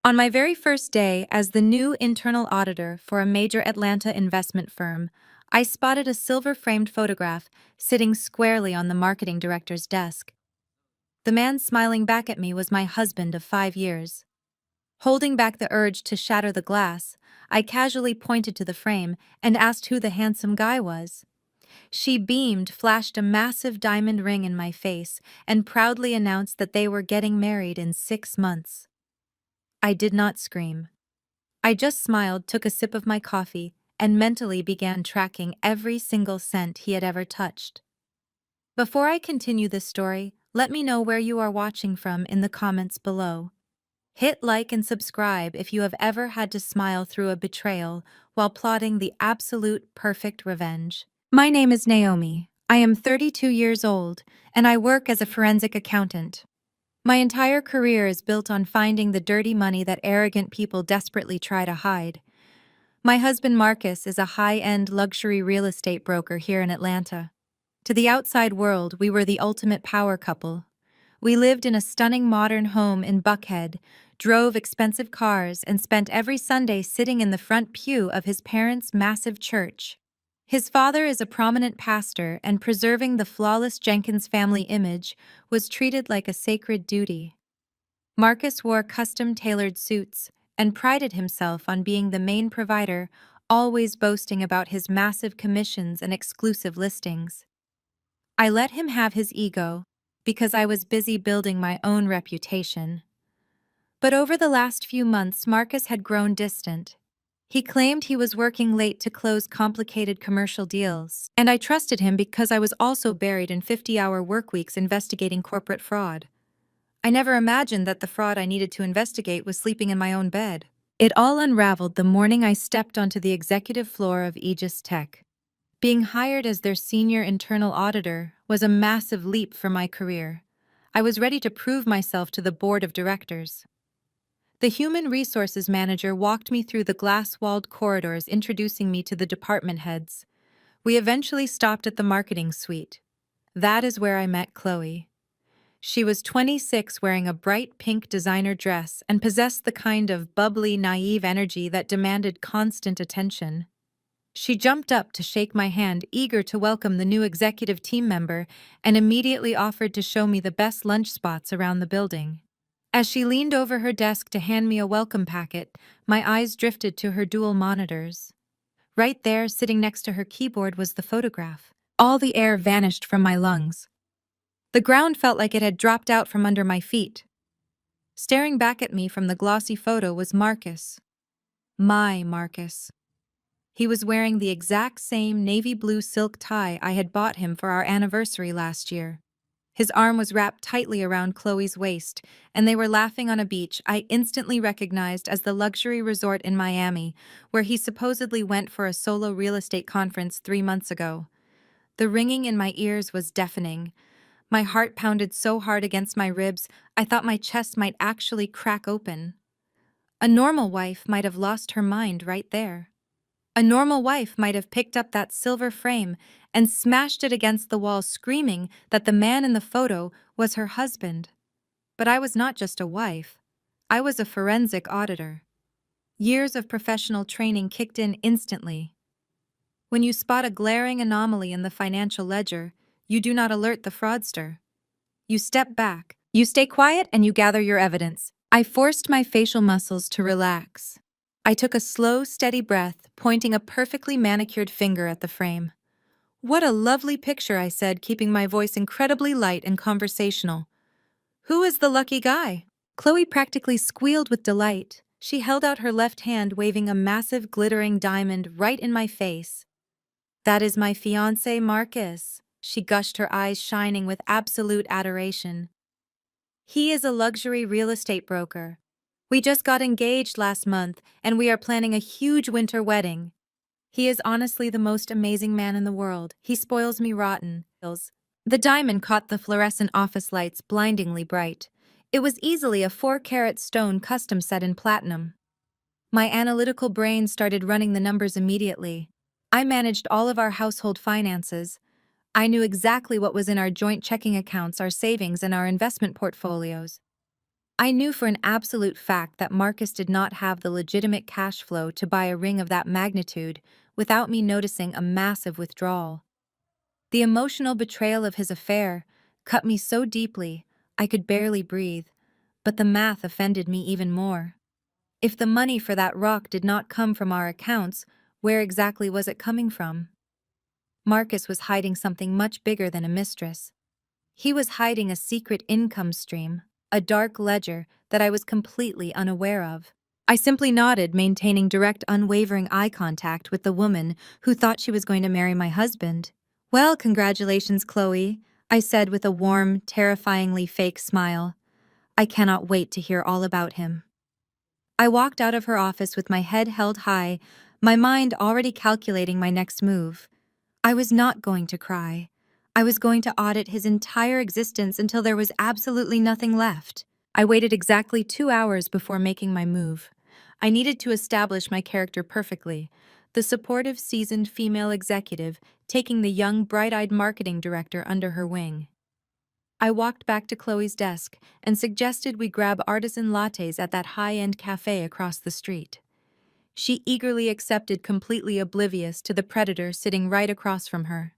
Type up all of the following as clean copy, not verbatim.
On my very first day as the new internal auditor for a major Atlanta investment firm, I spotted a silver-framed photograph sitting squarely on the marketing director's desk. The man smiling back at me was my husband of 5 years. Holding back the urge to shatter the glass, I casually pointed to the frame and asked who the handsome guy was. She beamed, flashed a massive diamond ring in my face, and proudly announced that they were getting married in 6 months. I did not scream. I just smiled, took a sip of my coffee, and mentally began tracking every single cent he had ever touched. Before I continue this story, let me know where you are watching from in the comments below. Hit like and subscribe if you have ever had to smile through a betrayal while plotting the absolute perfect revenge. My name is Naomi. I am 32 years old, and I work as a forensic accountant. My entire career is built on finding the dirty money that arrogant people desperately try to hide. My husband Marcus is a high-end luxury real estate broker here in Atlanta. To the outside world, we were the ultimate power couple. We lived in a stunning modern home in Buckhead, drove expensive cars, and spent every Sunday sitting in the front pew of his parents' massive church. His father is a prominent pastor, and preserving the flawless Jenkins family image was treated like a sacred duty. Marcus wore custom-tailored suits and prided himself on being the main provider, always boasting about his massive commissions and exclusive listings. I let him have his ego because I was busy building my own reputation. But over the last few months, Marcus had grown distant. He claimed he was working late to close complicated commercial deals, and I trusted him because I was also buried in 50-hour workweeks investigating corporate fraud. I never imagined that the fraud I needed to investigate was sleeping in my own bed. It all unraveled the morning I stepped onto the executive floor of Aegis Tech. Being hired as their senior internal auditor was a massive leap for my career. I was ready to prove myself to the board of directors. The human resources manager walked me through the glass-walled corridors, introducing me to the department heads. We eventually stopped at the marketing suite. That is where I met Chloe. She was 26, wearing a bright pink designer dress, and possessed the kind of bubbly, naive energy that demanded constant attention. She jumped up to shake my hand, eager to welcome the new executive team member, and immediately offered to show me the best lunch spots around the building. As she leaned over her desk to hand me a welcome packet, my eyes drifted to her dual monitors. Right there, sitting next to her keyboard, was the photograph. All the air vanished from my lungs. The ground felt like it had dropped out from under my feet. Staring back at me from the glossy photo was Marcus. My Marcus. He was wearing the exact same navy blue silk tie I had bought him for our anniversary last year. His arm was wrapped tightly around Chloe's waist, and they were laughing on a beach I instantly recognized as the luxury resort in Miami, where he supposedly went for a solo real estate conference 3 months ago. The ringing in my ears was deafening. My heart pounded so hard against my ribs, I thought my chest might actually crack open. A normal wife might have lost her mind right there. A normal wife might have picked up that silver frame and smashed it against the wall, screaming that the man in the photo was her husband. But I was not just a wife. I was a forensic auditor. Years of professional training kicked in instantly. When you spot a glaring anomaly in the financial ledger, you do not alert the fraudster. You step back, you stay quiet, and you gather your evidence. I forced my facial muscles to relax. I took a slow, steady breath, pointing a perfectly manicured finger at the frame. "What a lovely picture," I said, keeping my voice incredibly light and conversational. "Who is the lucky guy?" Chloe practically squealed with delight. She held out her left hand, waving a massive, glittering diamond right in my face. "That is my fiancé, Marcus," she gushed, her eyes shining with absolute adoration. "He is a luxury real estate broker. We just got engaged last month, and we are planning a huge winter wedding. He is honestly the most amazing man in the world. He spoils me rotten." The diamond caught the fluorescent office lights, blindingly bright. It was easily a 4-carat stone custom set in platinum. My analytical brain started running the numbers immediately. I managed all of our household finances. I knew exactly what was in our joint checking accounts, our savings, and our investment portfolios. I knew for an absolute fact that Marcus did not have the legitimate cash flow to buy a ring of that magnitude without me noticing a massive withdrawal. The emotional betrayal of his affair cut me so deeply I could barely breathe, but the math offended me even more. If the money for that rock did not come from our accounts, where exactly was it coming from? Marcus was hiding something much bigger than a mistress. He was hiding a secret income stream, a dark ledger that I was completely unaware of. I simply nodded, maintaining direct, unwavering eye contact with the woman who thought she was going to marry my husband. Well, congratulations, Chloe, I said with a warm, terrifyingly fake smile. I cannot wait to hear all about him. I walked out of her office with my head held high, my mind already calculating my next move. I was not going to cry. I was going to audit his entire existence until there was absolutely nothing left. I waited exactly 2 hours before making my move. I needed to establish my character perfectly. The supportive, seasoned female executive taking the young, bright-eyed marketing director under her wing. I walked back to Chloe's desk and suggested we grab artisan lattes at that high-end cafe across the street. She eagerly accepted, completely oblivious to the predator sitting right across from her.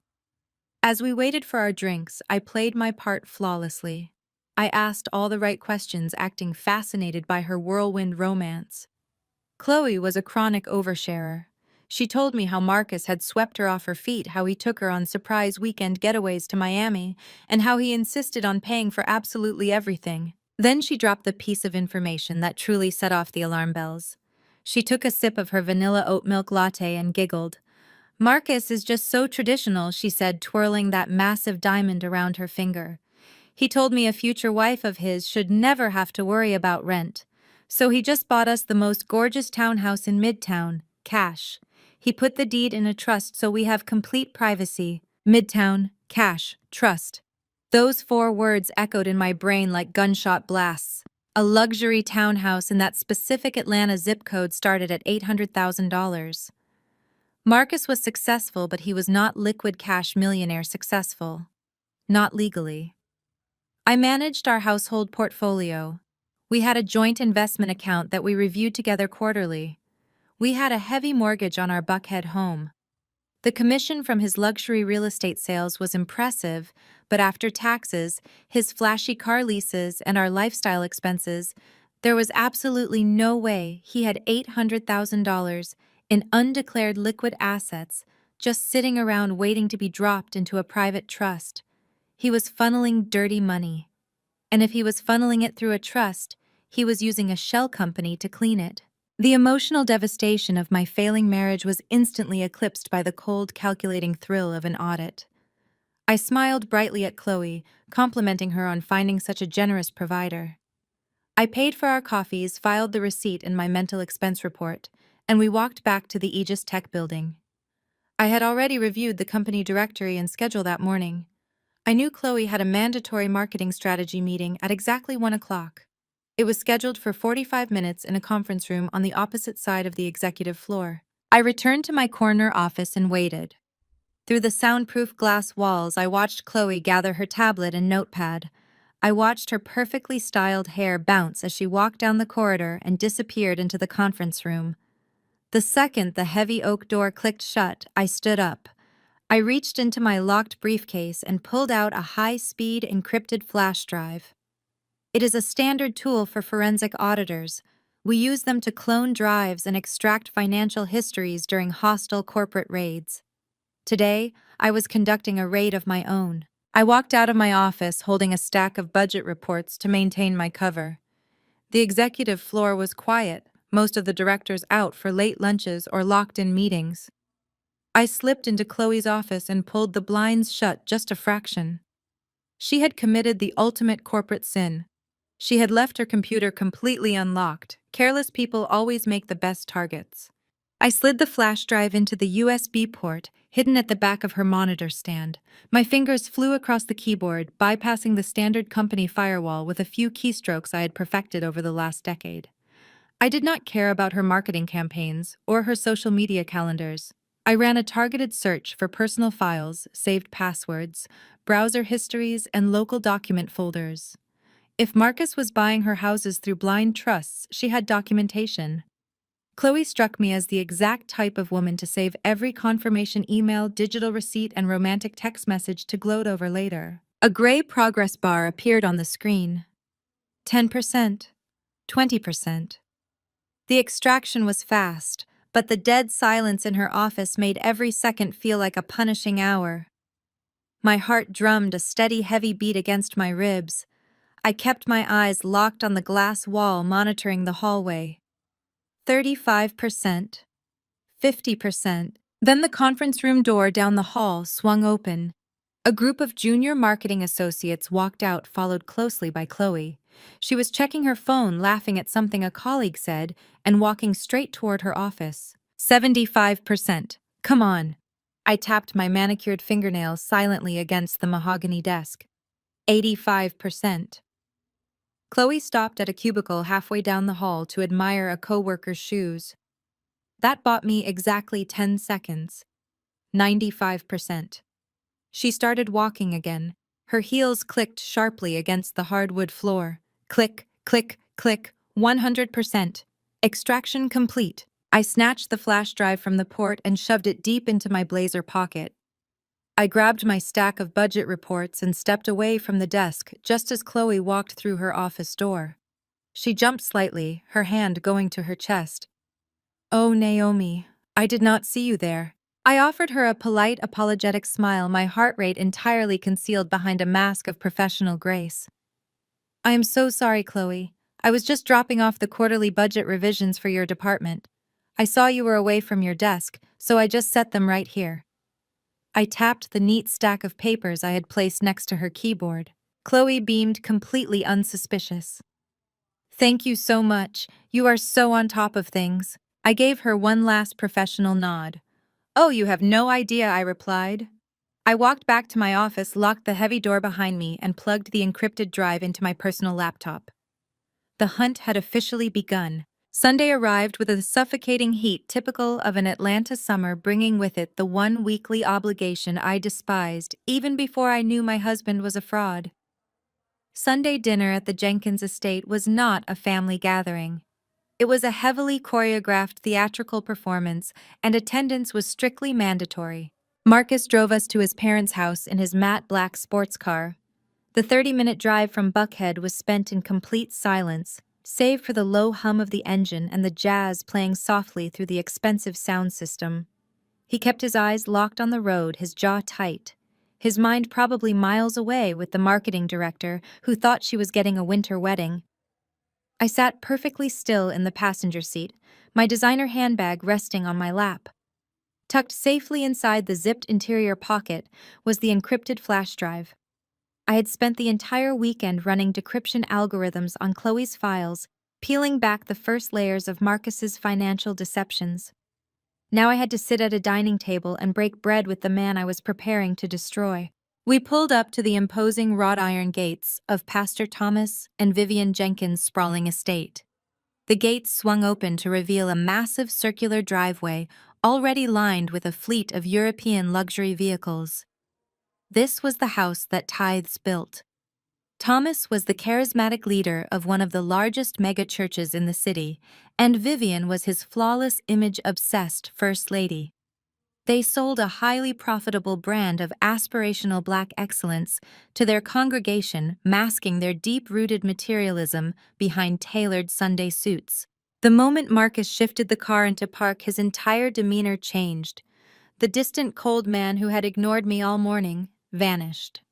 As we waited for our drinks, I played my part flawlessly. I asked all the right questions, acting fascinated by her whirlwind romance. Chloe was a chronic oversharer. She told me how Marcus had swept her off her feet, how he took her on surprise weekend getaways to Miami, and how he insisted on paying for absolutely everything. Then she dropped the piece of information that truly set off the alarm bells. She took a sip of her vanilla oat milk latte and giggled. Marcus is just so traditional, she said, twirling that massive diamond around her finger. He told me a future wife of his should never have to worry about rent. So he just bought us the most gorgeous townhouse in Midtown, cash. He put the deed in a trust so we have complete privacy. Midtown, cash, trust. Those 4 words echoed in my brain like gunshot blasts. A luxury townhouse in that specific Atlanta zip code started at $800,000. Marcus was successful, but he was not liquid cash millionaire successful. Not legally. I managed our household portfolio. We had a joint investment account that we reviewed together quarterly. We had a heavy mortgage on our Buckhead home. The commission from his luxury real estate sales was impressive, but after taxes, his flashy car leases, and our lifestyle expenses, there was absolutely no way he had $800,000 in undeclared liquid assets just sitting around waiting to be dropped into a private trust. He was funneling dirty money. And if he was funneling it through a trust, he was using a shell company to clean it. The emotional devastation of my failing marriage was instantly eclipsed by the cold, calculating thrill of an audit. I smiled brightly at Chloe, complimenting her on finding such a generous provider. I paid for our coffees, filed the receipt in my mental expense report, and we walked back to the Aegis Tech building. I had already reviewed the company directory and schedule that morning. I knew Chloe had a mandatory marketing strategy meeting at exactly 1 o'clock. It was scheduled for 45 minutes in a conference room on the opposite side of the executive floor. I returned to my corner office and waited. Through the soundproof glass walls, I watched Chloe gather her tablet and notepad. I watched her perfectly styled hair bounce as she walked down the corridor and disappeared into the conference room. The second the heavy oak door clicked shut, I stood up. I reached into my locked briefcase and pulled out a high-speed encrypted flash drive. It is a standard tool for forensic auditors. We use them to clone drives and extract financial histories during hostile corporate raids. Today, I was conducting a raid of my own. I walked out of my office holding a stack of budget reports to maintain my cover. The executive floor was quiet, most of the directors out for late lunches or locked in meetings. I slipped into Chloe's office and pulled the blinds shut just a fraction. She had committed the ultimate corporate sin. She had left her computer completely unlocked. Careless people always make the best targets. I slid the flash drive into the USB port, hidden at the back of her monitor stand. My fingers flew across the keyboard, bypassing the standard company firewall with a few keystrokes I had perfected over the last decade. I did not care about her marketing campaigns or her social media calendars. I ran a targeted search for personal files, saved passwords, browser histories, and local document folders. If Marcus was buying her houses through blind trusts, she had documentation. Chloe struck me as the exact type of woman to save every confirmation email, digital receipt, and romantic text message to gloat over later. A gray progress bar appeared on the screen. 10%, 20%. The extraction was fast, but the dead silence in her office made every second feel like a punishing hour. My heart drummed a steady, heavy beat against my ribs. I kept my eyes locked on the glass wall, monitoring the hallway. 35%, 50%. Then the conference room door down the hall swung open. A group of junior marketing associates walked out, followed closely by Chloe. She was checking her phone, laughing at something a colleague said, and walking straight toward her office. 75%. Come on. I tapped my manicured fingernails silently against the mahogany desk. 85%. Chloe stopped at a cubicle halfway down the hall to admire a coworker's shoes. That bought me exactly 10 seconds. 95%. She started walking again. Her heels clicked sharply against the hardwood floor. Click, click, click, 100%. Extraction complete. I snatched the flash drive from the port and shoved it deep into my blazer pocket. I grabbed my stack of budget reports and stepped away from the desk just as Chloe walked through her office door. She jumped slightly, her hand going to her chest. "Oh, Naomi, I did not see you there." I offered her a polite, apologetic smile, my heart rate entirely concealed behind a mask of professional grace. "I am so sorry, Chloe. I was just dropping off the quarterly budget revisions for your department. I saw you were away from your desk, so I just set them right here." I tapped the neat stack of papers I had placed next to her keyboard. Chloe beamed, completely unsuspicious. "Thank you so much. You are so on top of things." I gave her one last professional nod. "Oh, you have no idea," I replied. I walked back to my office, locked the heavy door behind me, and plugged the encrypted drive into my personal laptop. The hunt had officially begun. Sunday arrived with a suffocating heat typical of an Atlanta summer, bringing with it the one weekly obligation I despised even before I knew my husband was a fraud. Sunday dinner at the Jenkins estate was not a family gathering. It was a heavily choreographed theatrical performance, and attendance was strictly mandatory. Marcus drove us to his parents' house in his matte black sports car. The 30-minute drive from Buckhead was spent in complete silence, save for the low hum of the engine and the jazz playing softly through the expensive sound system. He kept his eyes locked on the road, his jaw tight, his mind probably miles away with the marketing director who thought she was getting a winter wedding. I sat perfectly still in the passenger seat, my designer handbag resting on my lap. Tucked safely inside the zipped interior pocket was the encrypted flash drive. I had spent the entire weekend running decryption algorithms on Chloe's files, peeling back the first layers of Marcus's financial deceptions. Now I had to sit at a dining table and break bread with the man I was preparing to destroy. We pulled up to the imposing wrought iron gates of Pastor Thomas and Vivian Jenkins' sprawling estate. The gates swung open to reveal a massive circular driveway already lined with a fleet of European luxury vehicles. This was the house that tithes built. Thomas was the charismatic leader of one of the largest megachurches in the city, and Vivian was his flawless, image-obsessed first lady. They sold a highly profitable brand of aspirational Black excellence to their congregation, masking their deep-rooted materialism behind tailored Sunday suits. The moment Marcus shifted the car into park, his entire demeanor changed. The distant, cold man who had ignored me all morning vanished.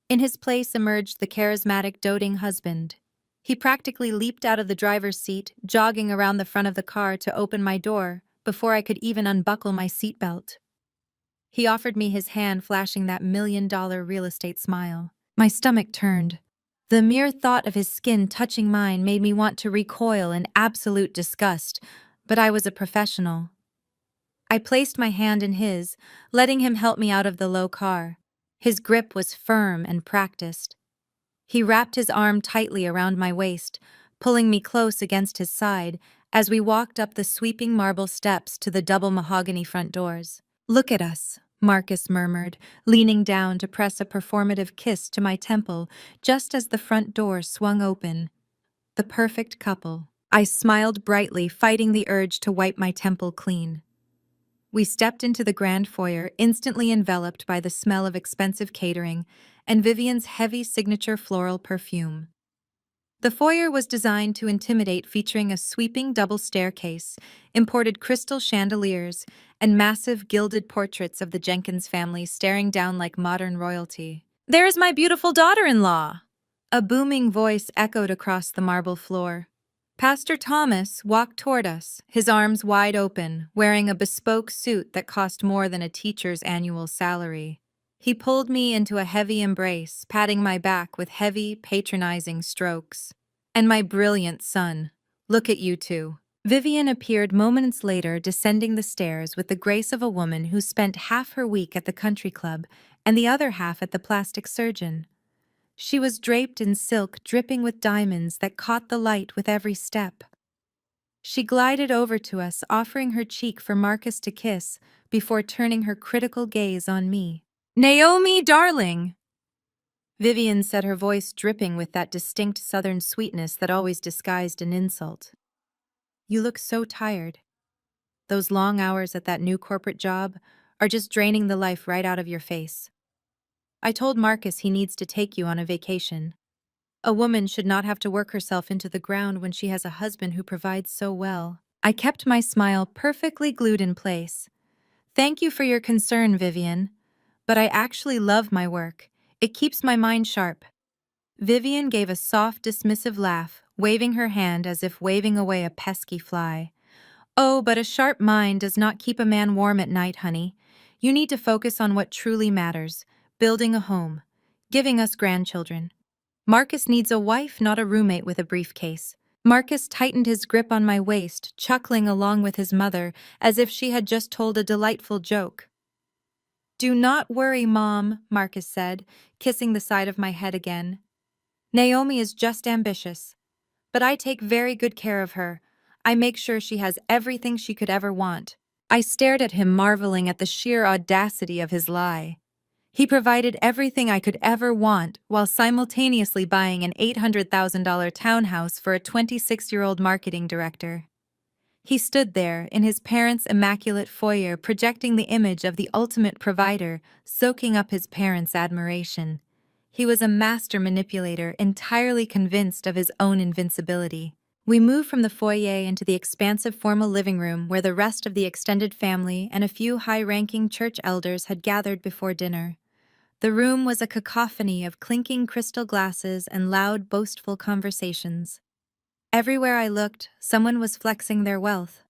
In his place emerged the charismatic, doting husband. He practically leaped out of the driver's seat, jogging around the front of the car to open my door before I could even unbuckle my seatbelt. He offered me his hand, flashing that $1,000,000 real estate smile. My stomach turned. The mere thought of his skin touching mine made me want to recoil in absolute disgust, but I was a professional. I placed my hand in his, letting him help me out of the low car. His grip was firm and practiced. He wrapped his arm tightly around my waist, pulling me close against his side as we walked up the sweeping marble steps to the double mahogany front doors. "Look at us," Marcus murmured, leaning down to press a performative kiss to my temple just as the front door swung open. The perfect couple. I smiled brightly, fighting the urge to wipe my temple clean. We stepped into the grand foyer, instantly enveloped by the smell of expensive catering and Vivian's heavy signature floral perfume. The foyer was designed to intimidate, featuring a sweeping double staircase, imported crystal chandeliers, and massive gilded portraits of the Jenkins family staring down like modern royalty. "There's my beautiful daughter-in-law!" A booming voice echoed across the marble floor. Pastor Thomas walked toward us, his arms wide open, wearing a bespoke suit that cost more than a teacher's annual salary. He pulled me into a heavy embrace, patting my back with heavy, patronizing strokes. "And my brilliant son. Look at you two." Vivian appeared moments later, descending the stairs with the grace of a woman who spent half her week at the country club and the other half at the plastic surgeon. She was draped in silk dripping with diamonds that caught the light with every step. She glided over to us, offering her cheek for Marcus to kiss before turning her critical gaze on me. "Naomi, darling!" Vivian said, her voice dripping with that distinct southern sweetness that always disguised an insult. "You look so tired. Those long hours at that new corporate job are just draining the life right out of your face. I told Marcus he needs to take you on a vacation. A woman should not have to work herself into the ground when she has a husband who provides so well." I kept my smile perfectly glued in place. "Thank you for your concern, Vivian. But I actually love my work. It keeps my mind sharp." Vivian gave a soft, dismissive laugh, waving her hand as if waving away a pesky fly. "Oh, but a sharp mind does not keep a man warm at night, honey. You need to focus on what truly matters: building a home, giving us grandchildren. Marcus needs a wife, not a roommate with a briefcase." Marcus tightened his grip on my waist, chuckling along with his mother, as if she had just told a delightful joke. "Do not worry, Mom," Marcus said, kissing the side of my head again. "Naomi is just ambitious. But I take very good care of her. I make sure she has everything she could ever want." I stared at him, marveling at the sheer audacity of his lie. He provided everything I could ever want while simultaneously buying an $800,000 townhouse for a 26-year-old marketing director. He stood there, in his parents' immaculate foyer, projecting the image of the ultimate provider, soaking up his parents' admiration. He was a master manipulator, entirely convinced of his own invincibility. We moved from the foyer into the expansive formal living room where the rest of the extended family and a few high-ranking church elders had gathered before dinner. The room was a cacophony of clinking crystal glasses and loud, boastful conversations. Everywhere I looked, someone was flexing their wealth.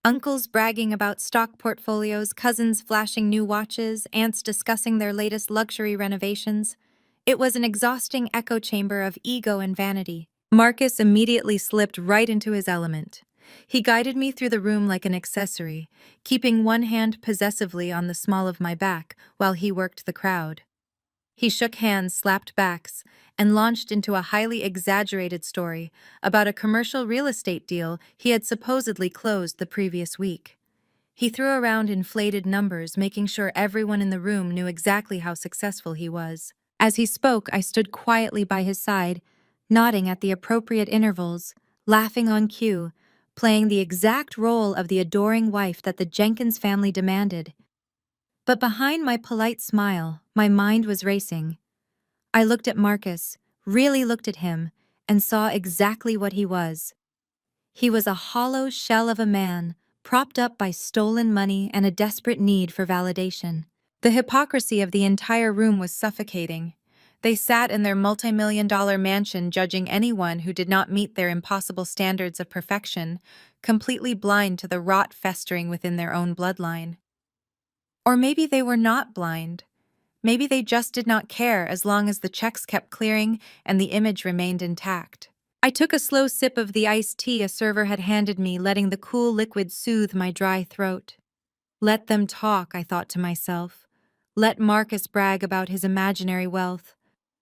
Uncles bragging about stock portfolios, cousins flashing new watches, aunts discussing their latest luxury renovations. It was an exhausting echo chamber of ego and vanity. Marcus immediately slipped right into his element. He guided me through the room like an accessory, keeping one hand possessively on the small of my back while he worked the crowd. He shook hands, slapped backs, and launched into a highly exaggerated story about a commercial real estate deal he had supposedly closed the previous week. He threw around inflated numbers, making sure everyone in the room knew exactly how successful he was. As he spoke, I stood quietly by his side, nodding at the appropriate intervals, laughing on cue, playing the exact role of the adoring wife that the Jenkins family demanded. But behind my polite smile, my mind was racing. I looked at Marcus, really looked at him, and saw exactly what he was. He was a hollow shell of a man, propped up by stolen money and a desperate need for validation. The hypocrisy of the entire room was suffocating. They sat in their multi-million-dollar mansion judging anyone who did not meet their impossible standards of perfection, completely blind to the rot festering within their own bloodline. Or maybe they were not blind. Maybe they just did not care as long as the checks kept clearing and the image remained intact. I took a slow sip of the iced tea a server had handed me, letting the cool liquid soothe my dry throat. Let them talk, I thought to myself. Let Marcus brag about his imaginary wealth.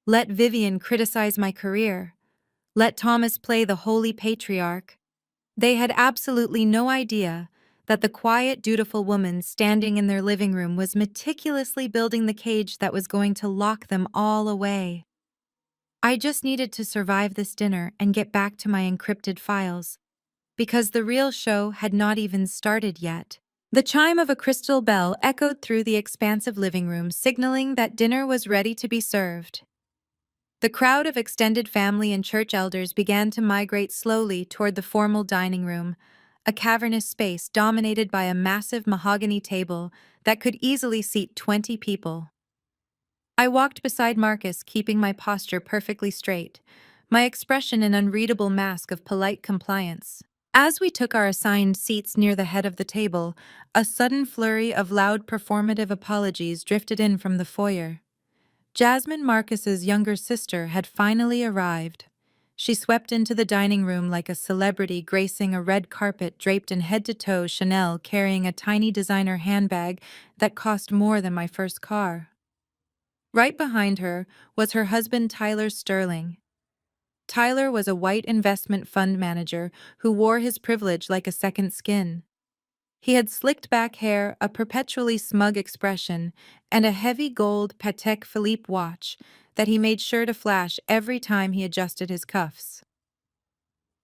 Let Vivian criticize my career. Let Thomas play the holy patriarch. They had absolutely no idea that the quiet, dutiful woman standing in their living room was meticulously building the cage that was going to lock them all away. I just needed to survive this dinner and get back to my encrypted files, because the real show had not even started yet. The chime of a crystal bell echoed through the expansive living room, signaling that dinner was ready to be served. The crowd of extended family and church elders began to migrate slowly toward the formal dining room, a cavernous space dominated by a massive mahogany table that could easily seat 20 people. I walked beside Marcus, keeping my posture perfectly straight, my expression an unreadable mask of polite compliance. As we took our assigned seats near the head of the table, a sudden flurry of loud performative apologies drifted in from the foyer. Jasmine, Marcus's younger sister, had finally arrived. She swept into the dining room like a celebrity gracing a red carpet draped in head-to-toe Chanel, carrying a tiny designer handbag that cost more than my first car. Right behind her was her husband, Tyler Sterling. Tyler was a white investment fund manager who wore his privilege like a second skin. He had slicked back hair, a perpetually smug expression, and a heavy gold Patek Philippe watch that he made sure to flash every time he adjusted his cuffs.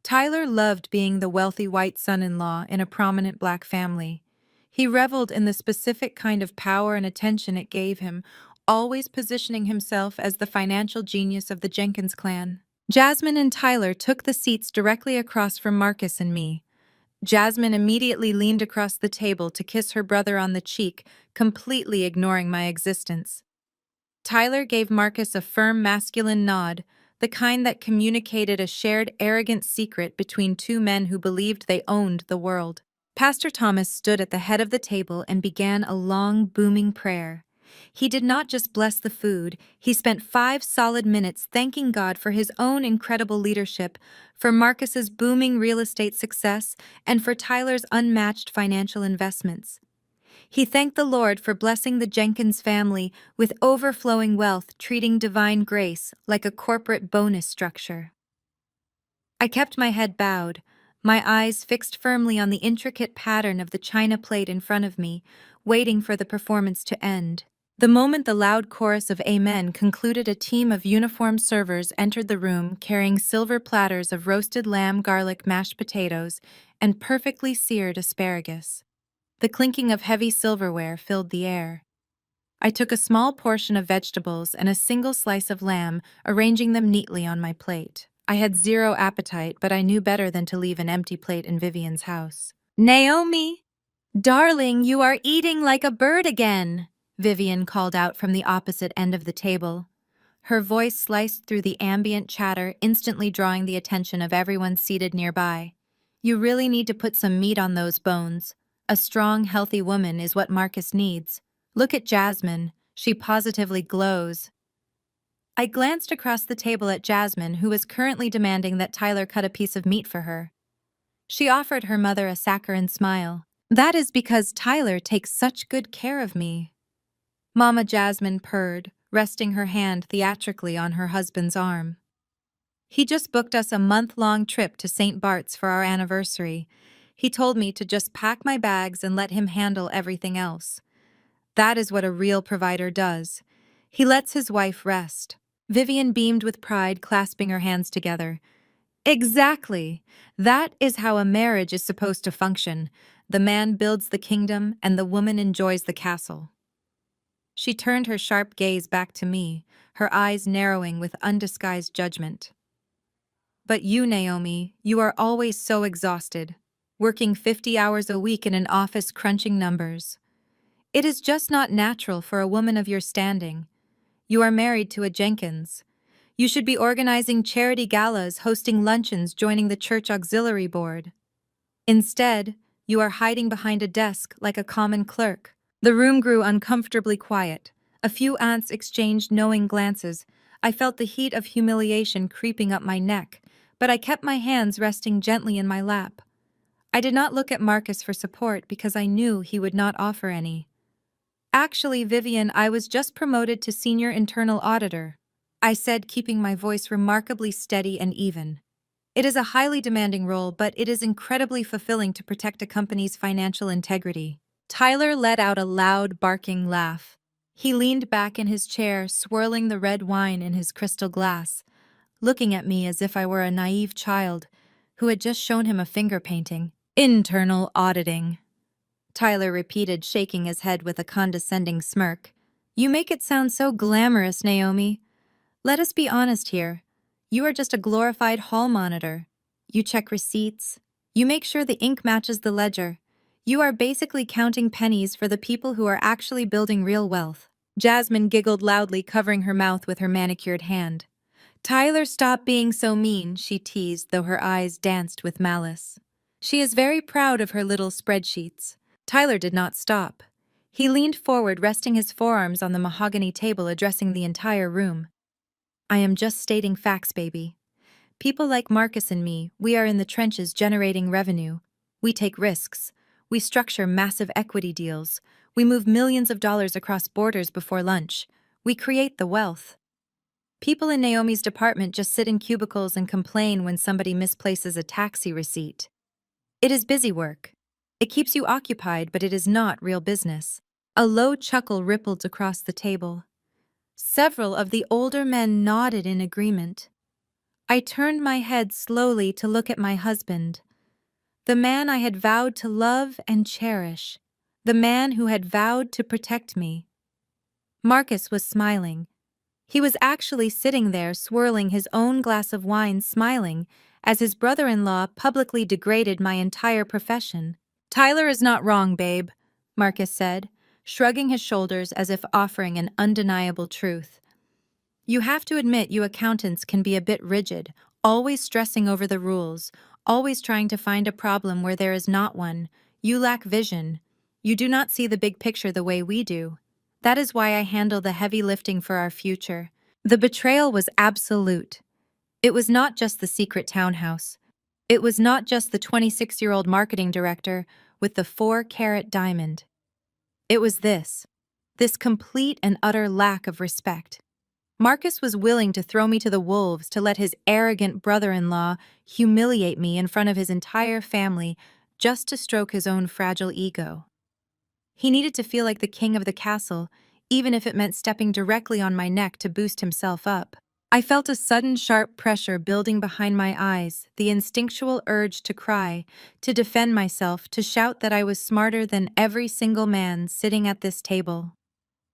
Tyler loved being the wealthy white son-in-law in a prominent black family. He reveled in the specific kind of power and attention it gave him, always positioning himself as the financial genius of the Jenkins clan. Jasmine and Tyler took the seats directly across from Marcus and me. Jasmine immediately leaned across the table to kiss her brother on the cheek, completely ignoring my existence. Tyler gave Marcus a firm masculine nod, the kind that communicated a shared arrogant secret between two men who believed they owned the world. Pastor Thomas stood at the head of the table and began a long, booming prayer. He did not just bless the food, he spent 5 solid minutes thanking God for his own incredible leadership, for Marcus's booming real estate success, and for Tyler's unmatched financial investments. He thanked the Lord for blessing the Jenkins family with overflowing wealth, treating divine grace like a corporate bonus structure. I kept my head bowed, my eyes fixed firmly on the intricate pattern of the china plate in front of me, waiting for the performance to end. The moment the loud chorus of Amen concluded, a team of uniformed servers entered the room carrying silver platters of roasted lamb, garlic, mashed potatoes, and perfectly seared asparagus. The clinking of heavy silverware filled the air. I took a small portion of vegetables and a single slice of lamb, arranging them neatly on my plate. I had zero appetite, but I knew better than to leave an empty plate in Vivian's house. "Naomi! Darling, you are eating like a bird again!" Vivian called out from the opposite end of the table. Her voice sliced through the ambient chatter, instantly drawing the attention of everyone seated nearby. "You really need to put some meat on those bones. A strong, healthy woman is what Marcus needs. Look at Jasmine. She positively glows." I glanced across the table at Jasmine, who was currently demanding that Tyler cut a piece of meat for her. She offered her mother a saccharine smile. "That is because Tyler takes such good care of me." Mama Jasmine purred, resting her hand theatrically on her husband's arm. "He just booked us a month-long trip to St. Bart's for our anniversary. He told me to just pack my bags and let him handle everything else. That is what a real provider does. He lets his wife rest." Vivian beamed with pride, clasping her hands together. "Exactly. That is how a marriage is supposed to function. The man builds the kingdom and the woman enjoys the castle." She turned her sharp gaze back to me, her eyes narrowing with undisguised judgment. "But you, Naomi, you are always so exhausted, working 50 hours a week in an office crunching numbers. It is just not natural for a woman of your standing. You are married to a Jenkins. You should be organizing charity galas, hosting luncheons, joining the church auxiliary board. Instead, you are hiding behind a desk like a common clerk." The room grew uncomfortably quiet. A few aunts exchanged knowing glances. I felt the heat of humiliation creeping up my neck, but I kept my hands resting gently in my lap. I did not look at Marcus for support because I knew he would not offer any. "Actually, Vivian, I was just promoted to senior internal auditor," I said, keeping my voice remarkably steady and even. It is a highly demanding role, but it is incredibly fulfilling to protect a company's financial integrity. Tyler let out a loud, barking laugh. He leaned back in his chair, swirling the red wine in his crystal glass, looking at me as if I were a naive child who had just shown him a finger painting. Internal auditing, Tyler repeated, shaking his head with a condescending smirk. You make it sound so glamorous, Naomi. Let us be honest here. You are just a glorified hall monitor. You check receipts. You make sure the ink matches the ledger. You are basically counting pennies for the people who are actually building real wealth. Jasmine giggled loudly, covering her mouth with her manicured hand. Tyler, stop being so mean, she teased, though her eyes danced with malice. She is very proud of her little spreadsheets. Tyler did not stop. He leaned forward, resting his forearms on the mahogany table, addressing the entire room. I am just stating facts, baby. People like Marcus and me, we are in the trenches generating revenue. We take risks. We structure massive equity deals. We move millions of dollars across borders before lunch. We create the wealth. People in Naomi's department just sit in cubicles and complain when somebody misplaces a taxi receipt. It is busy work. It keeps you occupied, but it is not real business. A low chuckle rippled across the table. Several of the older men nodded in agreement. I turned my head slowly to look at my husband, the man I had vowed to love and cherish, the man who had vowed to protect me. Marcus was smiling. He was actually sitting there swirling his own glass of wine, smiling, as his brother-in-law publicly degraded my entire profession. Tyler is not wrong, babe, Marcus said, shrugging his shoulders as if offering an undeniable truth. You have to admit you accountants can be a bit rigid, always stressing over the rules, always trying to find a problem where there is not one. You lack vision. You do not see the big picture the way we do. That is why I handle the heavy lifting for our future. The betrayal was absolute. It was not just the secret townhouse. It was not just the 26-year-old marketing director with the 4-carat diamond. It was this complete and utter lack of respect. Marcus was willing to throw me to the wolves to let his arrogant brother-in-law humiliate me in front of his entire family just to stroke his own fragile ego. He needed to feel like the king of the castle, even if it meant stepping directly on my neck to boost himself up. I felt a sudden sharp pressure building behind my eyes, the instinctual urge to cry, to defend myself, to shout that I was smarter than every single man sitting at this table.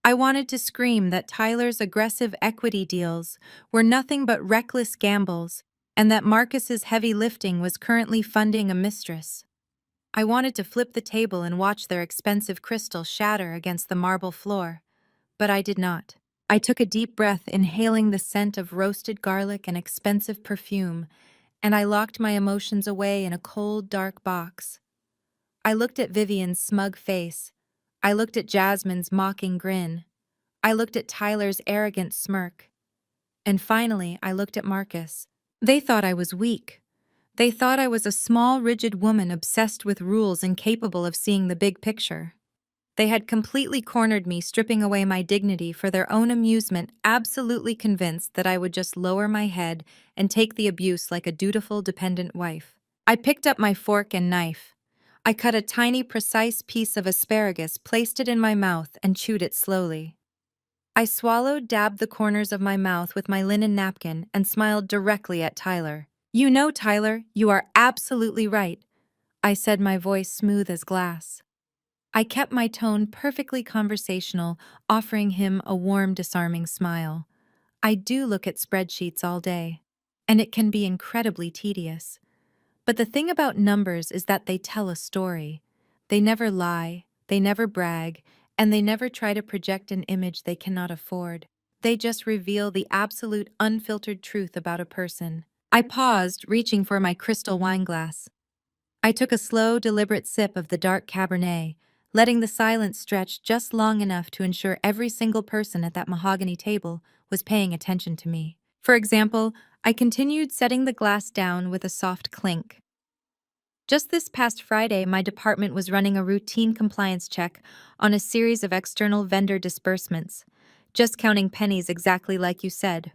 I wanted to scream that Tyler's aggressive equity deals were nothing but reckless gambles, and that Marcus's heavy lifting was currently funding a mistress. I wanted to flip the table and watch their expensive crystal shatter against the marble floor, but I did not. I took a deep breath, inhaling the scent of roasted garlic and expensive perfume, and I locked my emotions away in a cold, dark box. I looked at Vivian's smug face. I looked at Jasmine's mocking grin. I looked at Tyler's arrogant smirk. And finally, I looked at Marcus. They thought I was weak. They thought I was a small, rigid woman obsessed with rules, incapable of seeing the big picture. They had completely cornered me, stripping away my dignity for their own amusement, absolutely convinced that I would just lower my head and take the abuse like a dutiful, dependent wife. I picked up my fork and knife. I cut a tiny, precise piece of asparagus, placed it in my mouth, and chewed it slowly. I swallowed, dabbed the corners of my mouth with my linen napkin, and smiled directly at Tyler. You know, Tyler, you are absolutely right, I said, my voice smooth as glass. I kept my tone perfectly conversational, offering him a warm, disarming smile. I do look at spreadsheets all day, and it can be incredibly tedious. But the thing about numbers is that they tell a story. They never lie, they never brag, and they never try to project an image they cannot afford. They just reveal the absolute unfiltered truth about a person. I paused, reaching for my crystal wine glass. I took a slow, deliberate sip of the dark Cabernet, letting the silence stretch just long enough to ensure every single person at that mahogany table was paying attention to me. For example, I continued, setting the glass down with a soft clink. Just this past Friday, my department was running a routine compliance check on a series of external vendor disbursements, just counting pennies exactly like you said.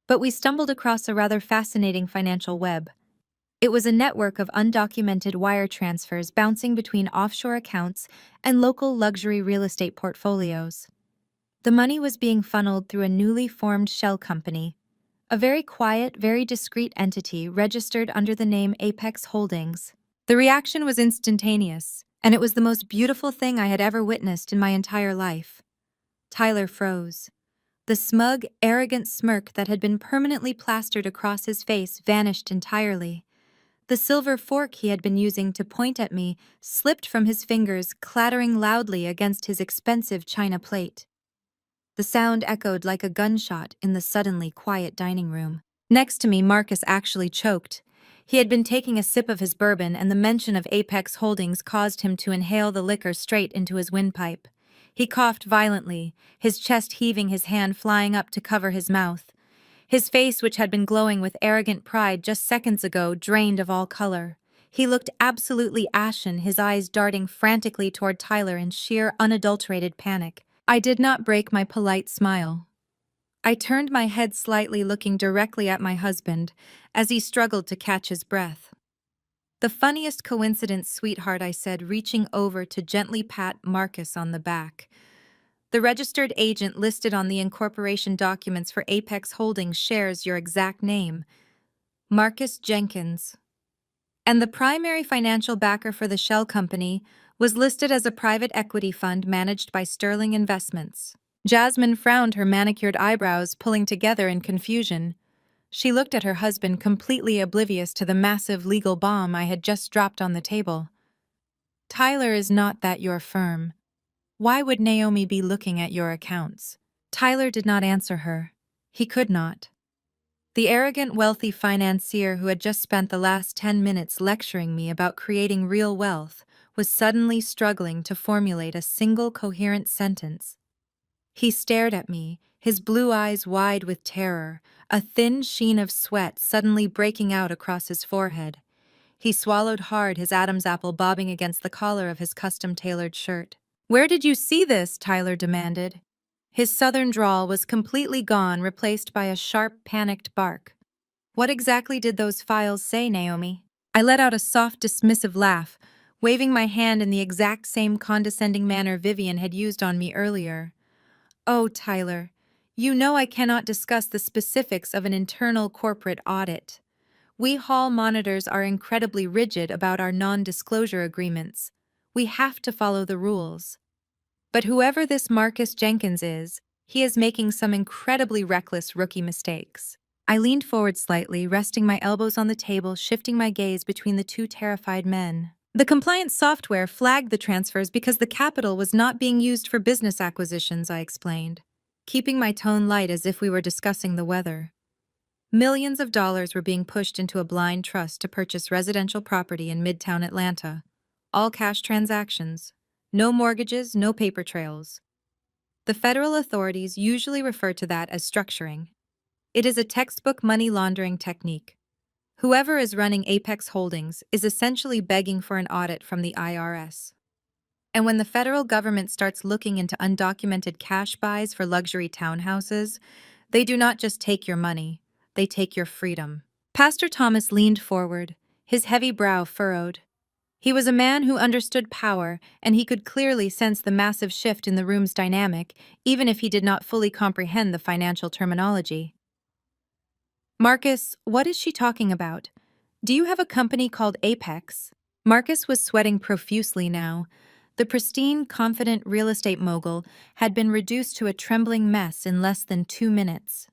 But we stumbled across a rather fascinating financial web. It was a network of undocumented wire transfers bouncing between offshore accounts and local luxury real estate portfolios. The money was being funneled through a newly formed shell company, a very quiet, very discreet entity registered under the name Apex Holdings. The reaction was instantaneous, and it was the most beautiful thing I had ever witnessed in my entire life. Tyler froze. The smug, arrogant smirk that had been permanently plastered across his face vanished entirely. The silver fork he had been using to point at me slipped from his fingers, clattering loudly against his expensive china plate. The sound echoed like a gunshot in the suddenly quiet dining room. Next to me, Marcus actually choked. He had been taking a sip of his bourbon, and the mention of Apex Holdings caused him to inhale the liquor straight into his windpipe. He coughed violently, his chest heaving, his hand flying up to cover his mouth. His face, which had been glowing with arrogant pride just seconds ago, drained of all color. He looked absolutely ashen, his eyes darting frantically toward Tyler in sheer, unadulterated panic. I did not break my polite smile. I turned my head slightly, looking directly at my husband, as he struggled to catch his breath. "The funniest coincidence, sweetheart," I said, reaching over to gently pat Marcus on the back. "The registered agent listed on the incorporation documents for Apex Holdings shares your exact name, Marcus Jenkins. And the primary financial backer for the shell company was listed as a private equity fund managed by Sterling Investments." Jasmine frowned, her manicured eyebrows pulling together in confusion. She looked at her husband, completely oblivious to the massive legal bomb I had just dropped on the table. "Tyler, is not that your firm? Why would Naomi be looking at your accounts?" Tyler did not answer her. He could not. The arrogant, wealthy financier who had just spent the last 10 minutes lecturing me about creating real wealth was suddenly struggling to formulate a single coherent sentence. He stared at me, his blue eyes wide with terror, a thin sheen of sweat suddenly breaking out across his forehead. He swallowed hard, his Adam's apple bobbing against the collar of his custom-tailored shirt. "Where did you see this?" Tyler demanded. His southern drawl was completely gone, replaced by a sharp, panicked bark. "What exactly did those files say, Naomi?" I let out a soft, dismissive laugh, waving my hand in the exact same condescending manner Vivian had used on me earlier. "Oh, Tyler, you know I cannot discuss the specifics of an internal corporate audit. We hall monitors are incredibly rigid about our non-disclosure agreements. We have to follow the rules. But whoever this Marcus Jenkins is, he is making some incredibly reckless rookie mistakes." I leaned forward slightly, resting my elbows on the table, shifting my gaze between the two terrified men. "The compliance software flagged the transfers because the capital was not being used for business acquisitions," I explained, keeping my tone light as if we were discussing the weather. Millions of dollars were being pushed into a blind trust to purchase residential property in Midtown Atlanta. All cash transactions. No mortgages, no paper trails. The federal authorities usually refer to that as structuring. It is a textbook money laundering technique. Whoever is running Apex Holdings is essentially begging for an audit from the IRS. And when the federal government starts looking into undocumented cash buys for luxury townhouses, they do not just take your money, they take your freedom. Pastor Thomas leaned forward, his heavy brow furrowed. He was a man who understood power, and he could clearly sense the massive shift in the room's dynamic, even if he did not fully comprehend the financial terminology. "Marcus, what is she talking about? Do you have a company called Apex?" Marcus was sweating profusely now. The pristine, confident real estate mogul had been reduced to a trembling mess in less than 2 minutes.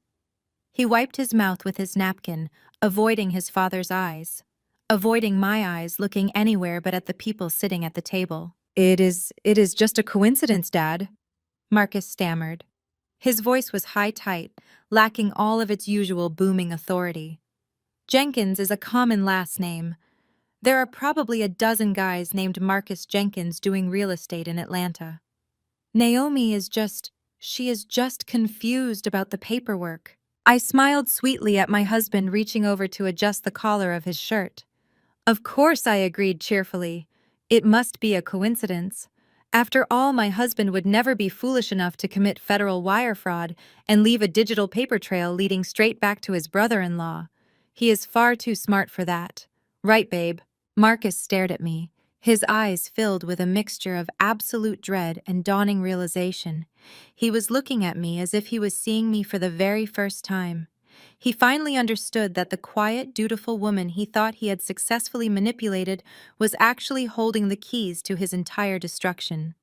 He wiped his mouth with his napkin, avoiding his father's eyes, avoiding my eyes, looking anywhere but at the people sitting at the table. It is just a coincidence, Dad," Marcus stammered. His voice was high-tight, lacking all of its usual booming authority. "Jenkins is a common last name. There are probably a dozen guys named Marcus Jenkins doing real estate in Atlanta. Naomi she is just confused about the paperwork." I smiled sweetly at my husband, reaching over to adjust the collar of his shirt. "Of course," I agreed cheerfully. "It must be a coincidence. After all, my husband would never be foolish enough to commit federal wire fraud and leave a digital paper trail leading straight back to his brother-in-law. He is far too smart for that. Right, babe. Marcus stared at me, his eyes filled with a mixture of absolute dread and dawning realization. He was looking at me as if he was seeing me for the very first time. He finally understood that the quiet, dutiful woman he thought he had successfully manipulated was actually holding the keys to his entire destruction.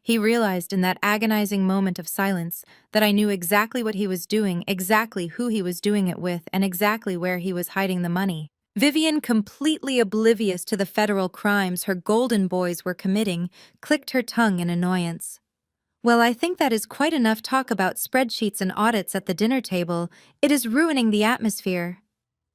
He realized in that agonizing moment of silence that I knew exactly what he was doing, exactly who he was doing it with, and exactly where he was hiding the money. Vivian, completely oblivious to the federal crimes her golden boys were committing, clicked her tongue in annoyance. Well, I think that is quite enough talk about spreadsheets and audits at the dinner table. It is ruining the atmosphere.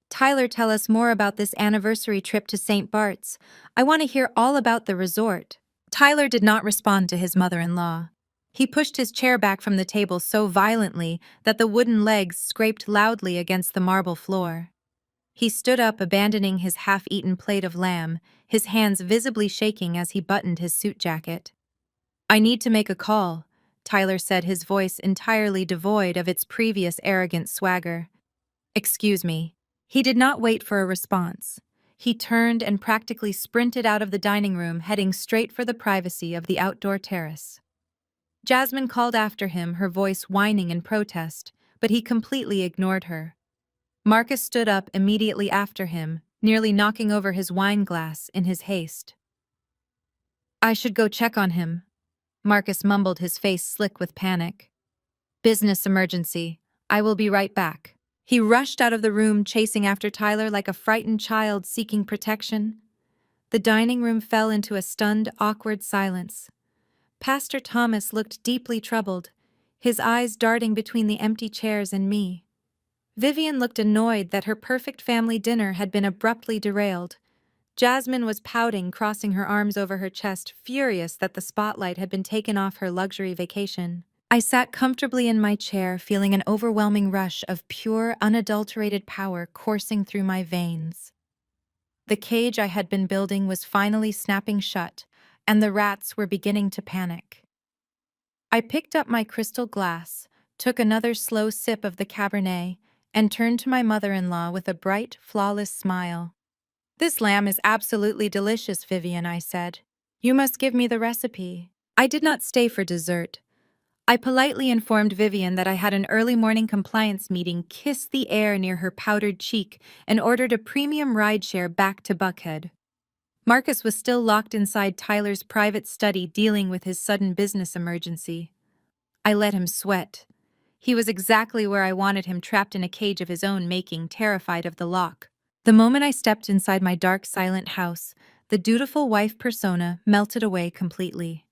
Tyler, tell us more about this anniversary trip to St. Bart's. I want to hear all about the resort. Tyler did not respond to his mother-in-law. He pushed his chair back from the table so violently that the wooden legs scraped loudly against the marble floor. He stood up, abandoning his half-eaten plate of lamb, his hands visibly shaking as he buttoned his suit jacket. I need to make a call, Tyler said, his voice entirely devoid of its previous arrogant swagger. Excuse me. He did not wait for a response. He turned and practically sprinted out of the dining room, heading straight for the privacy of the outdoor terrace. Jasmine called after him, her voice whining in protest, but he completely ignored her. Marcus stood up immediately after him, nearly knocking over his wine glass in his haste. I should go check on him, Marcus mumbled, his face slick with panic. Business emergency. I will be right back. He rushed out of the room, chasing after Tyler like a frightened child seeking protection. The dining room fell into a stunned, awkward silence. Pastor Thomas looked deeply troubled, his eyes darting between the empty chairs and me. Vivian looked annoyed that her perfect family dinner had been abruptly derailed. Jasmine was pouting, crossing her arms over her chest, furious that the spotlight had been taken off her luxury vacation. I sat comfortably in my chair, feeling an overwhelming rush of pure, unadulterated power coursing through my veins. The cage I had been building was finally snapping shut, and the rats were beginning to panic. I picked up my crystal glass, took another slow sip of the Cabernet, and turned to my mother-in-law with a bright, flawless smile. This lamb is absolutely delicious, Vivian, I said. You must give me the recipe. I did not stay for dessert. I politely informed Vivian that I had an early morning compliance meeting, kissed the air near her powdered cheek, and ordered a premium rideshare back to Buckhead. Marcus was still locked inside Tyler's private study, dealing with his sudden business emergency. I let him sweat. He was exactly where I wanted him, trapped in a cage of his own making, terrified of the lock. The moment I stepped inside my dark, silent house, the dutiful wife persona melted away completely.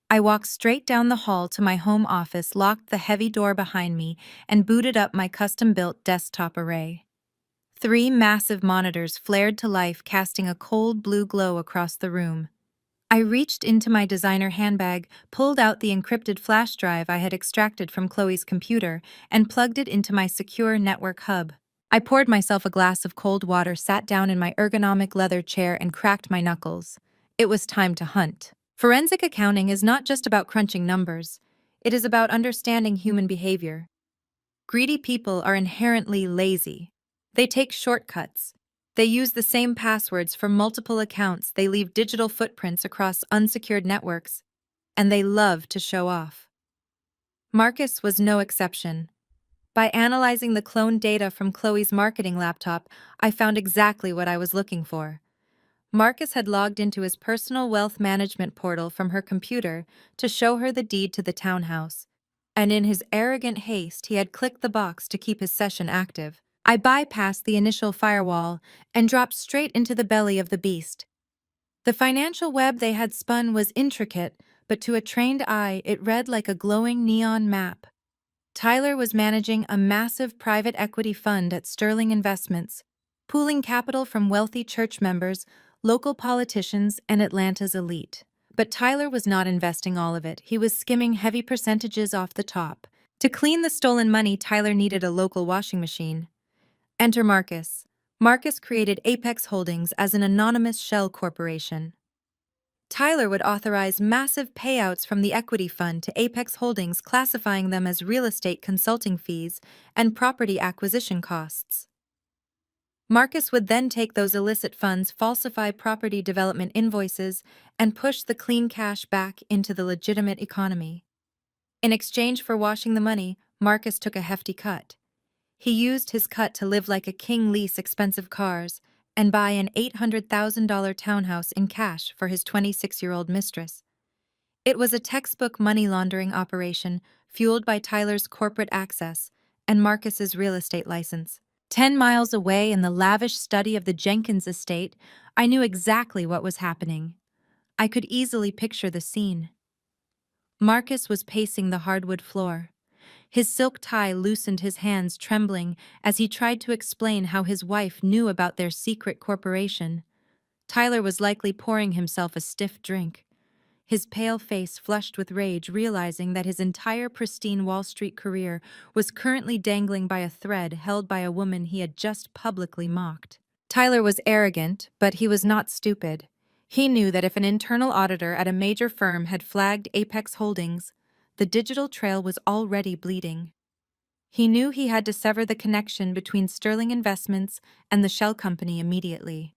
I walked straight down the hall to my home office, locked the heavy door behind me, and booted up my custom-built desktop array. 3 massive monitors flared to life, casting a cold blue glow across the room. I reached into my designer handbag, pulled out the encrypted flash drive I had extracted from Chloe's computer, and plugged it into my secure network hub. I poured myself a glass of cold water, sat down in my ergonomic leather chair, and cracked my knuckles. It was time to hunt. Forensic accounting is not just about crunching numbers. It is about understanding human behavior. Greedy people are inherently lazy. They take shortcuts. They use the same passwords for multiple accounts. They leave digital footprints across unsecured networks. And they love to show off. Marcus was no exception. By analyzing the cloned data from Chloe's marketing laptop, I found exactly what I was looking for. Marcus had logged into his personal wealth management portal from her computer to show her the deed to the townhouse, and in his arrogant haste he had clicked the box to keep his session active. I bypassed the initial firewall and dropped straight into the belly of the beast. The financial web they had spun was intricate, but to a trained eye it read like a glowing neon map. Tyler was managing a massive private equity fund at Sterling Investments, pooling capital from wealthy church members, local politicians, and Atlanta's elite. But Tyler was not investing all of it. He was skimming heavy percentages off the top. To clean the stolen money, Tyler needed a local washing machine. Enter Marcus. Marcus created Apex Holdings as an anonymous shell corporation. Tyler would authorize massive payouts from the equity fund to Apex Holdings, classifying them as real estate consulting fees and property acquisition costs. Marcus would then take those illicit funds, falsify property development invoices, and push the clean cash back into the legitimate economy. In exchange for washing the money, Marcus took a hefty cut. He used his cut to live like a king, lease expensive cars, and buy an $800,000 townhouse in cash for his 26-year-old mistress. It was a textbook money laundering operation fueled by Tyler's corporate access and Marcus's real estate license. 10 miles away in the lavish study of the Jenkins estate, I knew exactly what was happening. I could easily picture the scene. Marcus was pacing the hardwood floor. His silk tie loosened, his hands trembling as he tried to explain how his wife knew about their secret corporation. Tyler was likely pouring himself a stiff drink, his pale face flushed with rage, realizing that his entire pristine Wall Street career was currently dangling by a thread held by a woman he had just publicly mocked. Tyler was arrogant, but he was not stupid. He knew that if an internal auditor at a major firm had flagged Apex Holdings, the digital trail was already bleeding. He knew he had to sever the connection between Sterling Investments and the shell company immediately.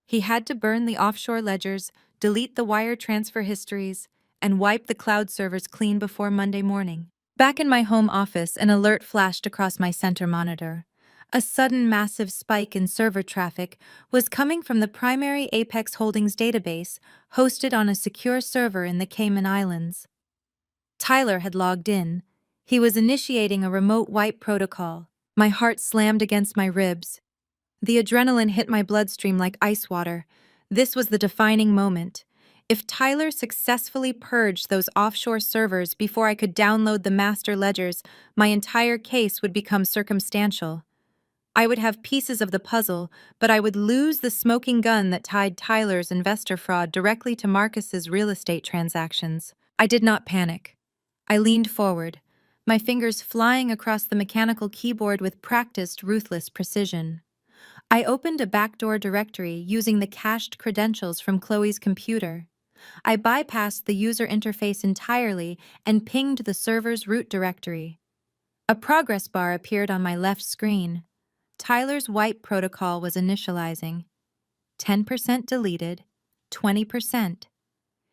He had to burn the offshore ledgers, delete the wire transfer histories, and wipe the cloud servers clean before Monday morning. Back in my home office, an alert flashed across my center monitor. A sudden massive spike in server traffic was coming from the primary Apex Holdings database, hosted on a secure server in the Cayman Islands. Tyler had logged in. He was initiating a remote wipe protocol. My heart slammed against my ribs. The adrenaline hit my bloodstream like ice water. This was the defining moment. If Tyler successfully purged those offshore servers before I could download the master ledgers, my entire case would become circumstantial. I would have pieces of the puzzle, but I would lose the smoking gun that tied Tyler's investor fraud directly to Marcus's real estate transactions. I did not panic. I leaned forward, my fingers flying across the mechanical keyboard with practiced, ruthless precision. I opened a backdoor directory using the cached credentials from Chloe's computer. I bypassed the user interface entirely and pinged the server's root directory. A progress bar appeared on my left screen. Tyler's wipe protocol was initializing. 10% deleted, 20%.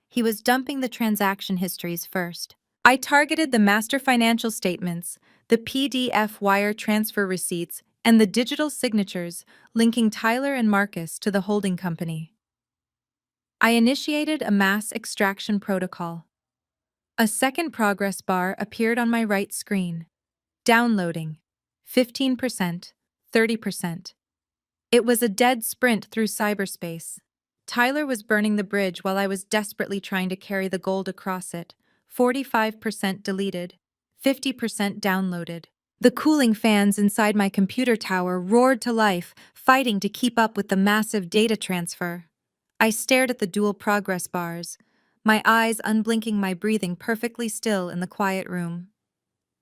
He was dumping the transaction histories first. I targeted the master financial statements, the PDF wire transfer receipts, and the digital signatures linking Tyler and Marcus to the holding company. I initiated a mass extraction protocol. A second progress bar appeared on my right screen. Downloading. 15%, 30%. It was a dead sprint through cyberspace. Tyler was burning the bridge while I was desperately trying to carry the gold across it. 45% deleted, 50% downloaded. The cooling fans inside my computer tower roared to life, fighting to keep up with the massive data transfer. I stared at the dual progress bars, my eyes unblinking, my breathing perfectly still in the quiet room.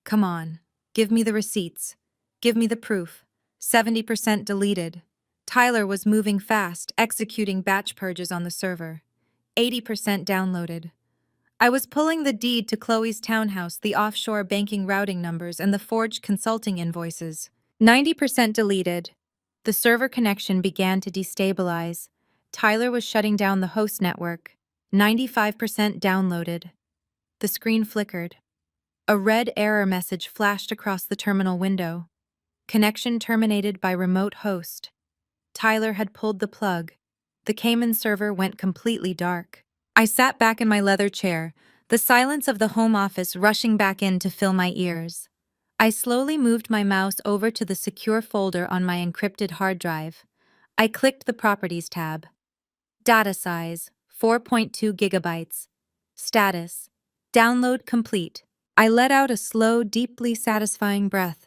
Come on, give me the receipts. Give me the proof. 70% deleted. Tyler was moving fast, executing batch purges on the server. 80% downloaded. I was pulling the deed to Chloe's townhouse, the offshore banking routing numbers, and the forged consulting invoices. 90% deleted. The server connection began to destabilize. Tyler was shutting down the host network. 95% downloaded. The screen flickered. A red error message flashed across the terminal window. Connection terminated by remote host. Tyler had pulled the plug. The Cayman server went completely dark. I sat back in my leather chair, the silence of the home office rushing back in to fill my ears. I slowly moved my mouse over to the secure folder on my encrypted hard drive. I clicked the Properties tab. Data size, 4.2 gigabytes. Status, download complete. I let out a slow, deeply satisfying breath.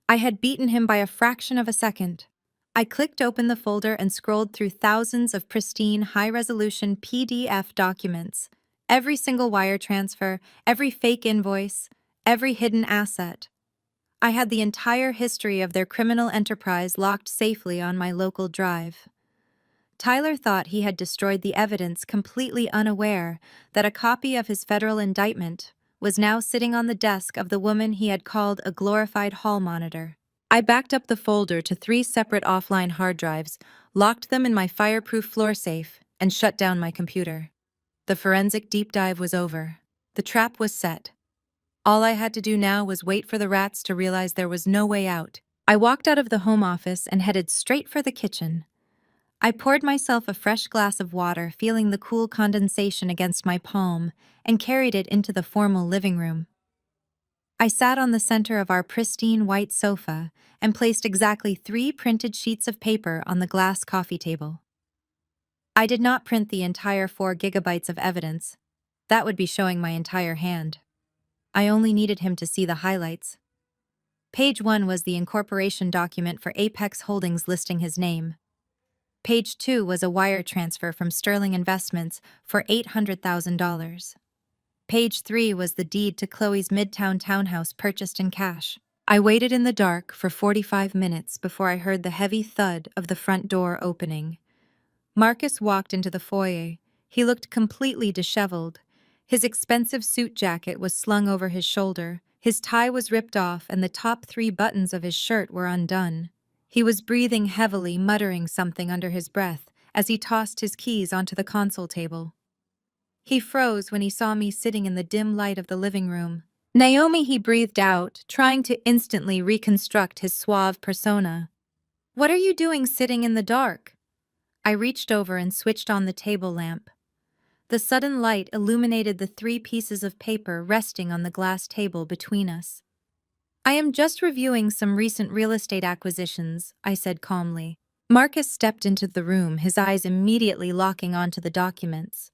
I had beaten him by a fraction of a second. I clicked open the folder and scrolled through thousands of pristine, high-resolution PDF documents. Every single wire transfer, every fake invoice, every hidden asset. I had the entire history of their criminal enterprise locked safely on my local drive. Tyler thought he had destroyed the evidence, completely unaware that a copy of his federal indictment was now sitting on the desk of the woman he had called a glorified hall monitor. I backed up the folder to 3 separate offline hard drives, locked them in my fireproof floor safe, and shut down my computer. The forensic deep dive was over. The trap was set. All I had to do now was wait for the rats to realize there was no way out. I walked out of the home office and headed straight for the kitchen. I poured myself a fresh glass of water, feeling the cool condensation against my palm, and carried it into the formal living room. I sat on the center of our pristine white sofa and placed exactly 3 printed sheets of paper on the glass coffee table. I did not print the entire 4 gigabytes of evidence. That would be showing my entire hand. I only needed him to see the highlights. Page 1 was the incorporation document for Apex Holdings listing his name. Page 2 was a wire transfer from Sterling Investments for $800,000. Page 3 was the deed to Chloe's Midtown townhouse purchased in cash. I waited in the dark for 45 minutes before I heard the heavy thud of the front door opening. Marcus walked into the foyer. He looked completely disheveled. His expensive suit jacket was slung over his shoulder, his tie was ripped off, and the top 3 buttons of his shirt were undone. He was breathing heavily, muttering something under his breath as he tossed his keys onto the console table. He froze when he saw me sitting in the dim light of the living room. Naomi, he breathed out, trying to instantly reconstruct his suave persona. What are you doing sitting in the dark? I reached over and switched on the table lamp. The sudden light illuminated the 3 pieces of paper resting on the glass table between us. I am just reviewing some recent real estate acquisitions, I said calmly. Marcus stepped into the room, his eyes immediately locking onto the documents.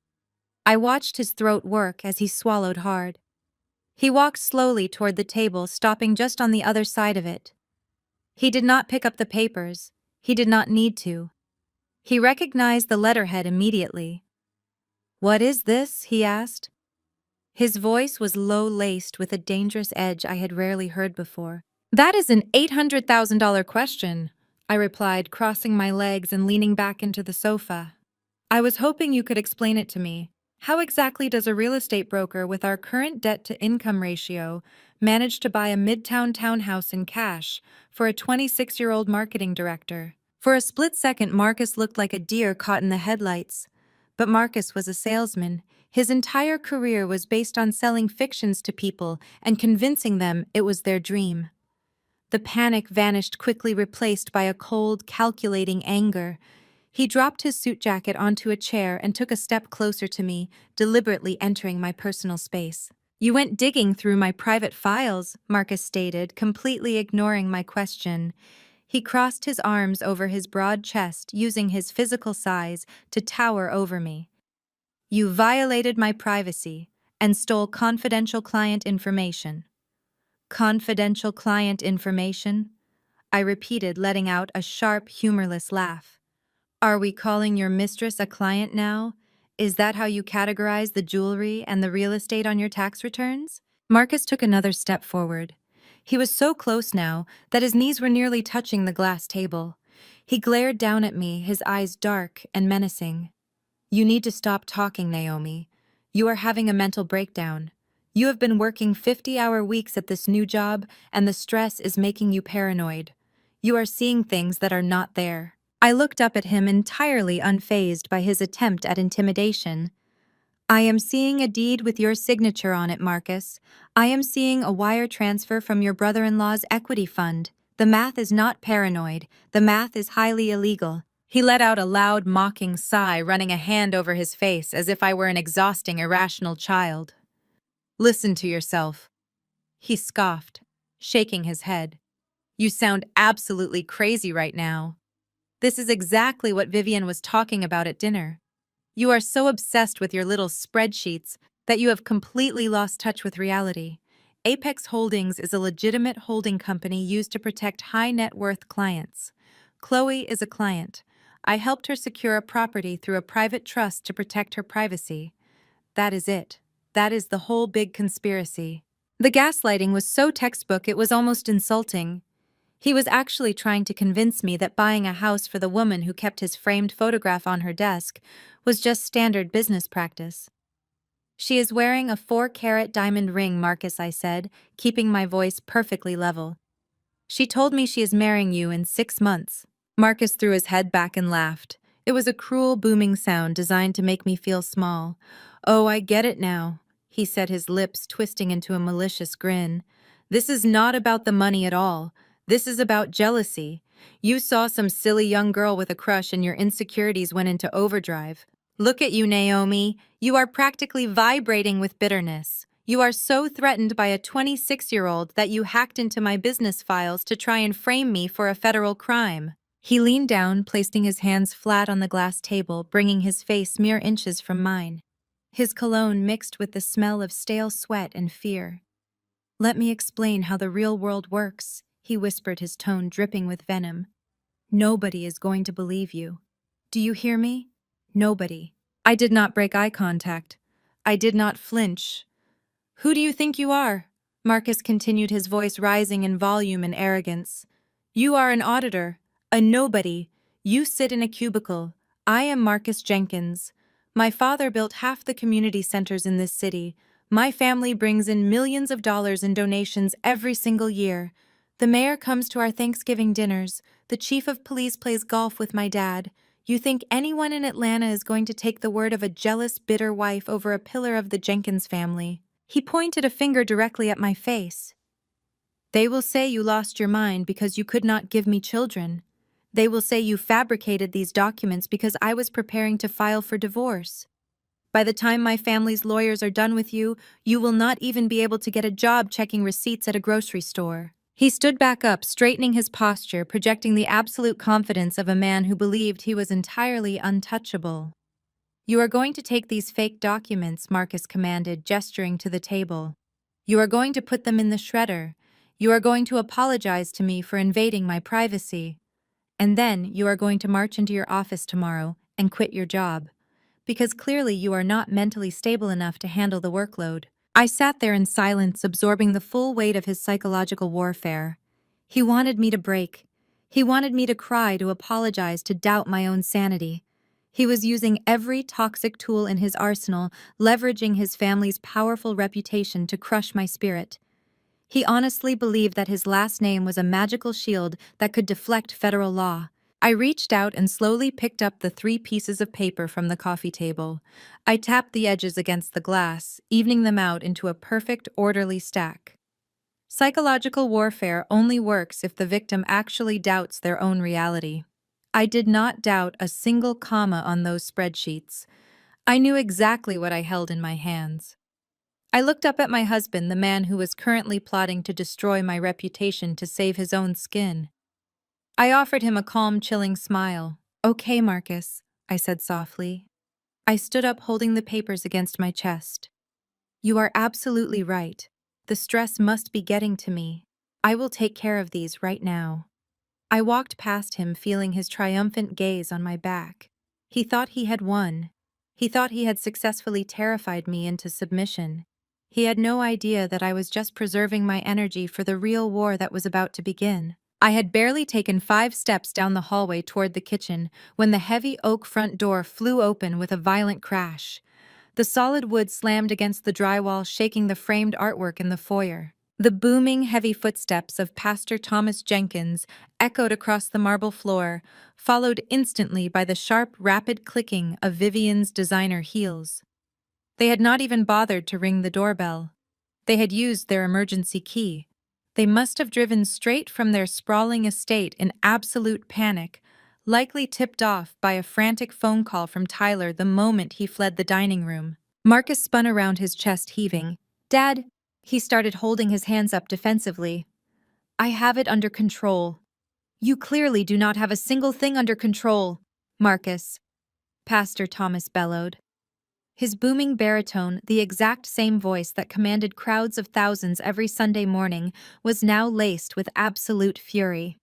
I watched his throat work as he swallowed hard. He walked slowly toward the table, stopping just on the other side of it. He did not pick up the papers. He did not need to. He recognized the letterhead immediately. "What is this?" he asked. His voice was low-laced with a dangerous edge I had rarely heard before. "That is an $800,000 question," I replied, crossing my legs and leaning back into the sofa. "I was hoping you could explain it to me. How exactly does a real estate broker with our current debt-to-income ratio manage to buy a midtown townhouse in cash for a 26-year-old marketing director?" For a split second, Marcus looked like a deer caught in the headlights. But Marcus was a salesman. His entire career was based on selling fictions to people and convincing them it was their dream. The panic vanished quickly, replaced by a cold, calculating anger. He dropped his suit jacket onto a chair and took a step closer to me, deliberately entering my personal space. "You went digging through my private files," Marcus stated, completely ignoring my question. He crossed his arms over his broad chest, using his physical size to tower over me. "You violated my privacy and stole confidential client information." "Confidential client information?" I repeated, letting out a sharp, humorless laugh. "Are we calling your mistress a client now? Is that how you categorize the jewelry and the real estate on your tax returns?" Marcus took another step forward. He was so close now that his knees were nearly touching the glass table. He glared down at me, his eyes dark and menacing. "You need to stop talking, Naomi. You are having a mental breakdown. You have been working 50-hour weeks at this new job, and the stress is making you paranoid. You are seeing things that are not there." I looked up at him, entirely unfazed by his attempt at intimidation. "I am seeing a deed with your signature on it, Marcus. I am seeing a wire transfer from your brother-in-law's equity fund. The math is not paranoid. The math is highly illegal." He let out a loud, mocking sigh, running a hand over his face as if I were an exhausting, irrational child. "Listen to yourself," he scoffed, shaking his head. "You sound absolutely crazy right now. This is exactly what Vivian was talking about at dinner. You are so obsessed with your little spreadsheets that you have completely lost touch with reality. Apex Holdings is a legitimate holding company used to protect high-net-worth clients. Chloe is a client. I helped her secure a property through a private trust to protect her privacy. That is it. That is the whole big conspiracy." The gaslighting was so textbook it was almost insulting. He was actually trying to convince me that buying a house for the woman who kept his framed photograph on her desk was just standard business practice. "She is wearing a 4-carat diamond ring, Marcus," I said, keeping my voice perfectly level. She told me she is marrying you in 6 months. Marcus threw his head back and laughed. It was a cruel, booming sound designed to make me feel small. Oh, I get it now, he said, his lips twisting into a malicious grin. This is not about the money at all. This is about jealousy. You saw some silly young girl with a crush and your insecurities went into overdrive. Look at you, Naomi. You are practically vibrating with bitterness. You are so threatened by a 26-year-old that you hacked into my business files to try and frame me for a federal crime. He leaned down, placing his hands flat on the glass table, bringing his face mere inches from mine. His cologne mixed with the smell of stale sweat and fear. Let me explain how the real world works, he whispered, his tone dripping with venom. Nobody is going to believe you. Do you hear me? Nobody. I did not break eye contact. I did not flinch. Who do you think you are? Marcus continued, his voice rising in volume and arrogance. You are an auditor, a nobody. You sit in a cubicle. I am Marcus Jenkins. My father built half the community centers in this city. My family brings in millions of dollars in donations every single year. The mayor comes to our Thanksgiving dinners. The chief of police plays golf with my dad. You think anyone in Atlanta is going to take the word of a jealous, bitter wife over a pillar of the Jenkins family? He pointed a finger directly at my face. They will say you lost your mind because you could not give me children. They will say you fabricated these documents because I was preparing to file for divorce. By the time my family's lawyers are done with you, you will not even be able to get a job checking receipts at a grocery store. He stood back up, straightening his posture, projecting the absolute confidence of a man who believed he was entirely untouchable. You are going to take these fake documents, Marcus commanded, gesturing to the table. You are going to put them in the shredder. You are going to apologize to me for invading my privacy. And then you are going to march into your office tomorrow and quit your job. Because clearly you are not mentally stable enough to handle the workload. I sat there in silence, absorbing the full weight of his psychological warfare. He wanted me to break. He wanted me to cry, to apologize, to doubt my own sanity. He was using every toxic tool in his arsenal, leveraging his family's powerful reputation to crush my spirit. He honestly believed that his last name was a magical shield that could deflect federal law. I reached out and slowly picked up the 3 pieces of paper from the coffee table. I tapped the edges against the glass, evening them out into a perfect, orderly stack. Psychological warfare only works if the victim actually doubts their own reality. I did not doubt a single comma on those spreadsheets. I knew exactly what I held in my hands. I looked up at my husband, the man who was currently plotting to destroy my reputation to save his own skin. I offered him a calm, chilling smile. Okay, Marcus, I said softly. I stood up, holding the papers against my chest. You are absolutely right. The stress must be getting to me. I will take care of these right now. I walked past him, feeling his triumphant gaze on my back. He thought he had won. He thought he had successfully terrified me into submission. He had no idea that I was just preserving my energy for the real war that was about to begin. I had barely taken 5 steps down the hallway toward the kitchen when the heavy oak front door flew open with a violent crash. The solid wood slammed against the drywall, shaking the framed artwork in the foyer. The booming, heavy footsteps of Pastor Thomas Jenkins echoed across the marble floor, followed instantly by the sharp, rapid clicking of Vivian's designer heels. They had not even bothered to ring the doorbell. They had used their emergency key. They must have driven straight from their sprawling estate in absolute panic, likely tipped off by a frantic phone call from Tyler the moment he fled the dining room. Marcus spun around, his chest heaving. Dad, he started, holding his hands up defensively. I have it under control. You clearly do not have a single thing under control, Marcus, Pastor Thomas bellowed. His booming baritone, the exact same voice that commanded crowds of thousands every Sunday morning, was now laced with absolute fury.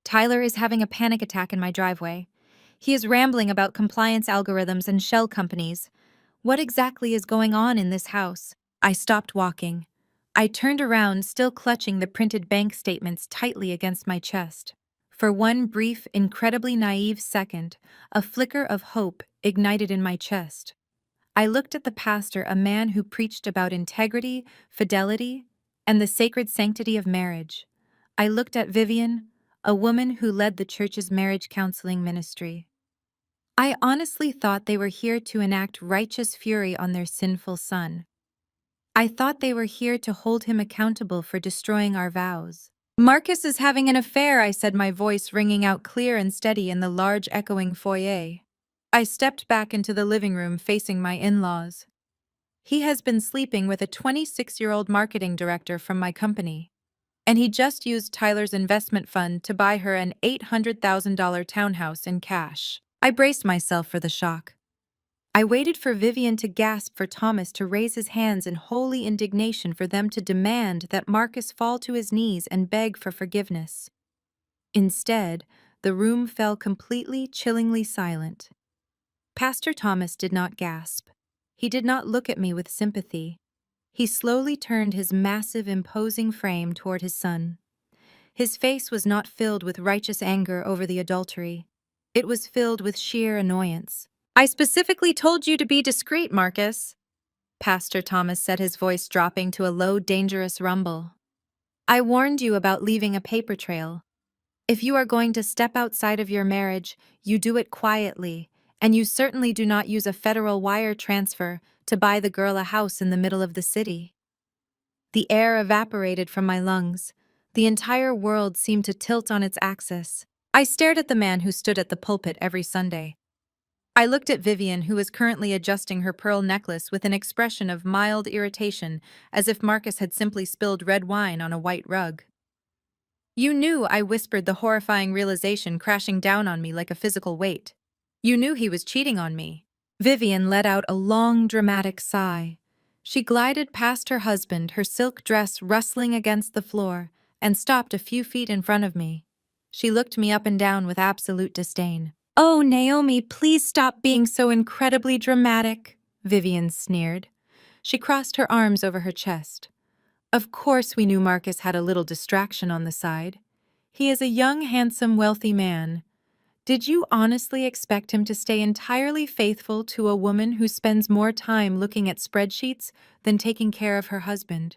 Tyler is having a panic attack in my driveway. He is rambling about compliance algorithms and shell companies. What exactly is going on in this house? I stopped walking. I turned around, still clutching the printed bank statements tightly against my chest. For one brief, incredibly naive second, a flicker of hope ignited in my chest. I looked at the pastor, a man who preached about integrity, fidelity, and the sacred sanctity of marriage. I looked at Vivian, a woman who led the church's marriage counseling ministry. I honestly thought they were here to enact righteous fury on their sinful son. I thought they were here to hold him accountable for destroying our vows. Marcus is having an affair, I said, my voice ringing out clear and steady in the large echoing foyer. I stepped back into the living room facing my in-laws. He has been sleeping with a 26-year-old marketing director from my company. And he just used Tyler's investment fund to buy her an $800,000 townhouse in cash. I braced myself for the shock. I waited for Vivian to gasp, for Thomas to raise his hands in holy indignation, for them to demand that Marcus fall to his knees and beg for forgiveness. Instead, the room fell completely, chillingly silent. Pastor Thomas did not gasp. He did not look at me with sympathy. He slowly turned his massive, imposing frame toward his son. His face was not filled with righteous anger over the adultery. It was filled with sheer annoyance. "I specifically told you to be discreet, Marcus," Pastor Thomas said, his voice dropping to a low, dangerous rumble. "I warned you about leaving a paper trail. If you are going to step outside of your marriage, you do it quietly, and you certainly do not use a federal wire transfer to buy the girl a house in the middle of the city." The air evaporated from my lungs. The entire world seemed to tilt on its axis. I stared at the man who stood at the pulpit every Sunday. I looked at Vivian, who was currently adjusting her pearl necklace with an expression of mild irritation, as if Marcus had simply spilled red wine on a white rug. "You knew," I whispered, the horrifying realization crashing down on me like a physical weight. "You knew he was cheating on me." Vivian let out a long, dramatic sigh. She glided past her husband, her silk dress rustling against the floor, and stopped a few feet in front of me. She looked me up and down with absolute disdain. "Oh, Naomi, please stop being so incredibly dramatic," Vivian sneered. She crossed her arms over her chest. "Of course we knew Marcus had a little distraction on the side. He is a young, handsome, wealthy man. Did you honestly expect him to stay entirely faithful to a woman who spends more time looking at spreadsheets than taking care of her husband?"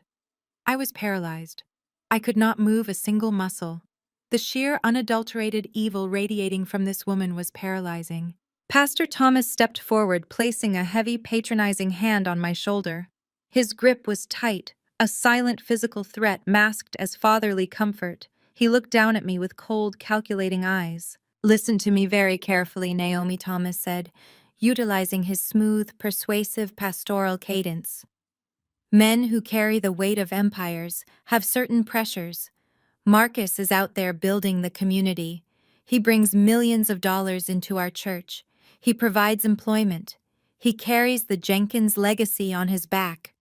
I was paralyzed. I could not move a single muscle. The sheer, unadulterated evil radiating from this woman was paralyzing. Pastor Thomas stepped forward, placing a heavy, patronizing hand on my shoulder. His grip was tight, a silent physical threat masked as fatherly comfort. He looked down at me with cold, calculating eyes. "Listen to me very carefully," Naomi, Thomas said, utilizing his smooth, persuasive pastoral cadence. "Men who carry the weight of empires have certain pressures. Marcus is out there building the community. He brings millions of dollars into our church. He provides employment. He carries the Jenkins legacy on his back.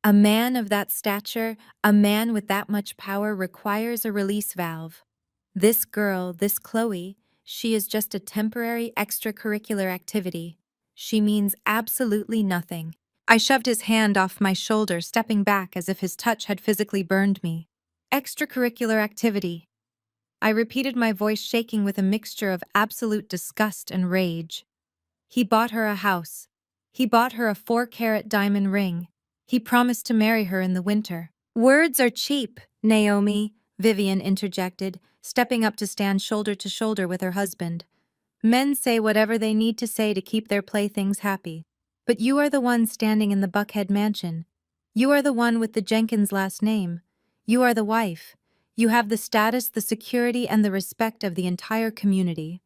A man of that stature, a man with that much power, requires a release valve. This girl, this Chloe, she is just a temporary extracurricular activity. She means absolutely nothing." I shoved his hand off my shoulder, stepping back as if his touch had physically burned me. "Extracurricular activity." I repeated, my voice shaking with a mixture of absolute disgust and rage. "He bought her a house. He bought her a 4-carat diamond ring. He promised to marry her in the winter." "Words are cheap, Naomi," Vivian interjected, stepping up to stand shoulder to shoulder with her husband. "Men say whatever they need to say to keep their playthings happy. But you are the one standing in the Buckhead mansion. You are the one with the Jenkins last name. You are the wife. You have the status, the security, and the respect of the entire community.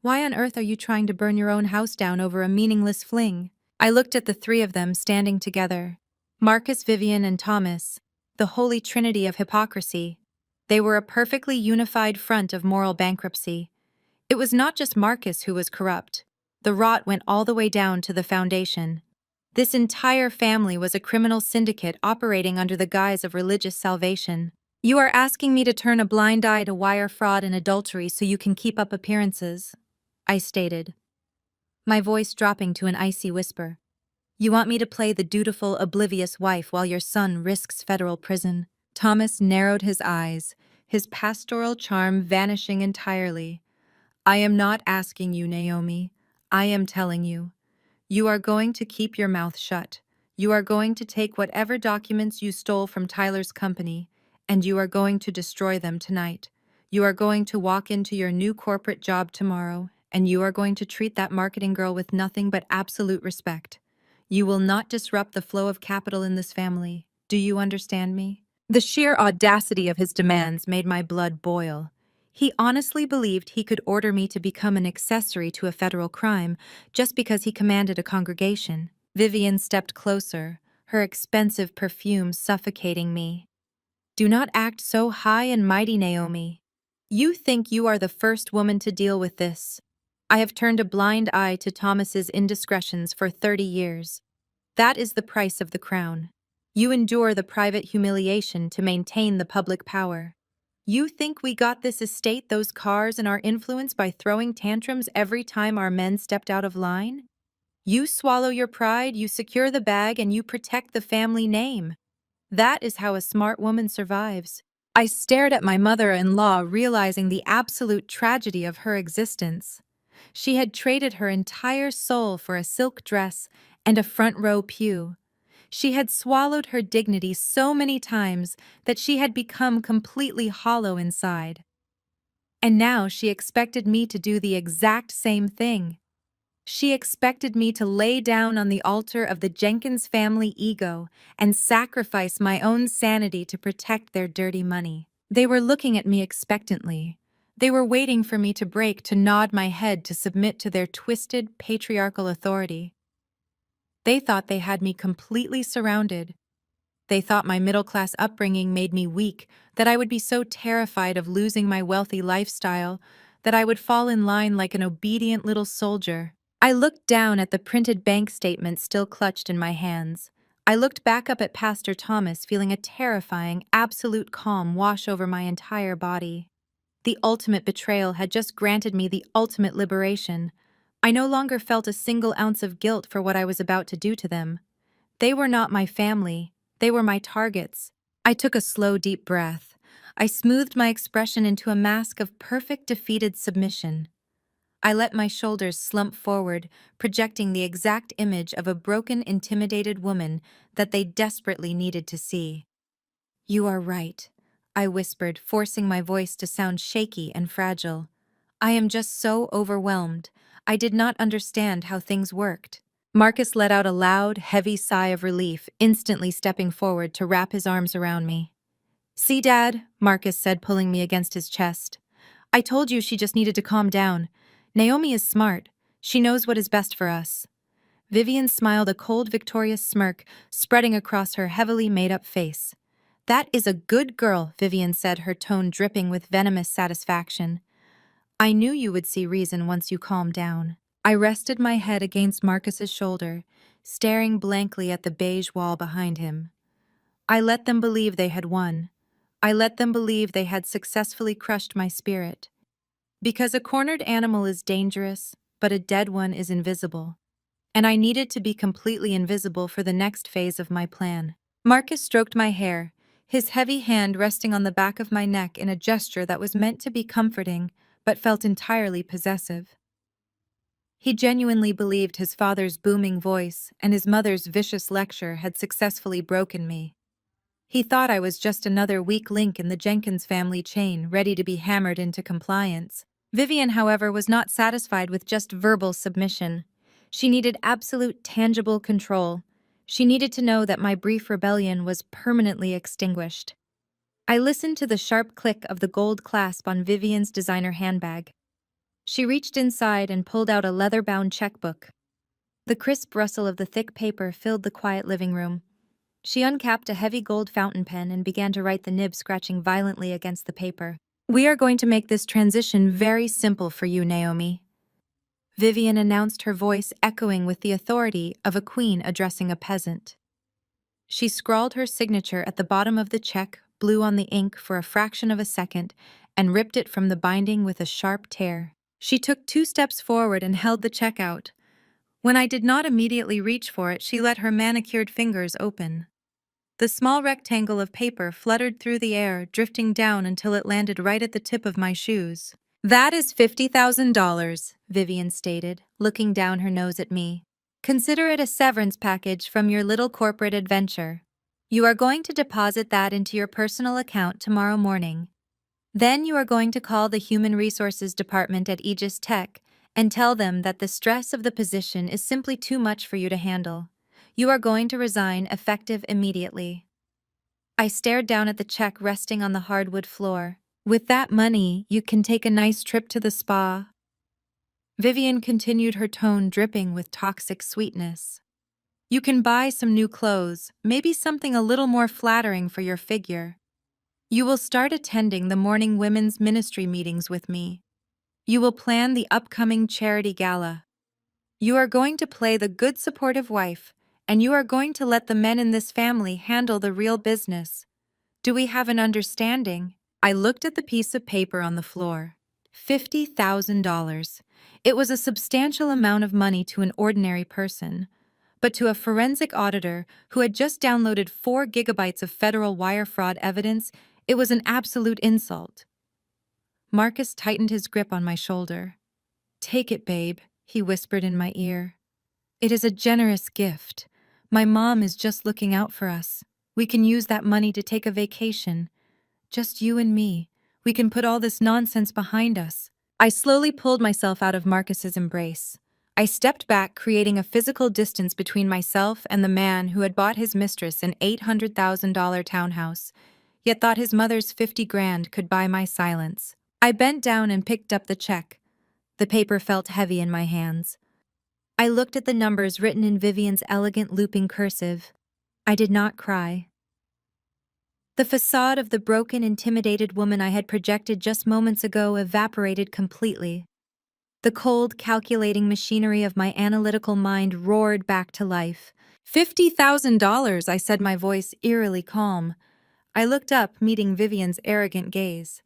Why on earth are you trying to burn your own house down over a meaningless fling?" I looked at the three of them standing together. Marcus, Vivian, and Thomas, the holy trinity of hypocrisy. They were a perfectly unified front of moral bankruptcy. It was not just Marcus who was corrupt. The rot went all the way down to the foundation. This entire family was a criminal syndicate operating under the guise of religious salvation. "You are asking me to turn a blind eye to wire fraud and adultery so you can keep up appearances," I stated, my voice dropping to an icy whisper. "You want me to play the dutiful, oblivious wife while your son risks federal prison?" Thomas narrowed his eyes, his pastoral charm vanishing entirely. "I am not asking you, Naomi. I am telling you. You are going to keep your mouth shut. You are going to take whatever documents you stole from Tyler's company and you are going to destroy them tonight. You are going to walk into your new corporate job tomorrow, and you are going to treat that marketing girl with nothing but absolute respect. You will not disrupt the flow of capital in this family. Do you understand me? The sheer audacity of his demands made my blood boil. He honestly believed he could order me to become an accessory to a federal crime just because he commanded a congregation. Vivian stepped closer, her expensive perfume suffocating me. Do not act so high and mighty, Naomi. You think you are the first woman to deal with this. I have turned a blind eye to Thomas's indiscretions for 30 years. That is the price of the crown. You endure the private humiliation to maintain the public power. You think we got this estate, those cars, and our influence by throwing tantrums every time our men stepped out of line? You swallow your pride, you secure the bag, and you protect the family name. That is how a smart woman survives. I stared at my mother-in-law, realizing the absolute tragedy of her existence. She had traded her entire soul for a silk dress and a front-row pew. She had swallowed her dignity so many times that she had become completely hollow inside. And now she expected me to do the exact same thing. She expected me to lay down on the altar of the Jenkins family ego and sacrifice my own sanity to protect their dirty money. They were looking at me expectantly. They were waiting for me to break, to nod my head, to submit to their twisted, patriarchal authority. They thought they had me completely surrounded. They thought my middle-class upbringing made me weak, that I would be so terrified of losing my wealthy lifestyle that I would fall in line like an obedient little soldier. I looked down at the printed bank statement still clutched in my hands. I looked back up at Pastor Thomas, feeling a terrifying, absolute calm wash over my entire body. The ultimate betrayal had just granted me the ultimate liberation. I no longer felt a single ounce of guilt for what I was about to do to them. They were not my family. They were my targets. I took a slow, deep breath. I smoothed my expression into a mask of perfect, defeated submission. I let my shoulders slump forward, projecting the exact image of a broken, intimidated woman that they desperately needed to see. "You are right," I whispered, forcing my voice to sound shaky and fragile. "I am just so overwhelmed. I did not understand how things worked." Marcus let out a loud, heavy sigh of relief, instantly stepping forward to wrap his arms around me. "See, Dad," Marcus said, pulling me against his chest. "I told you she just needed to calm down. Naomi is smart. She knows what is best for us." Vivian smiled, a cold, victorious smirk spreading across her heavily made-up face. "That is a good girl," Vivian said, her tone dripping with venomous satisfaction. "I knew you would see reason once you calmed down." I rested my head against Marcus's shoulder, staring blankly at the beige wall behind him. I let them believe they had won. I let them believe they had successfully crushed my spirit. Because a cornered animal is dangerous, but a dead one is invisible. And I needed to be completely invisible for the next phase of my plan. Marcus stroked my hair, his heavy hand resting on the back of my neck in a gesture that was meant to be comforting, but felt entirely possessive. He genuinely believed his father's booming voice and his mother's vicious lecture had successfully broken me. He thought I was just another weak link in the Jenkins family chain, ready to be hammered into compliance. Vivian, however, was not satisfied with just verbal submission. She needed absolute, tangible control. She needed to know that my brief rebellion was permanently extinguished. I listened to the sharp click of the gold clasp on Vivian's designer handbag. She reached inside and pulled out a leather-bound checkbook. The crisp rustle of the thick paper filled the quiet living room. She uncapped a heavy gold fountain pen and began to write, the nib scratching violently against the paper. "We are going to make this transition very simple for you, Naomi," Vivian announced, her voice echoing with the authority of a queen addressing a peasant. She scrawled her signature at the bottom of the check, blew on the ink for a fraction of a second, and ripped it from the binding with a sharp tear. She took 2 steps forward and held the check out. When I did not immediately reach for it, she let her manicured fingers open. The small rectangle of paper fluttered through the air, drifting down until it landed right at the tip of my shoes. "That is $50,000, Vivian stated, looking down her nose at me. "Consider it a severance package from your little corporate adventure." You are going to deposit that into your personal account tomorrow morning. Then you are going to call the Human Resources Department at Aegis Tech and tell them that the stress of the position is simply too much for you to handle. You are going to resign effective immediately. I stared down at the check resting on the hardwood floor. With that money, you can take a nice trip to the spa. Vivian continued, her tone dripping with toxic sweetness. You can buy some new clothes, maybe something a little more flattering for your figure. You will start attending the morning women's ministry meetings with me. You will plan the upcoming charity gala. You are going to play the good supportive wife, and you are going to let the men in this family handle the real business. Do we have an understanding? I looked at the piece of paper on the floor. $50,000. It was a substantial amount of money to an ordinary person. But to a forensic auditor who had just downloaded 4 gigabytes of federal wire fraud evidence, it was an absolute insult. Marcus tightened his grip on my shoulder. "Take it, babe," he whispered in my ear. "It is a generous gift. My mom is just looking out for us. We can use that money to take a vacation. Just you and me. We can put all this nonsense behind us." I slowly pulled myself out of Marcus's embrace. I stepped back, creating a physical distance between myself and the man who had bought his mistress an $800,000 townhouse, yet thought his mother's 50 grand could buy my silence. I bent down and picked up the check. The paper felt heavy in my hands. I looked at the numbers written in Vivian's elegant looping cursive. I did not cry. The facade of the broken, intimidated woman I had projected just moments ago evaporated completely. The cold, calculating machinery of my analytical mind roared back to life. $50,000, I said, my voice eerily calm. I looked up, meeting Vivian's arrogant gaze.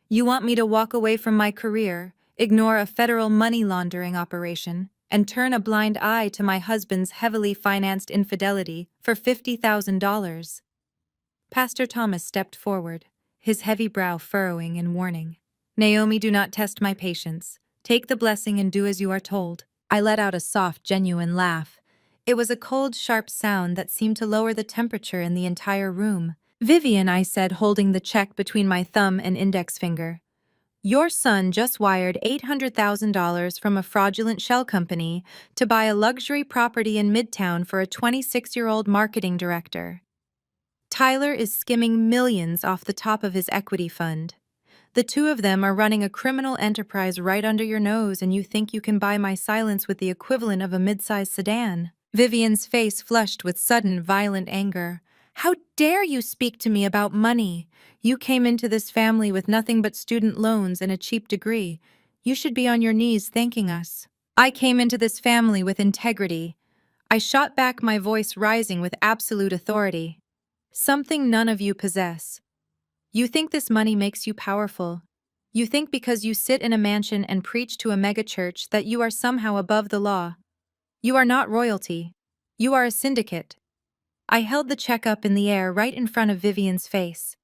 "You want me to walk away from my career, ignore a federal money laundering operation, and turn a blind eye to my husband's heavily financed infidelity for $50,000? Pastor Thomas stepped forward, his heavy brow furrowing in warning. "Naomi, do not test my patience. Take the blessing and do as you are told." I let out a soft, genuine laugh. It was a cold, sharp sound that seemed to lower the temperature in the entire room. "Vivian," I said, holding the check between my thumb and index finger, "your son just wired $800,000 from a fraudulent shell company to buy a luxury property in Midtown for a 26-year-old marketing director. Tyler is skimming millions off the top of his equity fund. The two of them are running a criminal enterprise right under your nose, and you think you can buy my silence with the equivalent of a mid-sized sedan." Vivian's face flushed with sudden, violent anger. "How dare you speak to me about money? You came into this family with nothing but student loans and a cheap degree. You should be on your knees thanking us." "I came into this family with integrity." I shot back, my voice rising with absolute authority. "Something none of you possess. You think this money makes you powerful. You think because you sit in a mansion and preach to a megachurch that you are somehow above the law. You are not royalty. You are a syndicate." I held the check up in the air right in front of Vivian's face.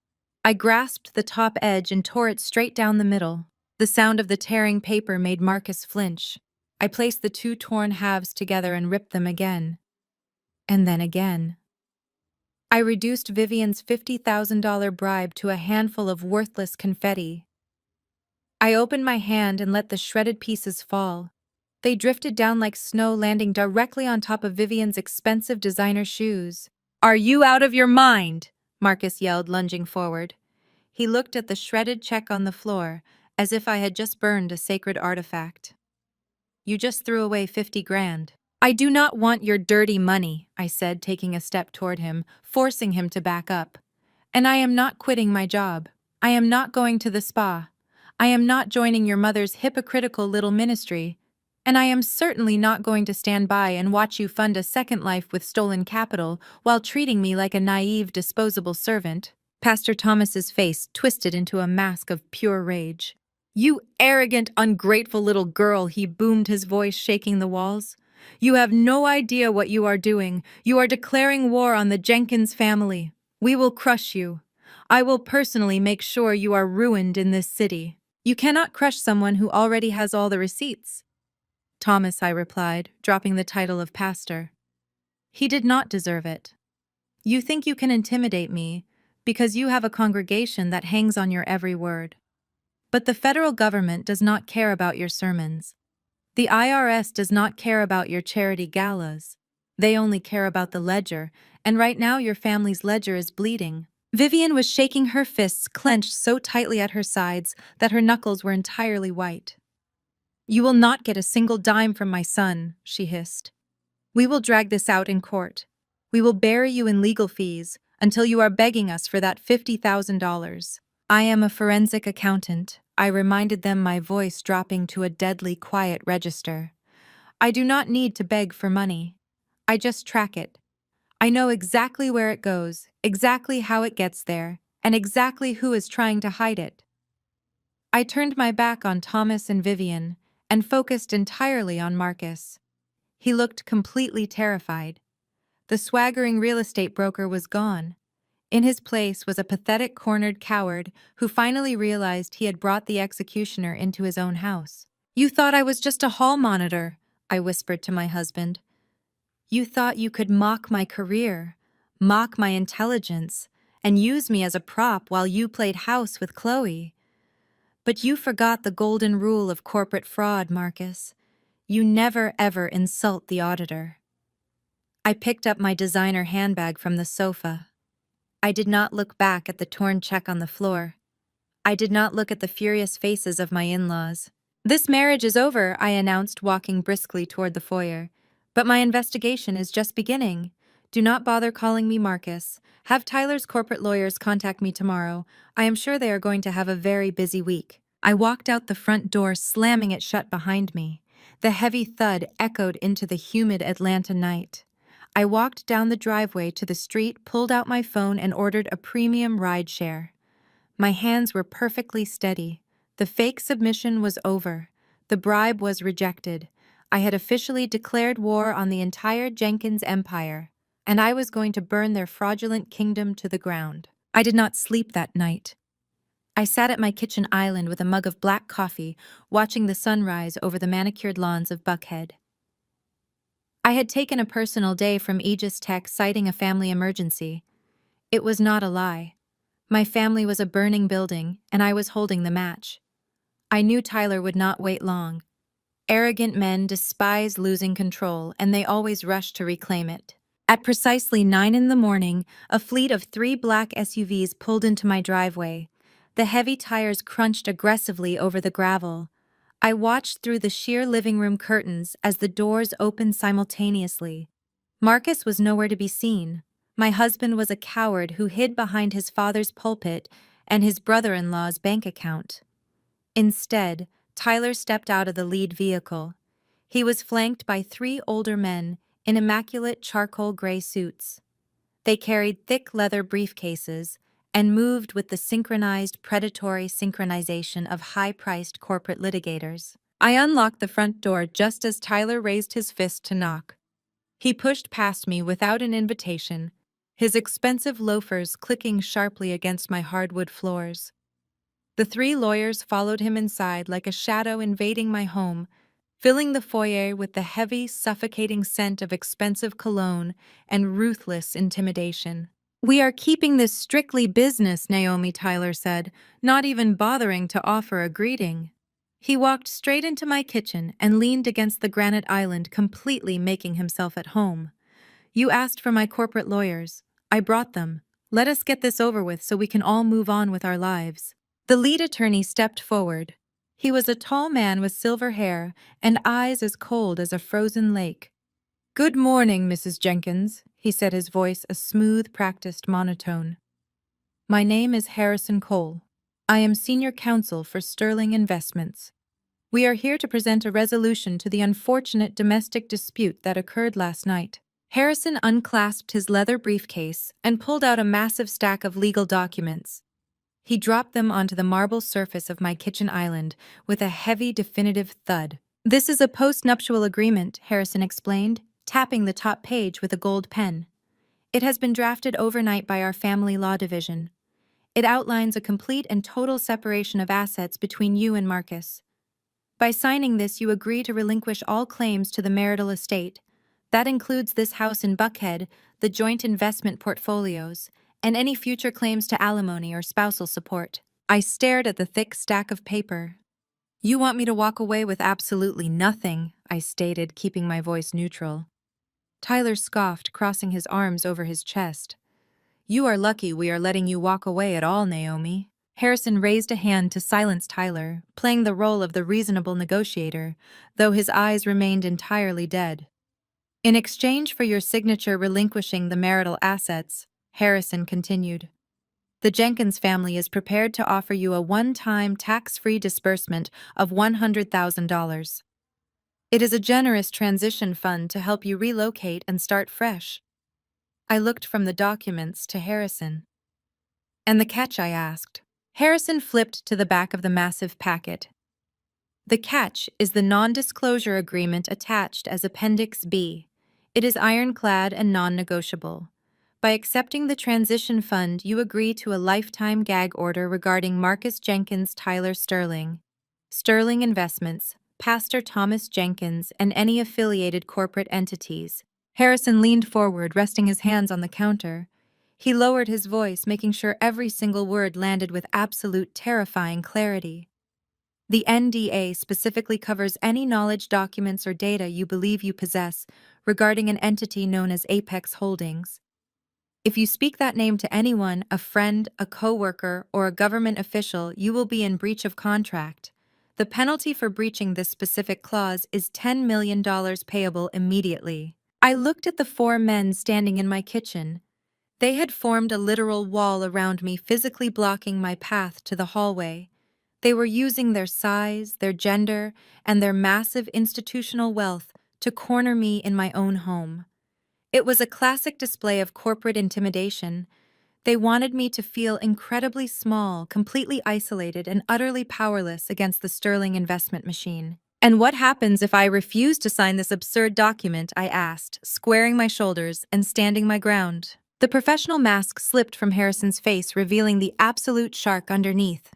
I grasped the top edge and tore it straight down the middle. The sound of the tearing paper made Marcus flinch. I placed the 2 torn halves together and ripped them again. And then again. I reduced Vivian's $50,000 bribe to a handful of worthless confetti. I opened my hand and let the shredded pieces fall. They drifted down like snow, landing directly on top of Vivian's expensive designer shoes. "Are you out of your mind?" Marcus yelled, lunging forward. He looked at the shredded check on the floor, as if I had just burned a sacred artifact. "You just threw away 50 grand. "I do not want your dirty money," I said, taking a step toward him, forcing him to back up. "And I am not quitting my job. I am not going to the spa. I am not joining your mother's hypocritical little ministry. And I am certainly not going to stand by and watch you fund a second life with stolen capital while treating me like a naive, disposable servant." Pastor Thomas's face twisted into a mask of pure rage. "You arrogant, ungrateful little girl," he boomed, his voice shaking the walls. "You have no idea what you are doing. You are declaring war on the Jenkins family. We will crush you. I will personally make sure you are ruined in this city." "You cannot crush someone who already has all the receipts." "Thomas," I replied, dropping the title of pastor. "He did not deserve it." You think you can intimidate me because you have a congregation that hangs on your every word. But the federal government does not care about your sermons. The IRS does not care about your charity galas. They only care about the ledger, and right now your family's ledger is bleeding. Vivian was shaking her fists clenched so tightly at her sides that her knuckles were entirely white. You will not get a single dime from my son, she hissed. We will drag this out in court. We will bury you in legal fees until you are begging us for that $50,000. I am a forensic accountant, I reminded them, my voice dropping to a deadly quiet register. I do not need to beg for money. I just track it. I know exactly where it goes, exactly how it gets there, and exactly who is trying to hide it. I turned my back on Thomas and Vivian and focused entirely on Marcus. He looked completely terrified. The swaggering real estate broker was gone. In his place was a pathetic cornered coward who finally realized he had brought the executioner into his own house. You thought I was just a hall monitor, I whispered to my husband. You thought you could mock my career, mock my intelligence, and use me as a prop while you played house with Chloe. But you forgot the golden rule of corporate fraud, Marcus. You never ever insult the auditor. I picked up my designer handbag from the sofa. I did not look back at the torn check on the floor. I did not look at the furious faces of my in-laws. This marriage is over, I announced, walking briskly toward the foyer. But my investigation is just beginning. Do not bother calling me Marcus. Have Tyler's corporate lawyers contact me tomorrow. I am sure they are going to have a very busy week. I walked out the front door, slamming it shut behind me. The heavy thud echoed into the humid Atlanta night. I walked down the driveway to the street, pulled out my phone, and ordered a premium ride share. My hands were perfectly steady. The fake submission was over. The bribe was rejected. I had officially declared war on the entire Jenkins empire, and I was going to burn their fraudulent kingdom to the ground. I did not sleep that night. I sat at my kitchen island with a mug of black coffee, watching the sunrise over the manicured lawns of Buckhead. I had taken a personal day from Aegis Tech, citing a family emergency. It was not a lie. My family was a burning building, and I was holding the match. I knew Tyler would not wait long. Arrogant men despise losing control, and they always rush to reclaim it. At precisely 9 in the morning, a fleet of 3 black SUVs pulled into my driveway. The heavy tires crunched aggressively over the gravel. I watched through the sheer living room curtains as the doors opened simultaneously. Marcus was nowhere to be seen. My husband was a coward who hid behind his father's pulpit and his brother-in-law's bank account. Instead, Tyler stepped out of the lead vehicle. He was flanked by 3 older men in immaculate charcoal gray suits. They carried thick leather briefcases and moved with the synchronized predatory synchronization of high-priced corporate litigators. I unlocked the front door just as Tyler raised his fist to knock. He pushed past me without an invitation, his expensive loafers clicking sharply against my hardwood floors. The 3 lawyers followed him inside like a shadow invading my home, filling the foyer with the heavy, suffocating scent of expensive cologne and ruthless intimidation. We are keeping this strictly business, Naomi, Tyler said, not even bothering to offer a greeting. He walked straight into my kitchen and leaned against the granite island, completely making himself at home. You asked for my corporate lawyers. I brought them. Let us get this over with so we can all move on with our lives. The lead attorney stepped forward. He was a tall man with silver hair and eyes as cold as a frozen lake. Good morning, Mrs. Jenkins, he said, his voice a smooth, practiced monotone. My name is Harrison Cole. I am senior counsel for Sterling Investments. We are here to present a resolution to the unfortunate domestic dispute that occurred last night. Harrison unclasped his leather briefcase and pulled out a massive stack of legal documents. He dropped them onto the marble surface of my kitchen island with a heavy, definitive thud. This is a post-nuptial agreement, Harrison explained, tapping the top page with a gold pen. It has been drafted overnight by our family law division. It outlines a complete and total separation of assets between you and Marcus. By signing this, you agree to relinquish all claims to the marital estate, That includes this house in Buckhead, the joint investment portfolios, and any future claims to alimony or spousal support. I stared at the thick stack of paper. You want me to walk away with absolutely nothing, I stated, keeping my voice neutral. Tyler scoffed, crossing his arms over his chest. You are lucky we are letting you walk away at all, Naomi. Harrison raised a hand to silence Tyler, playing the role of the reasonable negotiator, though his eyes remained entirely dead. In exchange for your signature relinquishing the marital assets, Harrison continued, the Jenkins family is prepared to offer you a one-time tax-free disbursement of $100,000. It is a generous transition fund to help you relocate and start fresh. I looked from the documents to Harrison. And the catch, I asked. Harrison flipped to the back of the massive packet. The catch is the non-disclosure agreement attached as Appendix B. It is ironclad and non-negotiable. By accepting the transition fund, you agree to a lifetime gag order regarding Marcus Jenkins Tyler Sterling, Sterling Investments, Pastor Thomas Jenkins, and any affiliated corporate entities. Harrison leaned forward, resting his hands on the counter. He lowered his voice, making sure every single word landed with absolute terrifying clarity. The NDA specifically covers any knowledge, documents, or data you believe you possess regarding an entity known as Apex Holdings. If you speak that name to anyone, a friend, a coworker, or a government official, you will be in breach of contract. The penalty for breaching this specific clause is $10 million payable immediately. I looked at the four men standing in my kitchen. They had formed a literal wall around me, physically blocking my path to the hallway. They were using their size, their gender, and their massive institutional wealth to corner me in my own home. It was a classic display of corporate intimidation. They wanted me to feel incredibly small, completely isolated, and utterly powerless against the Sterling investment machine. And what happens if I refuse to sign this absurd document? I asked, squaring my shoulders and standing my ground. The professional mask slipped from Harrison's face, revealing the absolute shark underneath.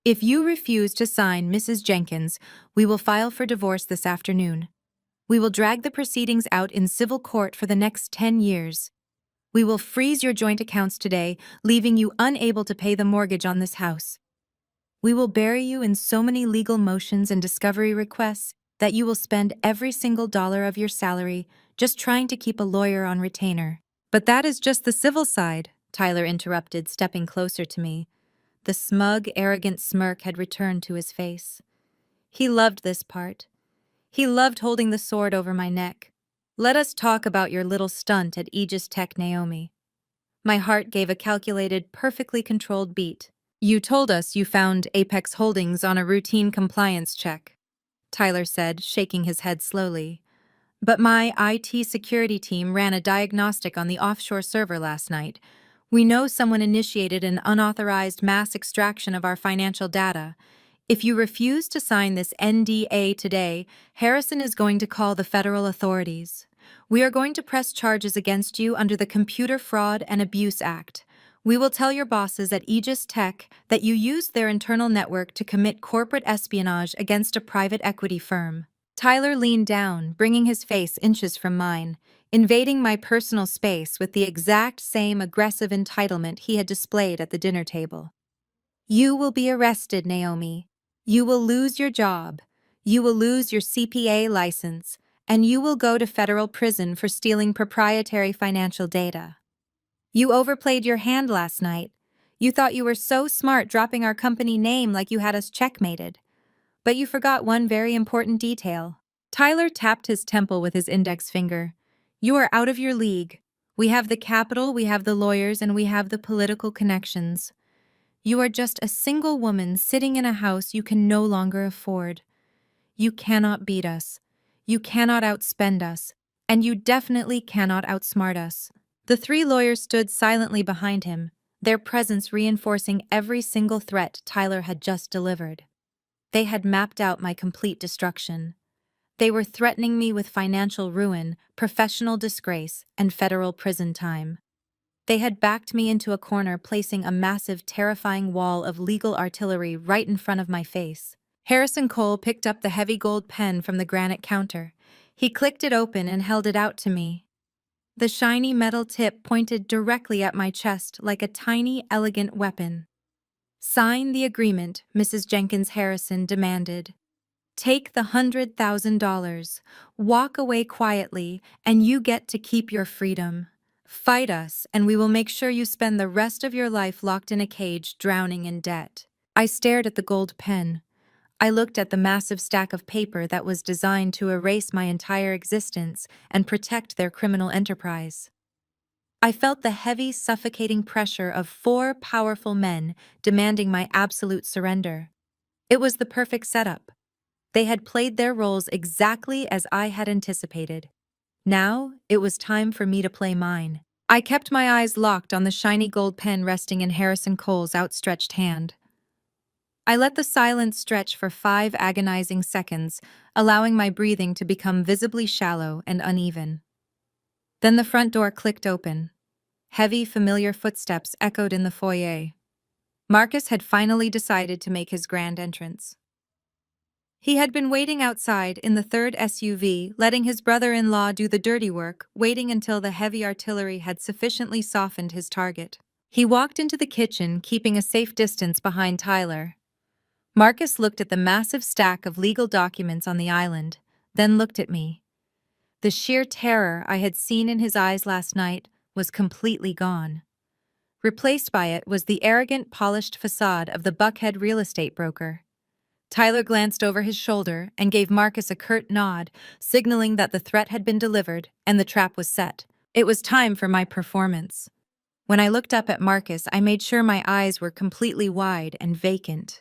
If you refuse to sign, Mrs. Jenkins, we will file for divorce this afternoon. We will drag the proceedings out in civil court for the next 10 years. We will freeze your joint accounts today, leaving you unable to pay the mortgage on this house. We will bury you in so many legal motions and discovery requests that you will spend every single dollar of your salary just trying to keep a lawyer on retainer. But that is just the civil side, Tyler interrupted, stepping closer to me. The smug, arrogant smirk had returned to his face. He loved this part. He loved holding the sword over my neck. Let us talk about your little stunt at Aegis Tech, Naomi. My heart gave a calculated, perfectly controlled beat. You told us you found Apex Holdings on a routine compliance check, Tyler said, shaking his head slowly. But my IT security team ran a diagnostic on the offshore server last night. We know someone initiated an unauthorized mass extraction of our financial data. If you refuse to sign this NDA today, Harrison is going to call the federal authorities. We are going to press charges against you under the Computer Fraud and Abuse Act. We will tell your bosses at Aegis Tech that you used their internal network to commit corporate espionage against a private equity firm. Tyler leaned down, bringing his face inches from mine, invading my personal space with the exact same aggressive entitlement he had displayed at the dinner table. You will be arrested, Naomi. You will lose your job. You will lose your CPA license, and you will go to federal prison for stealing proprietary financial data. You overplayed your hand last night. You thought you were so smart dropping our company name like you had us checkmated. But you forgot one very important detail. Tyler tapped his temple with his index finger. You are out of your league. We have the capital, we have the lawyers, and we have the political connections. You are just a single woman sitting in a house you can no longer afford. You cannot beat us. You cannot outspend us. And you definitely cannot outsmart us. The three lawyers stood silently behind him, their presence reinforcing every single threat Tyler had just delivered. They had mapped out my complete destruction. They were threatening me with financial ruin, professional disgrace, and federal prison time. They had backed me into a corner, placing a massive, terrifying wall of legal artillery right in front of my face. Harrison Cole picked up the heavy gold pen from the granite counter. He clicked it open and held it out to me. The shiny metal tip pointed directly at my chest like a tiny, elegant weapon. "Sign the agreement," Mrs. Jenkins Harrison demanded. "Take the $100,000, walk away quietly, and you get to keep your freedom. Fight us, and we will make sure you spend the rest of your life locked in a cage, drowning in debt." I stared at the gold pen. I looked at the massive stack of paper that was designed to erase my entire existence and protect their criminal enterprise. I felt the heavy, suffocating pressure of 4 powerful men demanding my absolute surrender. It was the perfect setup. They had played their roles exactly as I had anticipated. Now, it was time for me to play mine. I kept my eyes locked on the shiny gold pen resting in Harrison Cole's outstretched hand. I let the silence stretch for 5 agonizing seconds, allowing my breathing to become visibly shallow and uneven. Then the front door clicked open. Heavy, familiar footsteps echoed in the foyer. Marcus had finally decided to make his grand entrance. He had been waiting outside in the third SUV, letting his brother-in-law do the dirty work, waiting until the heavy artillery had sufficiently softened his target. He walked into the kitchen, keeping a safe distance behind Tyler. Marcus looked at the massive stack of legal documents on the island, then looked at me. The sheer terror I had seen in his eyes last night was completely gone. Replaced by it was the arrogant, polished facade of the Buckhead real estate broker. Tyler glanced over his shoulder and gave Marcus a curt nod, signaling that the threat had been delivered and the trap was set. It was time for my performance. When I looked up at Marcus, I made sure my eyes were completely wide and vacant.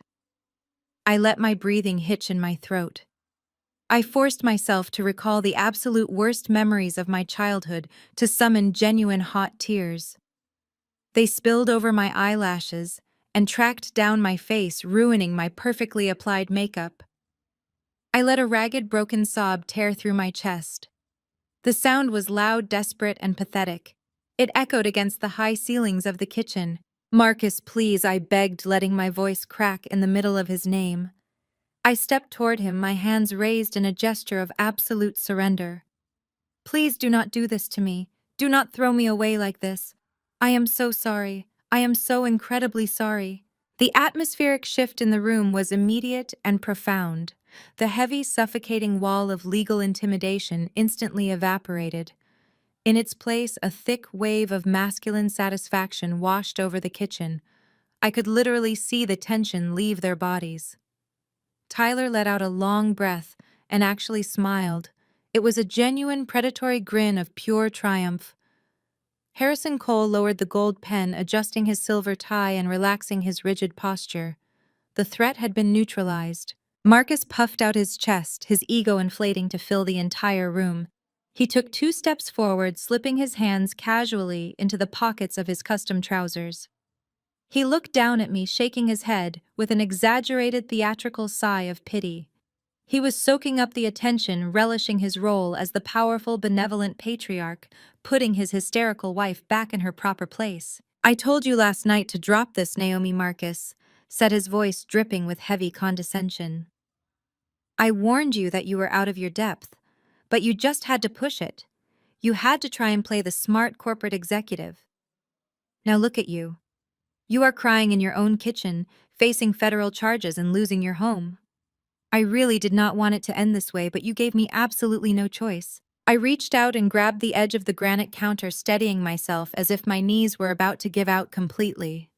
I let my breathing hitch in my throat. I forced myself to recall the absolute worst memories of my childhood to summon genuine hot tears. They spilled over my eyelashes and tracked down my face, ruining my perfectly applied makeup. I let a ragged, broken sob tear through my chest. The sound was loud, desperate, and pathetic. It echoed against the high ceilings of the kitchen. "Marcus, please," I begged, letting my voice crack in the middle of his name. I stepped toward him, my hands raised in a gesture of absolute surrender. "Please do not do this to me. Do not throw me away like this. I am so sorry. I am so incredibly sorry." The atmospheric shift in the room was immediate and profound. The heavy, suffocating wall of legal intimidation instantly evaporated. In its place, a thick wave of masculine satisfaction washed over the kitchen. I could literally see the tension leave their bodies. Tyler let out a long breath and actually smiled. It was a genuine predatory grin of pure triumph. Harrison Cole lowered the gold pen, adjusting his silver tie and relaxing his rigid posture. The threat had been neutralized. Marcus puffed out his chest, his ego inflating to fill the entire room. He took 2 steps forward, slipping his hands casually into the pockets of his custom trousers. He looked down at me, shaking his head, with an exaggerated theatrical sigh of pity. He was soaking up the attention, relishing his role as the powerful, benevolent patriarch, putting his hysterical wife back in her proper place. "I told you last night to drop this, Naomi," Marcus said, his voice dripping with heavy condescension. "I warned you that you were out of your depth, but you just had to push it. You had to try and play the smart corporate executive. Now look at you. You are crying in your own kitchen, facing federal charges and losing your home. I really did not want it to end this way, but you gave me absolutely no choice." I reached out and grabbed the edge of the granite counter, steadying myself as if my knees were about to give out completely.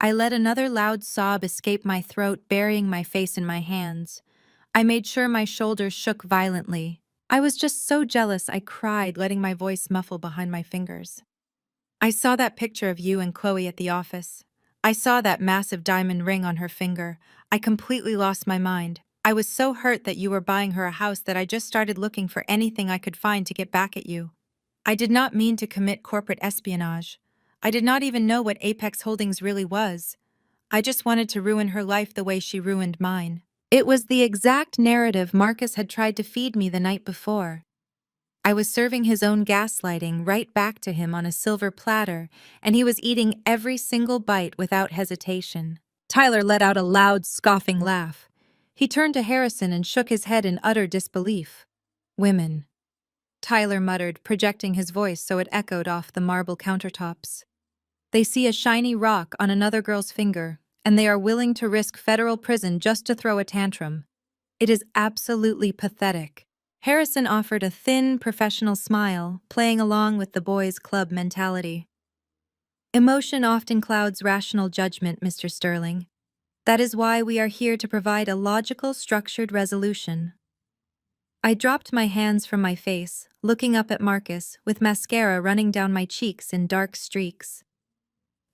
I let another loud sob escape my throat, burying my face in my hands. I made sure my shoulders shook violently. I was just so jealous I cried, letting my voice muffle behind my fingers. "I saw that picture of you and Chloe at the office. I saw that massive diamond ring on her finger. I completely lost my mind. I was so hurt that you were buying her a house that I just started looking for anything I could find to get back at you. I did not mean to commit corporate espionage. I did not even know what Apex Holdings really was. I just wanted to ruin her life the way she ruined mine." It was the exact narrative Marcus had tried to feed me the night before. I was serving his own gaslighting right back to him on a silver platter, and he was eating every single bite without hesitation. Tyler let out a loud, scoffing laugh. He turned to Harrison and shook his head in utter disbelief. Women, Tyler muttered, projecting his voice so it echoed off the marble countertops. They see a shiny rock on another girl's finger, and they are willing to risk federal prison just to throw a tantrum. It is absolutely pathetic. Harrison offered a thin, professional smile, playing along with the boys' club mentality. Emotion often clouds rational judgment, Mr. Sterling. That is why we are here to provide a logical, structured resolution. I dropped my hands from my face, looking up at Marcus, with mascara running down my cheeks in dark streaks.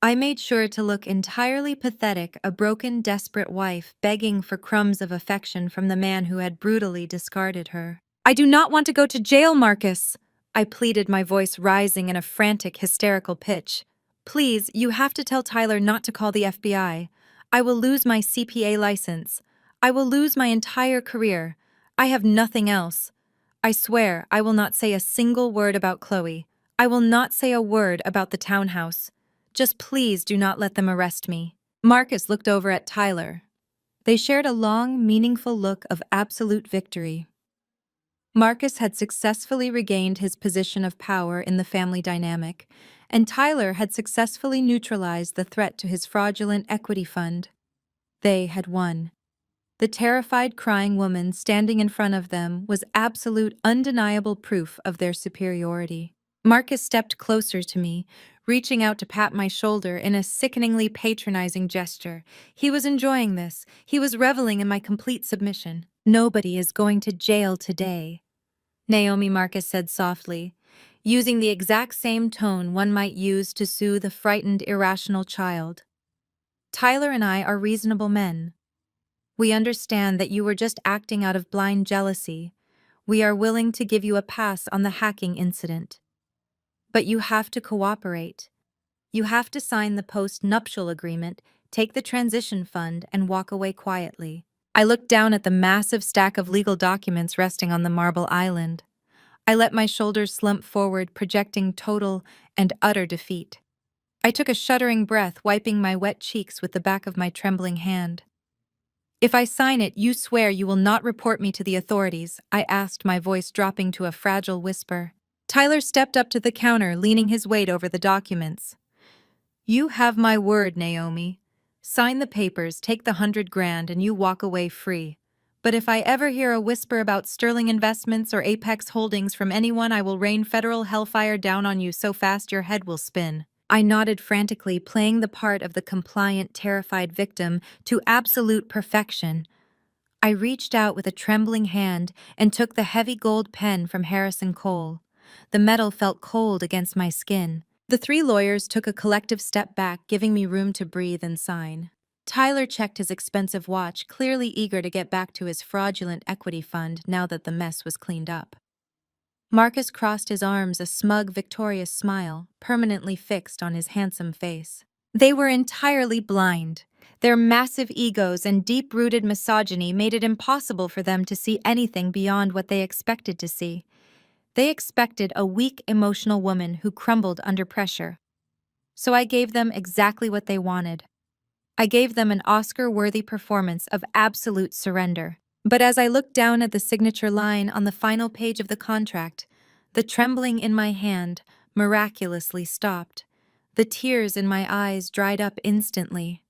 I made sure to look entirely pathetic, a broken, desperate wife begging for crumbs of affection from the man who had brutally discarded her. "I do not want to go to jail, Marcus," I pleaded, my voice rising in a frantic, hysterical pitch. "Please, you have to tell Tyler not to call the FBI. I will lose my CPA license. I will lose my entire career. I have nothing else. I swear I will not say a single word about Chloe. I will not say a word about the townhouse. Just please do not let them arrest me." Marcus looked over at Tyler. They shared a long, meaningful look of absolute victory. Marcus had successfully regained his position of power in the family dynamic, and Tyler had successfully neutralized the threat to his fraudulent equity fund. They had won. The terrified, crying woman standing in front of them was absolute, undeniable proof of their superiority. Marcus stepped closer to me, reaching out to pat my shoulder in a sickeningly patronizing gesture. He was enjoying this. He was reveling in my complete submission. "Nobody is going to jail today," Naomi Marcus said softly, using the exact same tone one might use to soothe a frightened, irrational child. "Tyler and I are reasonable men. We understand that you were just acting out of blind jealousy. We are willing to give you a pass on the hacking incident. But you have to cooperate. You have to sign the post-nuptial agreement, take the transition fund, and walk away quietly." I looked down at the massive stack of legal documents resting on the marble island. I let my shoulders slump forward, projecting total and utter defeat. I took a shuddering breath, wiping my wet cheeks with the back of my trembling hand. "If I sign it, you swear you will not report me to the authorities?" I asked, my voice dropping to a fragile whisper. Tyler stepped up to the counter, leaning his weight over the documents. "You have my word, Naomi. Sign the papers, take the $100,000, and you walk away free. But if I ever hear a whisper about Sterling Investments or Apex Holdings from anyone, I will rain federal hellfire down on you so fast your head will spin." I nodded frantically, playing the part of the compliant, terrified victim to absolute perfection. I reached out with a trembling hand and took the heavy gold pen from Harrison Cole. The metal felt cold against my skin. The three lawyers took a collective step back, giving me room to breathe and sign. Tyler checked his expensive watch, clearly eager to get back to his fraudulent equity fund now that the mess was cleaned up. Marcus crossed his arms, a smug, victorious smile permanently fixed on his handsome face. They were entirely blind. Their massive egos and deep-rooted misogyny made it impossible for them to see anything beyond what they expected to see. They expected a weak, emotional woman who crumbled under pressure. So I gave them exactly what they wanted. I gave them an Oscar-worthy performance of absolute surrender. But as I looked down at the signature line on the final page of the contract, the trembling in my hand miraculously stopped. The tears in my eyes dried up instantly.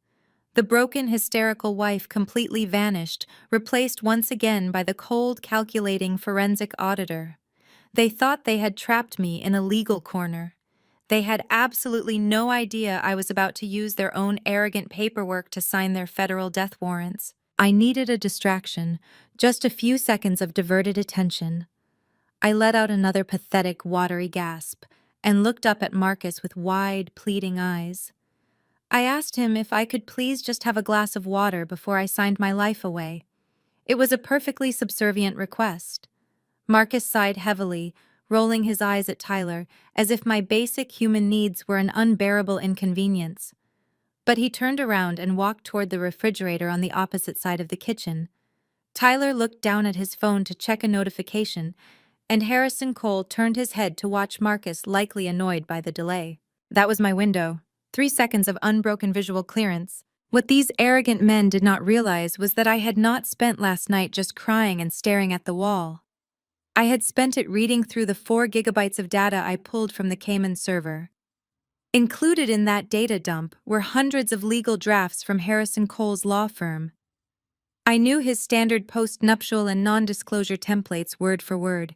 The broken, hysterical wife completely vanished, replaced once again by the cold, calculating forensic auditor. They thought they had trapped me in a legal corner. They had absolutely no idea I was about to use their own arrogant paperwork to sign their federal death warrants. I needed a distraction, just a few seconds of diverted attention. I let out another pathetic, watery gasp and looked up at Marcus with wide, pleading eyes. I asked him if I could please just have a glass of water before I signed my life away. It was a perfectly subservient request. Marcus sighed heavily, rolling his eyes at Tyler, as if my basic human needs were an unbearable inconvenience. But he turned around and walked toward the refrigerator on the opposite side of the kitchen. Tyler looked down at his phone to check a notification, and Harrison Cole turned his head to watch Marcus, likely annoyed by the delay. That was my window. 3 seconds of unbroken visual clearance. What these arrogant men did not realize was that I had not spent last night just crying and staring at the wall. I had spent it reading through the 4 gigabytes of data I pulled from the Cayman server. Included in that data dump were hundreds of legal drafts from Harrison Cole's law firm. I knew his standard post-nuptial and non-disclosure templates word for word.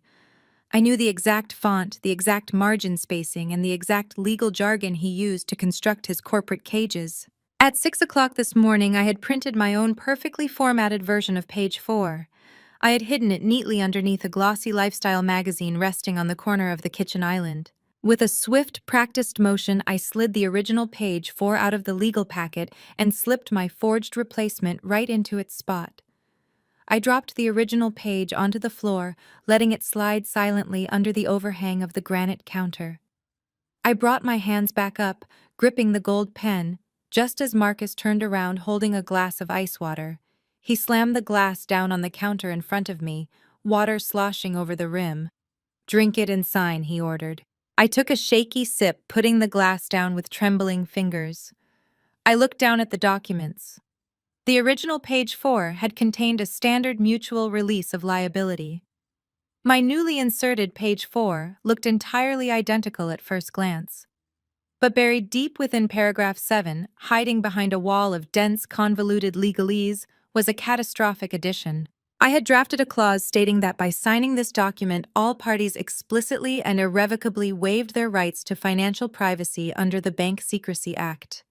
I knew the exact font, the exact margin spacing, and the exact legal jargon he used to construct his corporate cages. At 6 o'clock this morning, I had printed my own perfectly formatted version of page 4. I had hidden it neatly underneath a glossy lifestyle magazine resting on the corner of the kitchen island. With a swift, practiced motion, I slid the original page 4 out of the legal packet and slipped my forged replacement right into its spot. I dropped the original page onto the floor, letting it slide silently under the overhang of the granite counter. I brought my hands back up, gripping the gold pen, just as Marcus turned around holding a glass of ice water. He slammed the glass down on the counter in front of me, water sloshing over the rim. "Drink it and sign," he ordered. I took a shaky sip, putting the glass down with trembling fingers. I looked down at the documents. The original page 4 had contained a standard mutual release of liability. My newly inserted page 4 looked entirely identical at first glance. But buried deep within paragraph 7, hiding behind a wall of dense, convoluted legalese, was a catastrophic addition. I had drafted a clause stating that by signing this document, all parties explicitly and irrevocably waived their rights to financial privacy under the Bank Secrecy Act.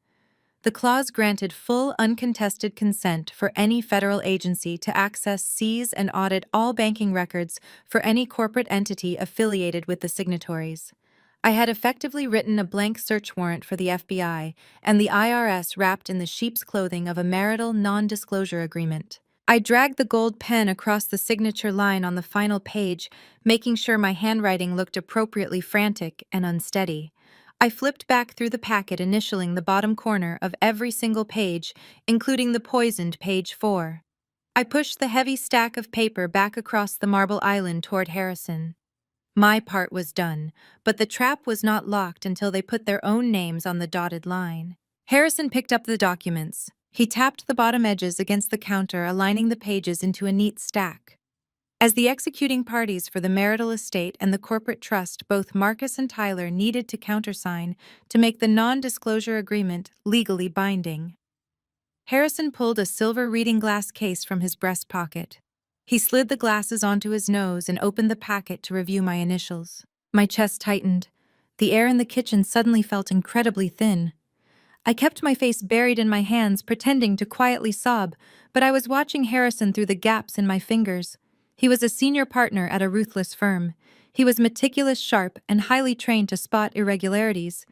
The clause granted full, uncontested consent for any federal agency to access, seize, and audit all banking records for any corporate entity affiliated with the signatories. I had effectively written a blank search warrant for the FBI and the IRS wrapped in the sheep's clothing of a marital non-disclosure agreement. I dragged the gold pen across the signature line on the final page, making sure my handwriting looked appropriately frantic and unsteady. I flipped back through the packet, initialing the bottom corner of every single page, including the poisoned page 4. I pushed the heavy stack of paper back across the marble island toward Harrison. My part was done, but the trap was not locked until they put their own names on the dotted line. Harrison picked up the documents. He tapped the bottom edges against the counter, aligning the pages into a neat stack. As the executing parties for the marital estate and the corporate trust, both Marcus and Tyler needed to countersign to make the non-disclosure agreement legally binding. Harrison pulled a silver reading glass case from his breast pocket. He slid the glasses onto his nose and opened the packet to review my initials. My chest tightened. The air in the kitchen suddenly felt incredibly thin. I kept my face buried in my hands, pretending to quietly sob, but I was watching Harrison through the gaps in my fingers. He was a senior partner at a ruthless firm. He was meticulous, sharp, and highly trained to spot irregularities.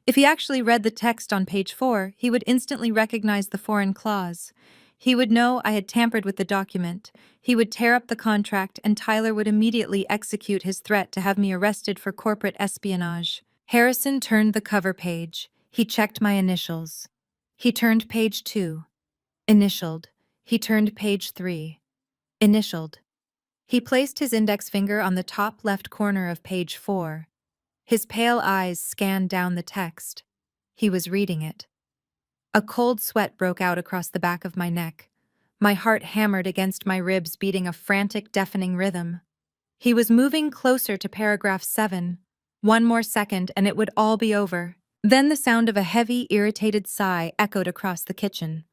If he actually read the text on page 4, he would instantly recognize the foreign clause. He would know I had tampered with the document. He would tear up the contract, and Tyler would immediately execute his threat to have me arrested for corporate espionage. Harrison turned the cover page. He checked my initials. He turned page 2. Initialed. He turned page 3. Initialed. He placed his index finger on the top left corner of page 4. His pale eyes scanned down the text. He was reading it. A cold sweat broke out across the back of my neck. My heart hammered against my ribs, beating a frantic, deafening rhythm. He was moving closer to paragraph 7. One more second and it would all be over. Then the sound of a heavy, irritated sigh echoed across the kitchen.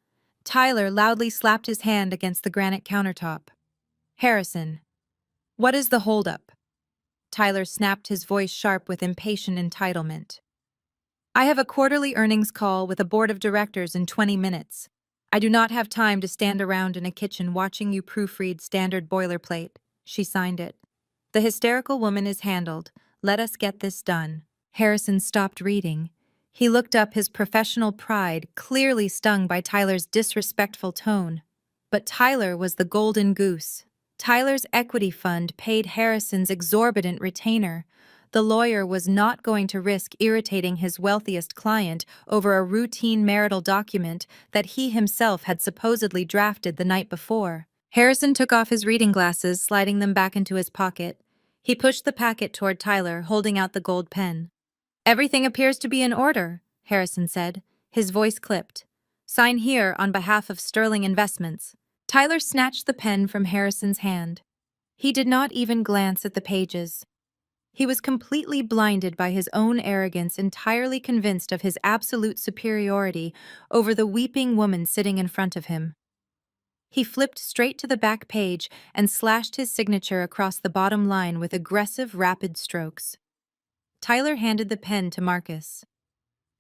Tyler loudly slapped his hand against the granite countertop. "Harrison, what is the holdup?" Tyler snapped, his voice sharp with impatient entitlement. "I have a quarterly earnings call with a board of directors in 20 minutes. I do not have time to stand around in a kitchen watching you proofread standard boilerplate." She signed it. "The hysterical woman is handled. Let us get this done." Harrison stopped reading. He looked up, his professional pride clearly stung by Tyler's disrespectful tone. But Tyler was the golden goose. Tyler's equity fund paid Harrison's exorbitant retainer. The lawyer was not going to risk irritating his wealthiest client over a routine marital document that he himself had supposedly drafted the night before. Harrison took off his reading glasses, sliding them back into his pocket. He pushed the packet toward Tyler, holding out the gold pen. "Everything appears to be in order," Harrison said, his voice clipped. "Sign here on behalf of Sterling Investments." Tyler snatched the pen from Harrison's hand. He did not even glance at the pages. He was completely blinded by his own arrogance, entirely convinced of his absolute superiority over the weeping woman sitting in front of him. He flipped straight to the back page and slashed his signature across the bottom line with aggressive, rapid strokes. Tyler handed the pen to Marcus.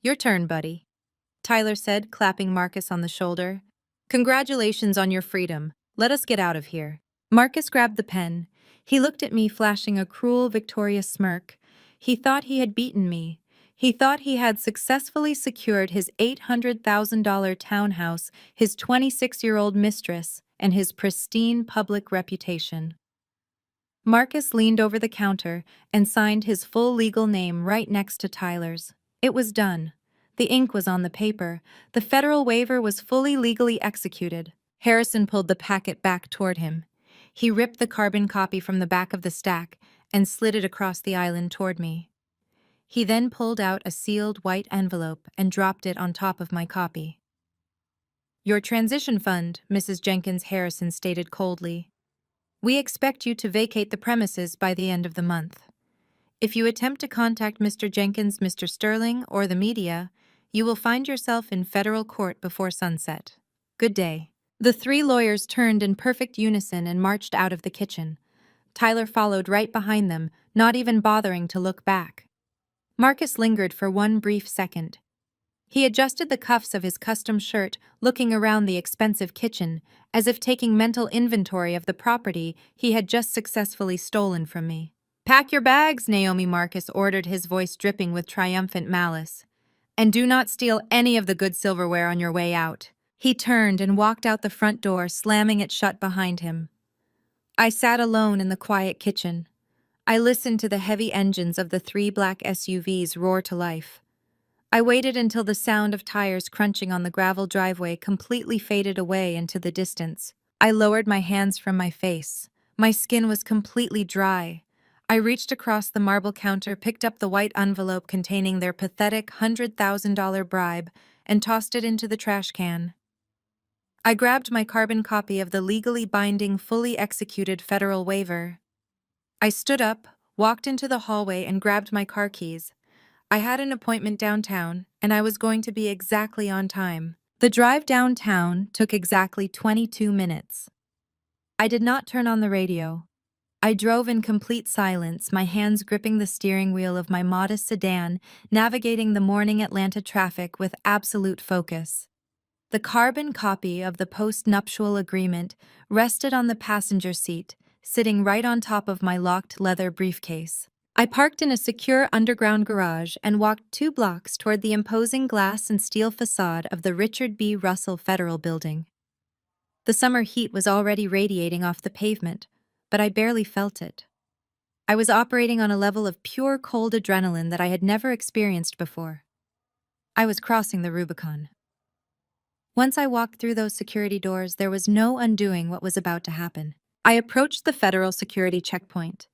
"Your turn, buddy," Tyler said, clapping Marcus on the shoulder. "Congratulations on your freedom. Let us get out of here." Marcus grabbed the pen. He looked at me, flashing a cruel, victorious smirk. He thought he had beaten me. He thought he had successfully secured his $800,000 townhouse, his 26-year-old mistress, and his pristine public reputation. Marcus leaned over the counter and signed his full legal name right next to Tyler's. It was done. The ink was on the paper. The federal waiver was fully legally executed. Harrison pulled the packet back toward him. He ripped the carbon copy from the back of the stack and slid it across the island toward me. He then pulled out a sealed white envelope and dropped it on top of my copy. "Your transition fund," Mrs. Jenkins Harrison stated coldly. "We expect you to vacate the premises by the end of the month. If you attempt to contact Mr. Jenkins, Mr. Sterling, or the media, you will find yourself in federal court before sunset. Good day." The three lawyers turned in perfect unison and marched out of the kitchen. Tyler followed right behind them, not even bothering to look back. Marcus lingered for one brief second. He adjusted the cuffs of his custom shirt, looking around the expensive kitchen, as if taking mental inventory of the property he had just successfully stolen from me. "Pack your bags," Naomi Marcus ordered, his voice dripping with triumphant malice. "And do not steal any of the good silverware on your way out." He turned and walked out the front door, slamming it shut behind him. I sat alone in the quiet kitchen. I listened to the heavy engines of the three black SUVs roar to life. I waited until the sound of tires crunching on the gravel driveway completely faded away into the distance. I lowered my hands from my face. My skin was completely dry. I reached across the marble counter, picked up the white envelope containing their pathetic $100,000 bribe, and tossed it into the trash can. I grabbed my carbon copy of the legally binding, fully executed federal waiver. I stood up, walked into the hallway, and grabbed my car keys. I had an appointment downtown, and I was going to be exactly on time. The drive downtown took exactly 22 minutes. I did not turn on the radio. I drove in complete silence, my hands gripping the steering wheel of my modest sedan, navigating the morning Atlanta traffic with absolute focus. The carbon copy of the post-nuptial agreement rested on the passenger seat, sitting right on top of my locked leather briefcase. I parked in a secure underground garage and walked 2 blocks toward the imposing glass and steel facade of the Richard B. Russell Federal Building. The summer heat was already radiating off the pavement, but I barely felt it. I was operating on a level of pure cold adrenaline that I had never experienced before. I was crossing the Rubicon. Once I walked through those security doors, there was no undoing what was about to happen. I approached the federal security checkpoint.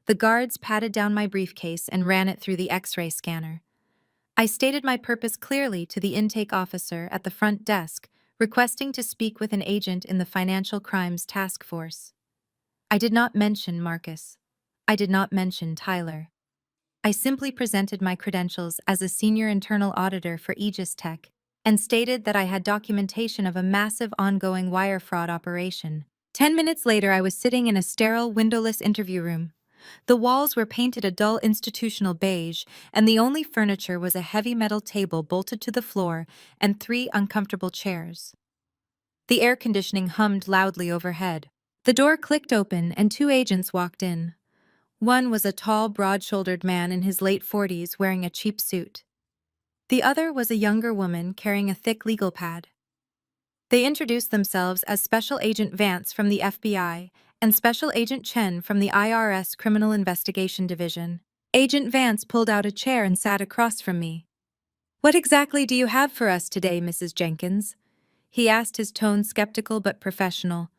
The guards patted down my briefcase and ran it through the X-ray scanner. I stated my purpose clearly to the intake officer at the front desk, requesting to speak with an agent in the Financial Crimes Task Force. I did not mention Marcus. I did not mention Tyler. I simply presented my credentials as a senior internal auditor for Aegis Tech and stated that I had documentation of a massive ongoing wire fraud operation. 10 minutes later, I was sitting in a sterile, windowless interview room. The walls were painted a dull institutional beige, and the only furniture was a heavy metal table bolted to the floor and 3 uncomfortable chairs. The air conditioning hummed loudly overhead. The door clicked open and 2 agents walked in. One was a tall, broad-shouldered man in his late 40s wearing a cheap suit. The other was a younger woman carrying a thick legal pad. They introduced themselves as Special Agent Vance from the FBI and Special Agent Chen from the IRS Criminal Investigation Division. Agent Vance pulled out a chair and sat across from me. "What exactly do you have for us today, Mrs. Jenkins?" he asked, his tone skeptical but professional.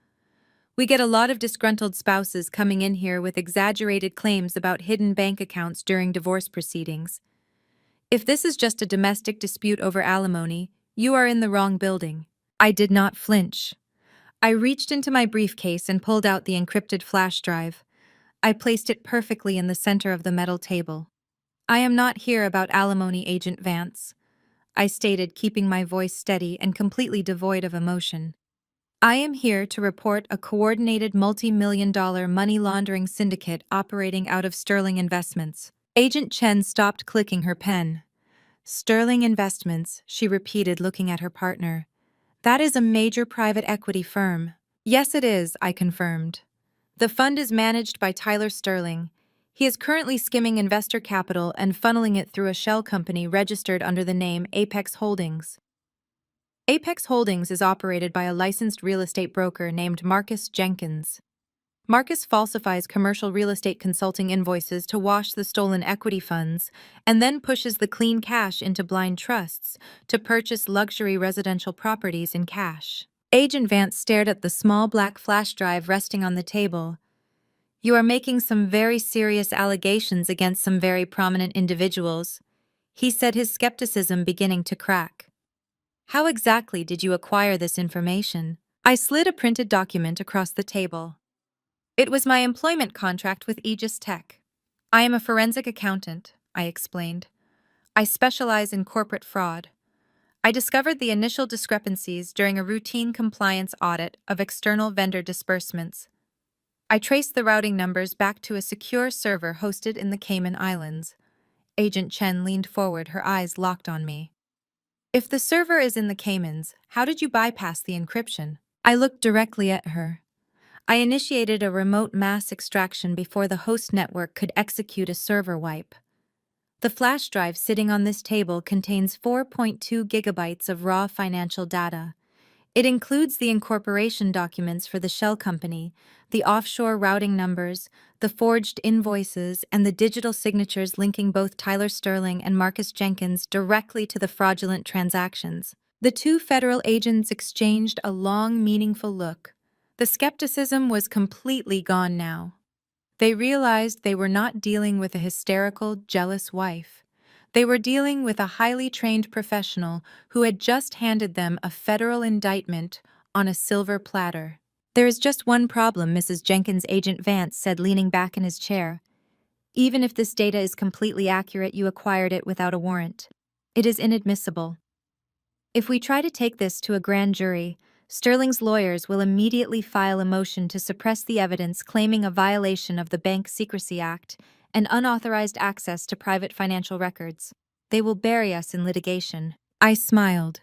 "We get a lot of disgruntled spouses coming in here with exaggerated claims about hidden bank accounts during divorce proceedings. If this is just a domestic dispute over alimony, you are in the wrong building." I did not flinch. I reached into my briefcase and pulled out the encrypted flash drive. I placed it perfectly in the center of the metal table. I am not here about alimony, Agent Vance, I stated, keeping my voice steady and completely devoid of emotion. I am here to report a coordinated multi-million-dollar money laundering syndicate operating out of Sterling Investments. Agent Chen stopped clicking her pen. Sterling Investments, she repeated, looking at her partner. That is a major private equity firm. Yes, it is, I confirmed. The fund is managed by Tyler Sterling. He is currently skimming investor capital and funneling it through a shell company registered under the name Apex Holdings. Apex Holdings is operated by a licensed real estate broker named Marcus Jenkins. Marcus falsifies commercial real estate consulting invoices to wash the stolen equity funds and then pushes the clean cash into blind trusts to purchase luxury residential properties in cash. Agent Vance stared at the small black flash drive resting on the table. You are making some very serious allegations against some very prominent individuals, he said, his skepticism beginning to crack. How exactly did you acquire this information? I slid a printed document across the table. It was my employment contract with Aegis Tech. I am a forensic accountant, I explained. I specialize in corporate fraud. I discovered the initial discrepancies during a routine compliance audit of external vendor disbursements. I traced the routing numbers back to a secure server hosted in the Cayman Islands. Agent Chen leaned forward, her eyes locked on me. If the server is in the Caymans, how did you bypass the encryption? I looked directly at her. I initiated a remote mass extraction before the host network could execute a server wipe. The flash drive sitting on this table contains 4.2 gigabytes of raw financial data. It includes the incorporation documents for the shell company, the offshore routing numbers, the forged invoices, and the digital signatures linking both Tyler Sterling and Marcus Jenkins directly to the fraudulent transactions. The two federal agents exchanged a long, meaningful look. The skepticism was completely gone now. They realized they were not dealing with a hysterical, jealous wife. They were dealing with a highly trained professional who had just handed them a federal indictment on a silver platter. There is just one problem, Mrs. Jenkins, Agent Vance said, leaning back in his chair. Even if this data is completely accurate, you acquired it without a warrant. It is inadmissible. If we try to take this to a grand jury, Sterling's lawyers will immediately file a motion to suppress the evidence, claiming a violation of the Bank Secrecy Act and unauthorized access to private financial records. They will bury us in litigation. I smiled.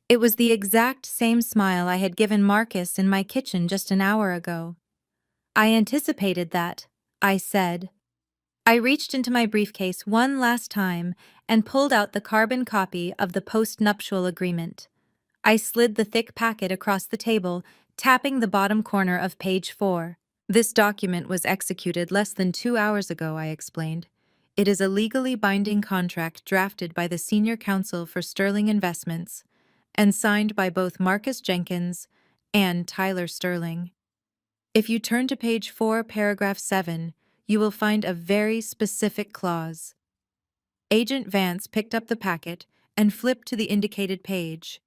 It was the exact same smile I had given Marcus in my kitchen just an hour ago. I anticipated that, I said. I reached into my briefcase one last time and pulled out the carbon copy of the post-nuptial agreement. I slid the thick packet across the table, tapping the bottom corner of page 4. This document was executed less than 2 hours ago, I explained. It is a legally binding contract drafted by the senior counsel for Sterling Investments and signed by both Marcus Jenkins and Tyler Sterling. If you turn to page 4, paragraph 7, you will find a very specific clause. Agent Vance picked up the packet and flipped to the indicated page.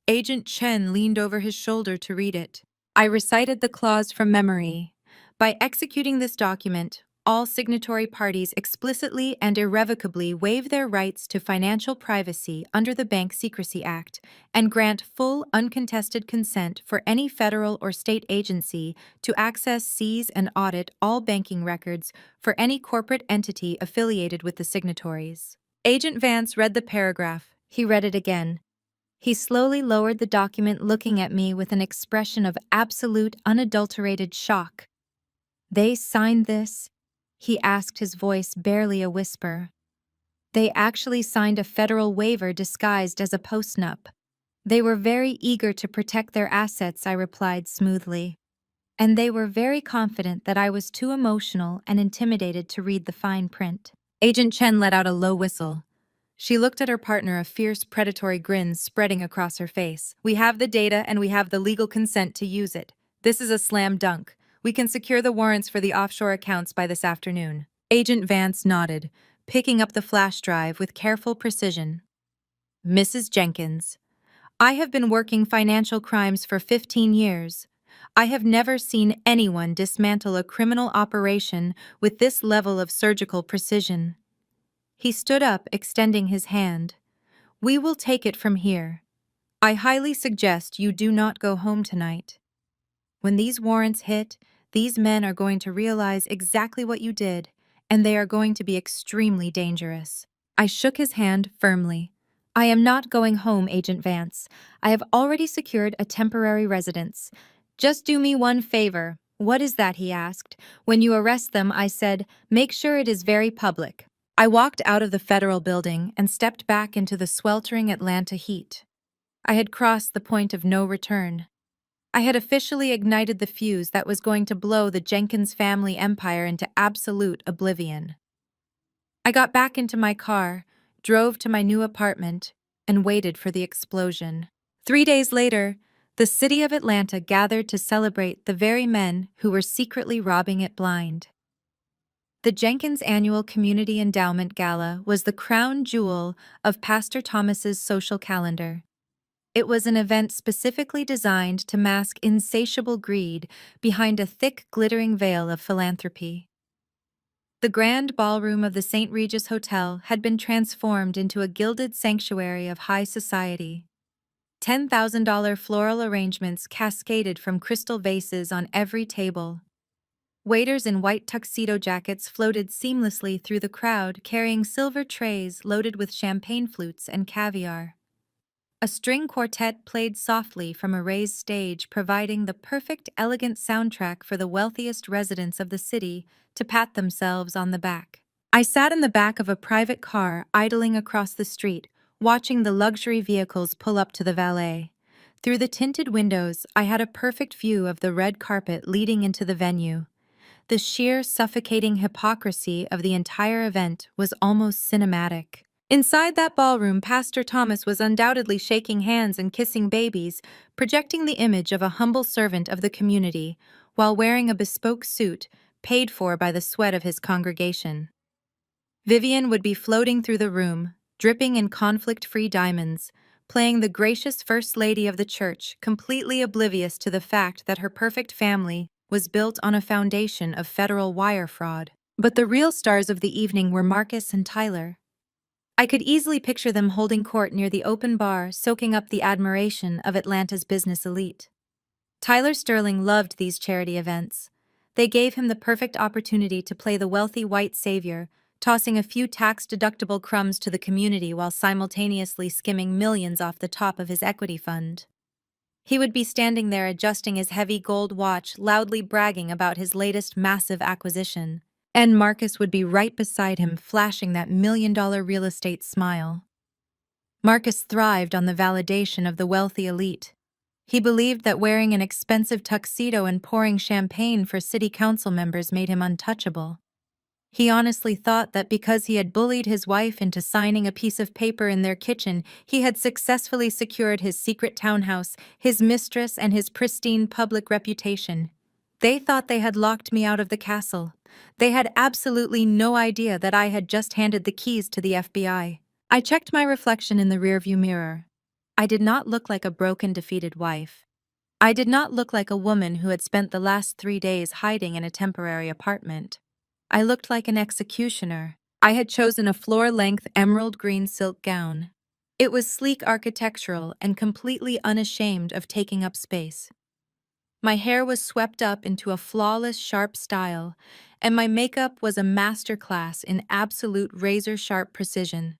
Agent Chen leaned over his shoulder to read it. I recited the clause from memory. By executing this document, all signatory parties explicitly and irrevocably waive their rights to financial privacy under the Bank Secrecy Act and grant full, uncontested consent for any federal or state agency to access, seize, and audit all banking records for any corporate entity affiliated with the signatories. Agent Vance read the paragraph. He read it again. He slowly lowered the document, looking at me with an expression of absolute, unadulterated shock. They signed this? He asked, his voice barely a whisper. They actually signed a federal waiver disguised as a postnup. They were very eager to protect their assets, I replied smoothly. And they were very confident that I was too emotional and intimidated to read the fine print. Agent Chen let out a low whistle. She looked at her partner, a fierce, predatory grin spreading across her face. We have the data and we have the legal consent to use it. This is a slam dunk. We can secure the warrants for the offshore accounts by this afternoon. Agent Vance nodded, picking up the flash drive with careful precision. Mrs. Jenkins, I have been working financial crimes for 15 years. I have never seen anyone dismantle a criminal operation with this level of surgical precision. He stood up, extending his hand. We will take it from here. I highly suggest you do not go home tonight. When these warrants hit, these men are going to realize exactly what you did, and they are going to be extremely dangerous. I shook his hand firmly. I am not going home, Agent Vance. I have already secured a temporary residence. Just do me one favor. What is that? He asked. When you arrest them, I said, make sure it is very public. I walked out of the federal building and stepped back into the sweltering Atlanta heat. I had crossed the point of no return. I had officially ignited the fuse that was going to blow the Jenkins family empire into absolute oblivion. I got back into my car, drove to my new apartment, and waited for the explosion. 3 days later, the city of Atlanta gathered to celebrate the very men who were secretly robbing it blind. The Jenkins Annual Community Endowment Gala was the crown jewel of Pastor Thomas's social calendar. It was an event specifically designed to mask insatiable greed behind a thick, glittering veil of philanthropy. The grand ballroom of the St. Regis Hotel had been transformed into a gilded sanctuary of high society. $10,000 floral arrangements cascaded from crystal vases on every table. Waiters in white tuxedo jackets floated seamlessly through the crowd carrying silver trays loaded with champagne flutes and caviar. A string quartet played softly from a raised stage, providing the perfect, elegant soundtrack for the wealthiest residents of the city to pat themselves on the back. I sat in the back of a private car idling across the street, watching the luxury vehicles pull up to the valet. Through the tinted windows, I had a perfect view of the red carpet leading into the venue. The sheer, suffocating hypocrisy of the entire event was almost cinematic. Inside that ballroom, Pastor Thomas was undoubtedly shaking hands and kissing babies, projecting the image of a humble servant of the community, while wearing a bespoke suit paid for by the sweat of his congregation. Vivian would be floating through the room, dripping in conflict-free diamonds, playing the gracious First Lady of the Church, completely oblivious to the fact that her perfect family was built on a foundation of federal wire fraud. But the real stars of the evening were Marcus and Tyler. I could easily picture them holding court near the open bar, soaking up the admiration of Atlanta's business elite. Tyler Sterling loved these charity events. They gave him the perfect opportunity to play the wealthy white savior, tossing a few tax-deductible crumbs to the community while simultaneously skimming millions off the top of his equity fund. He would be standing there adjusting his heavy gold watch, loudly bragging about his latest massive acquisition. And Marcus would be right beside him, flashing that million-dollar real estate smile. Marcus thrived on the validation of the wealthy elite. He believed that wearing an expensive tuxedo and pouring champagne for city council members made him untouchable. He honestly thought that because he had bullied his wife into signing a piece of paper in their kitchen, he had successfully secured his secret townhouse, his mistress, and his pristine public reputation. They thought they had locked me out of the castle. They had absolutely no idea that I had just handed the keys to the FBI. I checked my reflection in the rearview mirror. I did not look like a broken, defeated wife. I did not look like a woman who had spent the last 3 days hiding in a temporary apartment. I looked like an executioner. I had chosen a floor-length emerald green silk gown. It was sleek, architectural, and completely unashamed of taking up space. My hair was swept up into a flawless, sharp style, and my makeup was a masterclass in absolute razor-sharp precision.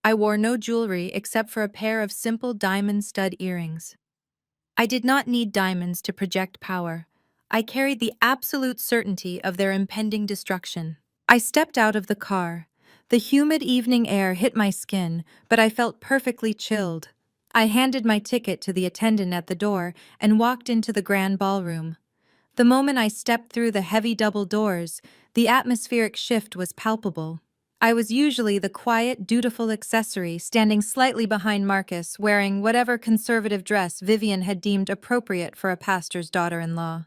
I wore no jewelry except for a pair of simple diamond stud earrings. I did not need diamonds to project power. I carried the absolute certainty of their impending destruction. I stepped out of the car. The humid evening air hit my skin, but I felt perfectly chilled. I handed my ticket to the attendant at the door and walked into the grand ballroom. The moment I stepped through the heavy double doors, the atmospheric shift was palpable. I was usually the quiet, dutiful accessory standing slightly behind Marcus, wearing whatever conservative dress Vivian had deemed appropriate for a pastor's daughter-in-law.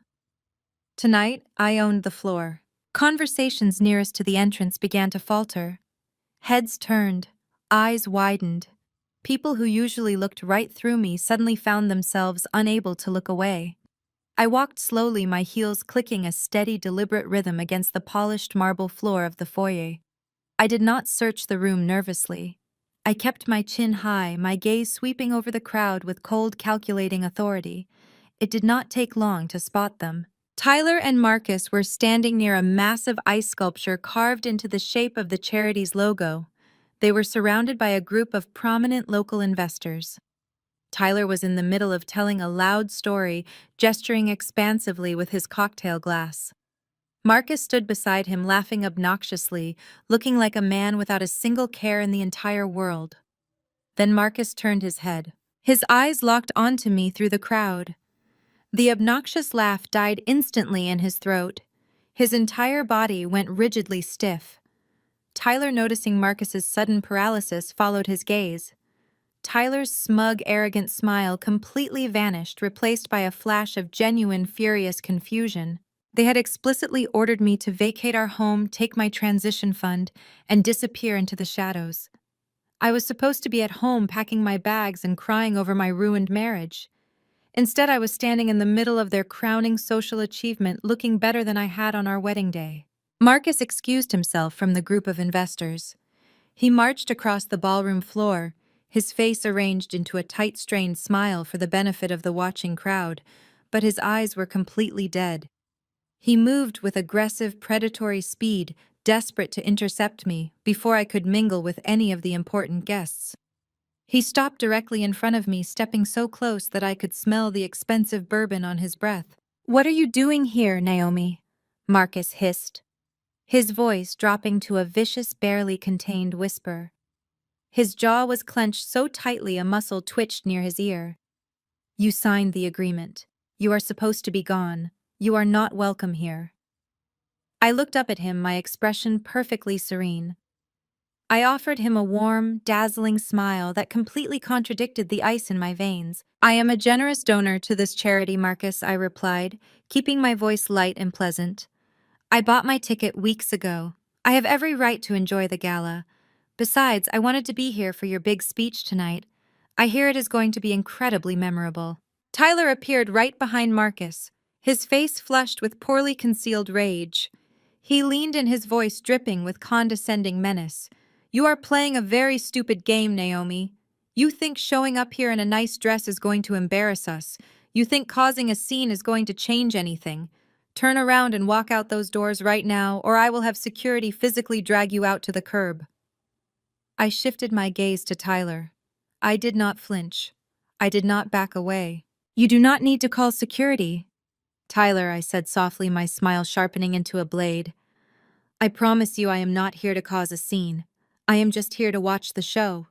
Tonight, I owned the floor. Conversations nearest to the entrance began to falter. Heads turned, eyes widened. People who usually looked right through me suddenly found themselves unable to look away. I walked slowly, my heels clicking a steady, deliberate rhythm against the polished marble floor of the foyer. I did not search the room nervously. I kept my chin high, my gaze sweeping over the crowd with cold, calculating authority. It did not take long to spot them. Tyler and Marcus were standing near a massive ice sculpture carved into the shape of the charity's logo. They were surrounded by a group of prominent local investors. Tyler was in the middle of telling a loud story, gesturing expansively with his cocktail glass. Marcus stood beside him, laughing obnoxiously, looking like a man without a single care in the entire world. Then Marcus turned his head. His eyes locked onto me through the crowd. The obnoxious laugh died instantly in his throat. His entire body went rigidly stiff. Tyler, noticing Marcus's sudden paralysis, followed his gaze. Tyler's smug, arrogant smile completely vanished, replaced by a flash of genuine, furious confusion. They had explicitly ordered me to vacate our home, take my transition fund, and disappear into the shadows. I was supposed to be at home packing my bags and crying over my ruined marriage. Instead, I was standing in the middle of their crowning social achievement, looking better than I had on our wedding day. Marcus excused himself from the group of investors. He marched across the ballroom floor, his face arranged into a tight, strained smile for the benefit of the watching crowd, but his eyes were completely dead. He moved with aggressive, predatory speed, desperate to intercept me before I could mingle with any of the important guests. He stopped directly in front of me, stepping so close that I could smell the expensive bourbon on his breath. "What are you doing here, Naomi?" Marcus hissed, his voice dropping to a vicious, barely contained whisper. His jaw was clenched so tightly a muscle twitched near his ear. "You signed the agreement. You are supposed to be gone. You are not welcome here." I looked up at him, my expression perfectly serene. I offered him a warm, dazzling smile that completely contradicted the ice in my veins. "I am a generous donor to this charity, Marcus," I replied, keeping my voice light and pleasant. "I bought my ticket weeks ago. I have every right to enjoy the gala. Besides, I wanted to be here for your big speech tonight. I hear it is going to be incredibly memorable." Tyler appeared right behind Marcus, his face flushed with poorly concealed rage. He leaned in, his voice dripping with condescending menace. "You are playing a very stupid game, Naomi. You think showing up here in a nice dress is going to embarrass us. You think causing a scene is going to change anything. Turn around and walk out those doors right now, or I will have security physically drag you out to the curb." I shifted my gaze to Tyler. I did not flinch. I did not back away. "You do not need to call security." "Tyler," I said softly, my smile sharpening into a blade. "I promise you I am not here to cause a scene. I am just here to watch the show."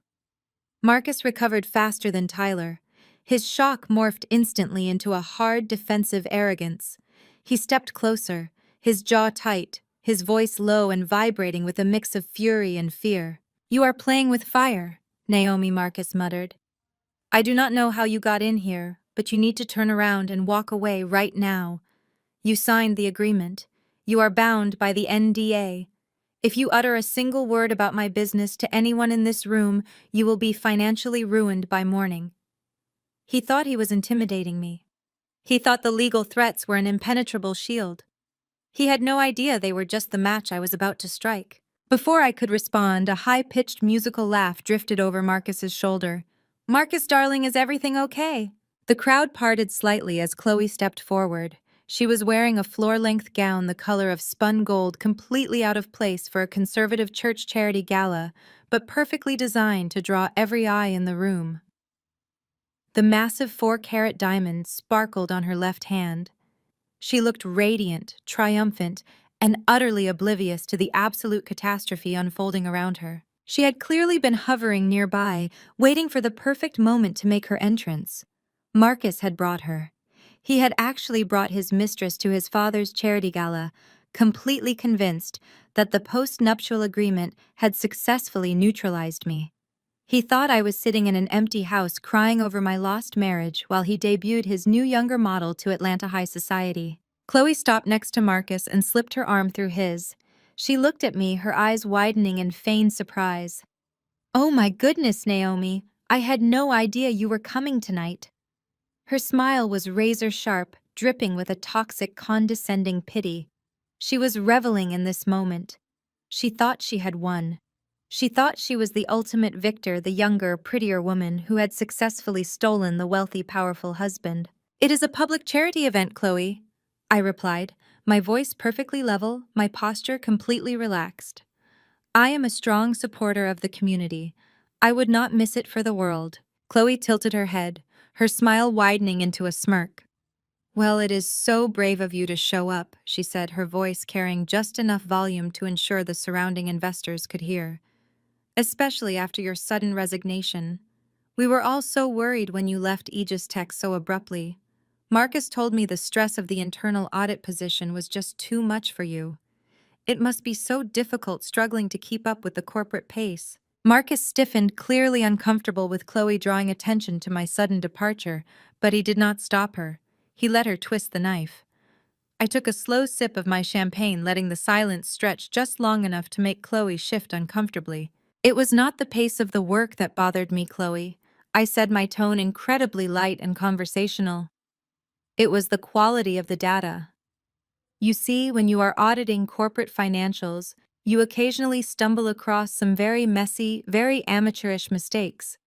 Marcus recovered faster than Tyler. His shock morphed instantly into a hard, defensive arrogance. He stepped closer, his jaw tight, his voice low and vibrating with a mix of fury and fear. "You are playing with fire," Naomi, Marcus muttered. "I do not know how you got in here, but you need to turn around and walk away right now. You signed the agreement. You are bound by the NDA. If you utter a single word about my business to anyone in this room, you will be financially ruined by morning." He thought he was intimidating me. He thought the legal threats were an impenetrable shield. He had no idea they were just the match I was about to strike. Before I could respond, a high-pitched musical laugh drifted over Marcus's shoulder. "Marcus, darling, is everything okay?" The crowd parted slightly as Chloe stepped forward. She was wearing a floor-length gown the color of spun gold, completely out of place for a conservative church charity gala, but perfectly designed to draw every eye in the room. The massive 4-carat diamond sparkled on her left hand. She looked radiant, triumphant, and utterly oblivious to the absolute catastrophe unfolding around her. She had clearly been hovering nearby, waiting for the perfect moment to make her entrance. Marcus had brought her. He had actually brought his mistress to his father's charity gala, completely convinced that the post-nuptial agreement had successfully neutralized me. He thought I was sitting in an empty house crying over my lost marriage while he debuted his new younger model to Atlanta high society. Chloe stopped next to Marcus and slipped her arm through his. She looked at me, her eyes widening in feigned surprise. "Oh my goodness, Naomi, I had no idea you were coming tonight." Her smile was razor-sharp, dripping with a toxic, condescending pity. She was reveling in this moment. She thought she had won. She thought she was the ultimate victor, the younger, prettier woman who had successfully stolen the wealthy, powerful husband. "It is a public charity event, Chloe," I replied, my voice perfectly level, my posture completely relaxed. "I am a strong supporter of the community. I would not miss it for the world." Chloe tilted her head, her smile widening into a smirk. "Well, it is so brave of you to show up," she said, her voice carrying just enough volume to ensure the surrounding investors could hear. "Especially after your sudden resignation. We were all so worried when you left Aegis Tech so abruptly. Marcus told me the stress of the internal audit position was just too much for you. It must be so difficult struggling to keep up with the corporate pace." Marcus stiffened, clearly uncomfortable with Chloe drawing attention to my sudden departure, but he did not stop her. He let her twist the knife. I took a slow sip of my champagne, letting the silence stretch just long enough to make Chloe shift uncomfortably. "It was not the pace of the work that bothered me, Chloe," I said, my tone incredibly light and conversational. "It was the quality of the data. You see, when you are auditing corporate financials, you occasionally stumble across some very messy, very amateurish mistakes.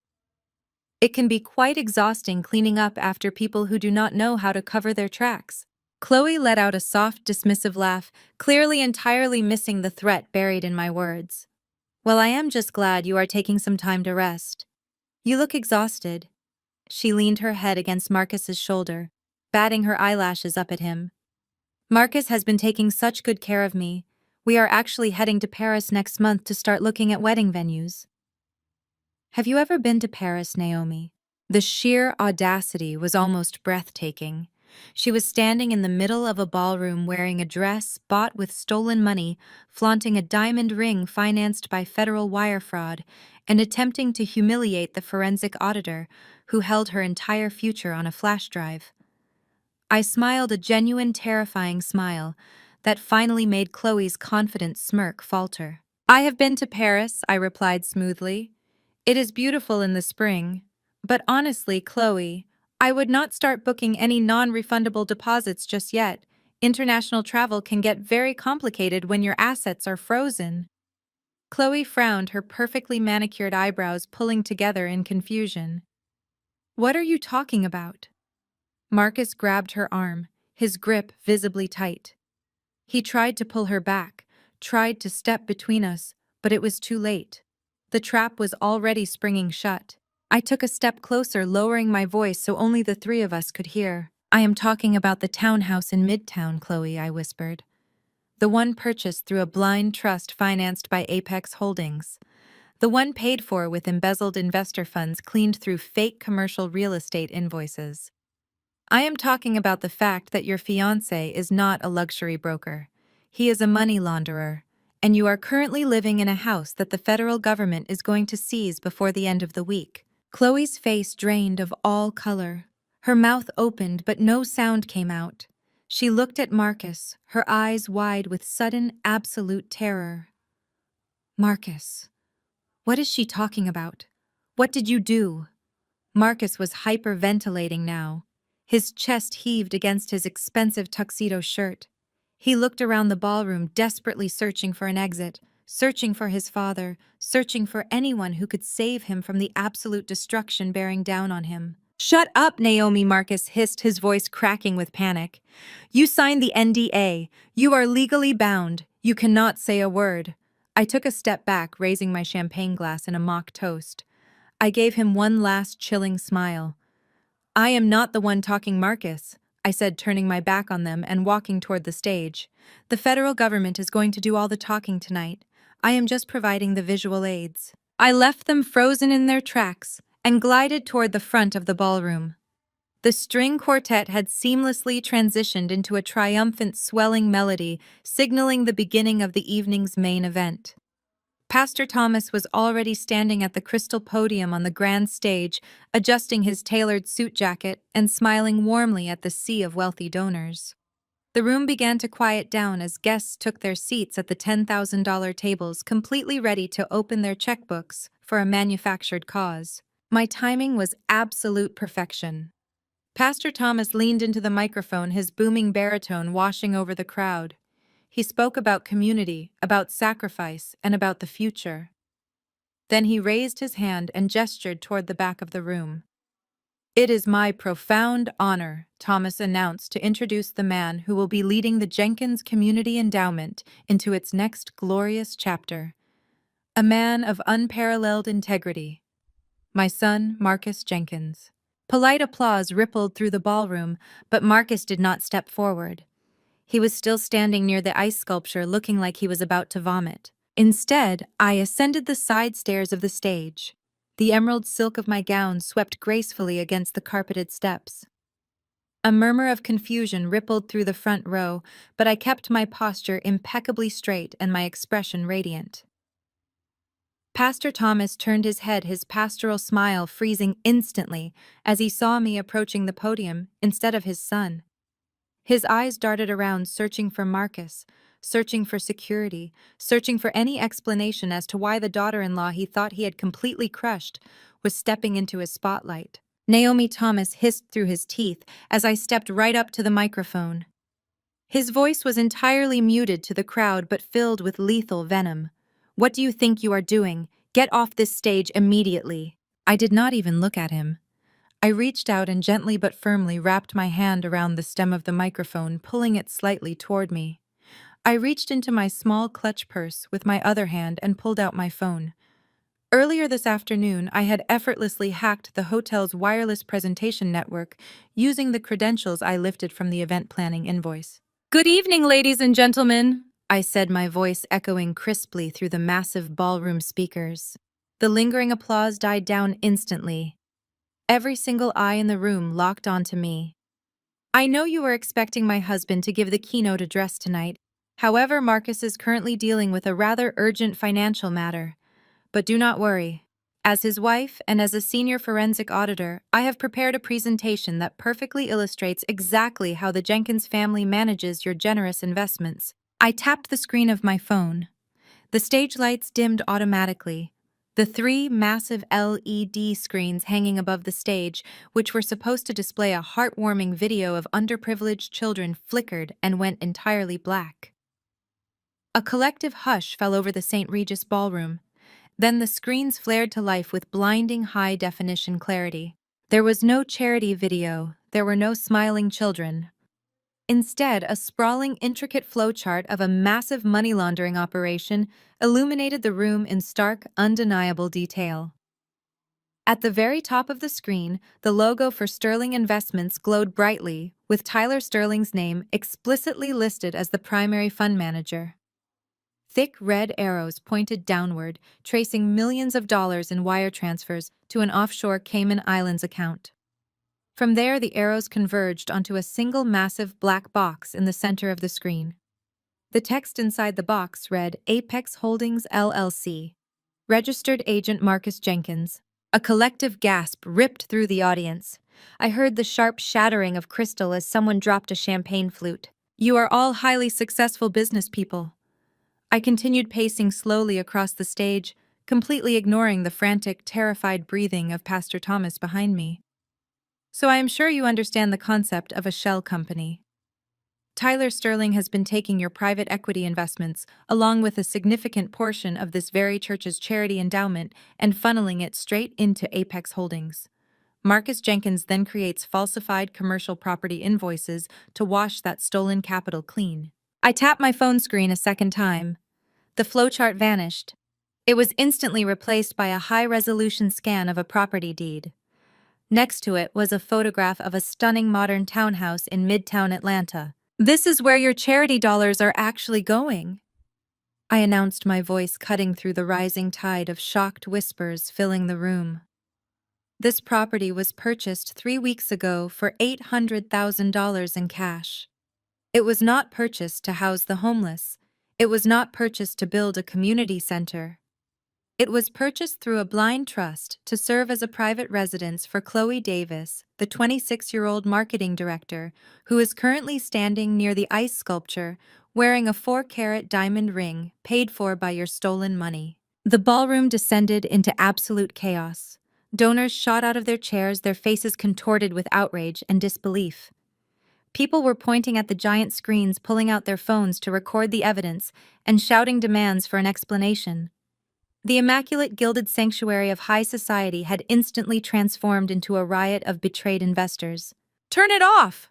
It can be quite exhausting cleaning up after people who do not know how to cover their tracks." Chloe let out a soft, dismissive laugh, clearly entirely missing the threat buried in my words. "Well, I am just glad you are taking some time to rest. You look exhausted." She leaned her head against Marcus's shoulder, batting her eyelashes up at him. "Marcus has been taking such good care of me. We are actually heading to Paris next month to start looking at wedding venues." Have you ever been to Paris, Naomi? The sheer audacity was almost breathtaking. She was standing in the middle of a ballroom wearing a dress bought with stolen money, flaunting a diamond ring financed by federal wire fraud, and attempting to humiliate the forensic auditor who held her entire future on a flash drive. I smiled, a genuine, terrifying smile that finally made Chloe's confident smirk falter. "I have been to Paris," I replied smoothly. "It is beautiful in the spring. But honestly, Chloe, I would not start booking any non-refundable deposits just yet. International travel can get very complicated when your assets are frozen." Chloe frowned, her perfectly manicured eyebrows pulling together in confusion. "What are you talking about?" Marcus grabbed her arm, his grip visibly tight. He tried to pull her back, tried to step between us, but it was too late. The trap was already springing shut. I took a step closer, lowering my voice so only the three of us could hear. "I am talking about the townhouse in Midtown, Chloe," I whispered. "The one purchased through a blind trust financed by Apex Holdings. The one paid for with embezzled investor funds cleaned through fake commercial real estate invoices. I am talking about the fact that your fiancé is not a luxury broker. He is a money launderer, and you are currently living in a house that the federal government is going to seize before the end of the week." Chloe's face drained of all color. Her mouth opened, but no sound came out. She looked at Marcus, her eyes wide with sudden, absolute terror. "Marcus, what is she talking about? What did you do?" Marcus was hyperventilating now. His chest heaved against his expensive tuxedo shirt. He looked around the ballroom, desperately searching for an exit, searching for his father, searching for anyone who could save him from the absolute destruction bearing down on him. "Shut up, Naomi," Marcus hissed, his voice cracking with panic. "You signed the NDA. You are legally bound. You cannot say a word." I took a step back, raising my champagne glass in a mock toast. I gave him one last chilling smile. "I am not the one talking, Marcus," I said, turning my back on them and walking toward the stage. "The federal government is going to do all the talking tonight. I am just providing the visual aids." I left them frozen in their tracks and glided toward the front of the ballroom. The string quartet had seamlessly transitioned into a triumphant, swelling melody, signaling the beginning of the evening's main event. Pastor Thomas was already standing at the crystal podium on the grand stage, adjusting his tailored suit jacket and smiling warmly at the sea of wealthy donors. The room began to quiet down as guests took their seats at the $10,000 tables, completely ready to open their checkbooks for a manufactured cause. My timing was absolute perfection. Pastor Thomas leaned into the microphone, his booming baritone washing over the crowd. He spoke about community, about sacrifice, and about the future. Then he raised his hand and gestured toward the back of the room. "It is my profound honor," Thomas announced, to introduce the man who will be leading the Jenkins Community Endowment into its next glorious chapter. A man of unparalleled integrity. My son, Marcus Jenkins. Polite applause rippled through the ballroom, but Marcus did not step forward. He was still standing near the ice sculpture, looking like he was about to vomit. Instead, I ascended the side stairs of the stage. The emerald silk of my gown swept gracefully against the carpeted steps. A murmur of confusion rippled through the front row, but I kept my posture impeccably straight and my expression radiant. Pastor Thomas turned his head, his pastoral smile freezing instantly as he saw me approaching the podium instead of his son. His eyes darted around, searching for Marcus, searching for security, searching for any explanation as to why the daughter-in-law he thought he had completely crushed was stepping into his spotlight. Naomi Thomas hissed through his teeth as I stepped right up to the microphone. His voice was entirely muted to the crowd but filled with lethal venom. "What do you think you are doing? Get off this stage immediately." I did not even look at him. I reached out and gently but firmly wrapped my hand around the stem of the microphone, pulling it slightly toward me. I reached into my small clutch purse with my other hand and pulled out my phone. Earlier this afternoon, I had effortlessly hacked the hotel's wireless presentation network using the credentials I lifted from the event planning invoice. "Good evening, ladies and gentlemen," I said, my voice echoing crisply through the massive ballroom speakers. The lingering applause died down instantly. Every single eye in the room locked onto me. "I know you were expecting my husband to give the keynote address tonight. However, Marcus is currently dealing with a rather urgent financial matter. But do not worry. As his wife and as a senior forensic auditor, I have prepared a presentation that perfectly illustrates exactly how the Jenkins family manages your generous investments." I tapped the screen of my phone. The stage lights dimmed automatically. The 3 massive LED screens hanging above the stage, which were supposed to display a heartwarming video of underprivileged children, flickered and went entirely black. A collective hush fell over the St. Regis ballroom. Then the screens flared to life with blinding high-definition clarity. There was no charity video, there were no smiling children. Instead, a sprawling, intricate flowchart of a massive money laundering operation illuminated the room in stark, undeniable detail. At the very top of the screen, the logo for Sterling Investments glowed brightly, with Tyler Sterling's name explicitly listed as the primary fund manager. Thick red arrows pointed downward, tracing millions of dollars in wire transfers to an offshore Cayman Islands account. From there, the arrows converged onto a single massive black box in the center of the screen. The text inside the box read, "Apex Holdings LLC. Registered Agent Marcus Jenkins." A collective gasp ripped through the audience. I heard the sharp shattering of crystal as someone dropped a champagne flute. "You are all highly successful business people." I continued pacing slowly across the stage, completely ignoring the frantic, terrified breathing of Pastor Thomas behind me. "So I am sure you understand the concept of a shell company. Tyler Sterling has been taking your private equity investments, along with a significant portion of this very church's charity endowment, and funneling it straight into Apex Holdings. Marcus Jenkins then creates falsified commercial property invoices to wash that stolen capital clean." I tapped my phone screen a second time. The flowchart vanished. It was instantly replaced by a high-resolution scan of a property deed. Next to it was a photograph of a stunning modern townhouse in Midtown Atlanta. "This is where your charity dollars are actually going," I announced, my voice cutting through the rising tide of shocked whispers filling the room. "This property was purchased 3 weeks ago for $800,000 in cash. It was not purchased to house the homeless. It was not purchased to build a community center. It was purchased through a blind trust to serve as a private residence for Chloe Davis, the 26-year-old marketing director, who is currently standing near the ice sculpture wearing a 4-carat diamond ring paid for by your stolen money." The ballroom descended into absolute chaos. Donors shot out of their chairs, their faces contorted with outrage and disbelief. People were pointing at the giant screens, pulling out their phones to record the evidence, and shouting demands for an explanation. The immaculate gilded sanctuary of high society had instantly transformed into a riot of betrayed investors. "Turn it off!"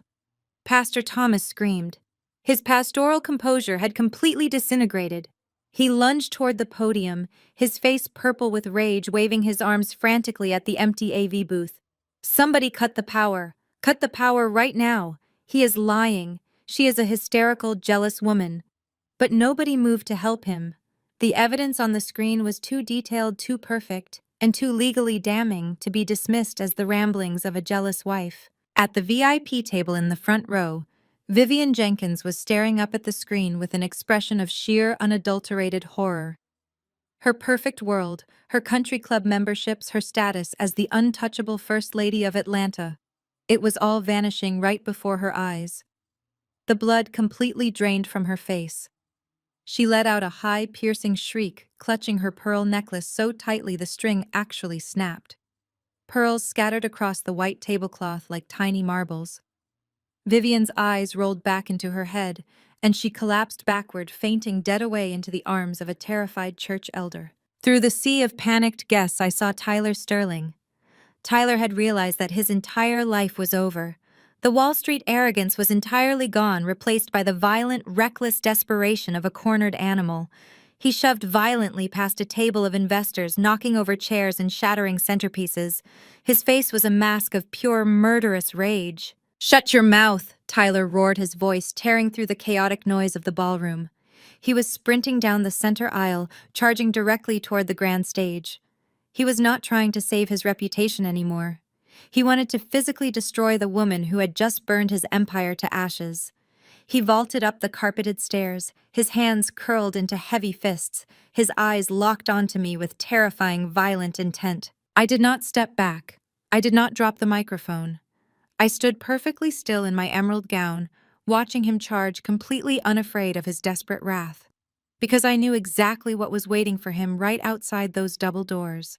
Pastor Thomas screamed. His pastoral composure had completely disintegrated. He lunged toward the podium, his face purple with rage, waving his arms frantically at the empty AV booth. "Somebody cut the power. Cut the power right now. He is lying. She is a hysterical, jealous woman." But nobody moved to help him. The evidence on the screen was too detailed, too perfect, and too legally damning to be dismissed as the ramblings of a jealous wife. At the VIP table in the front row, Vivian Jenkins was staring up at the screen with an expression of sheer, unadulterated horror. Her perfect world, her country club memberships, her status as the untouchable First Lady of Atlanta, it was all vanishing right before her eyes. The blood completely drained from her face. She let out a high, piercing shriek, clutching her pearl necklace so tightly the string actually snapped. Pearls scattered across the white tablecloth like tiny marbles. Vivian's eyes rolled back into her head, and she collapsed backward, fainting dead away into the arms of a terrified church elder. Through the sea of panicked guests, I saw Tyler Sterling. Tyler had realized that his entire life was over. The Wall Street arrogance was entirely gone, replaced by the violent, reckless desperation of a cornered animal. He shoved violently past a table of investors, knocking over chairs and shattering centerpieces. His face was a mask of pure, murderous rage. "Shut your mouth!" Tyler roared, his voice tearing through the chaotic noise of the ballroom. He was sprinting down the center aisle, charging directly toward the grand stage. He was not trying to save his reputation anymore. He wanted to physically destroy the woman who had just burned his empire to ashes. He vaulted up the carpeted stairs, his hands curled into heavy fists, his eyes locked onto me with terrifying, violent intent. I did not step back. I did not drop the microphone. I stood perfectly still in my emerald gown, watching him charge, completely unafraid of his desperate wrath, because I knew exactly what was waiting for him right outside those double doors.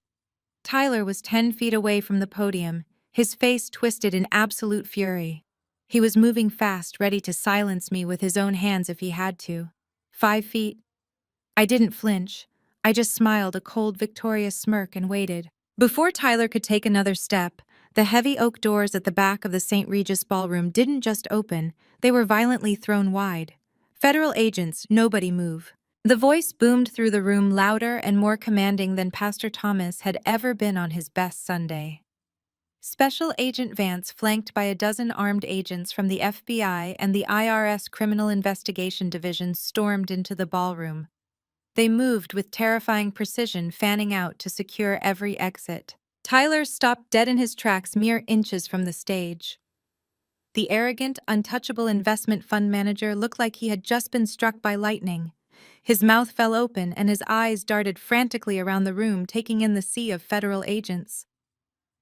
Tyler was 10 feet away from the podium, his face twisted in absolute fury. He was moving fast, ready to silence me with his own hands if he had to. 5 feet. I didn't flinch. I just smiled a cold, victorious smirk and waited. Before Tyler could take another step, the heavy oak doors at the back of the St. Regis ballroom didn't just open, they were violently thrown wide. "Federal agents, nobody move." The voice boomed through the room, louder and more commanding than Pastor Thomas had ever been on his best Sunday. Special Agent Vance, flanked by a dozen armed agents from the FBI and the IRS Criminal Investigation Division, stormed into the ballroom. They moved with terrifying precision, fanning out to secure every exit. Tyler stopped dead in his tracks mere inches from the stage. The arrogant, untouchable investment fund manager looked like he had just been struck by lightning. His mouth fell open and his eyes darted frantically around the room, taking in the sea of federal agents.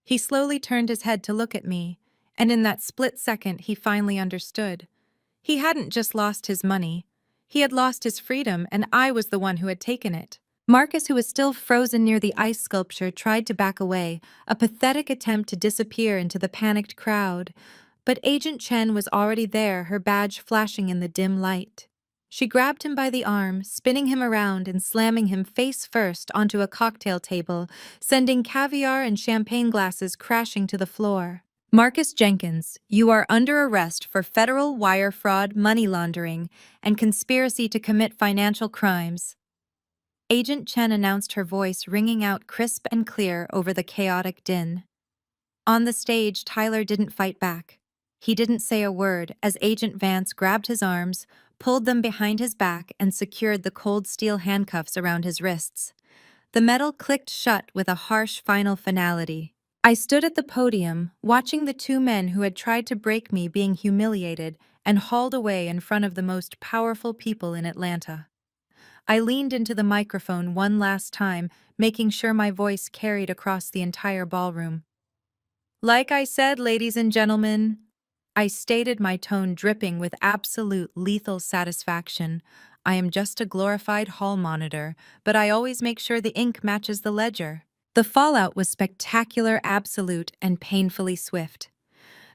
He slowly turned his head to look at me, and in that split second he finally understood. He hadn't just lost his money. He had lost his freedom, and I was the one who had taken it. Marcus, who was still frozen near the ice sculpture, tried to back away, a pathetic attempt to disappear into the panicked crowd. But Agent Chen was already there, her badge flashing in the dim light. She grabbed him by the arm, spinning him around and slamming him face first onto a cocktail table, sending caviar and champagne glasses crashing to the floor. "Marcus Jenkins, you are under arrest for federal wire fraud, money laundering, and conspiracy to commit financial crimes." Agent Chen announced, her voice ringing out crisp and clear over the chaotic din. On the stage, Tyler didn't fight back. He didn't say a word as Agent Vance grabbed his arms, pulled them behind his back, and secured the cold steel handcuffs around his wrists. The metal clicked shut with a harsh final finality. I stood at the podium, watching the two men who had tried to break me being humiliated and hauled away in front of the most powerful people in Atlanta. I leaned into the microphone one last time, making sure my voice carried across the entire ballroom. "Like I said, ladies and gentlemen," I stated, my tone dripping with absolute lethal satisfaction. "I am just a glorified hall monitor, but I always make sure the ink matches the ledger. The fallout was spectacular, absolute, and painfully swift.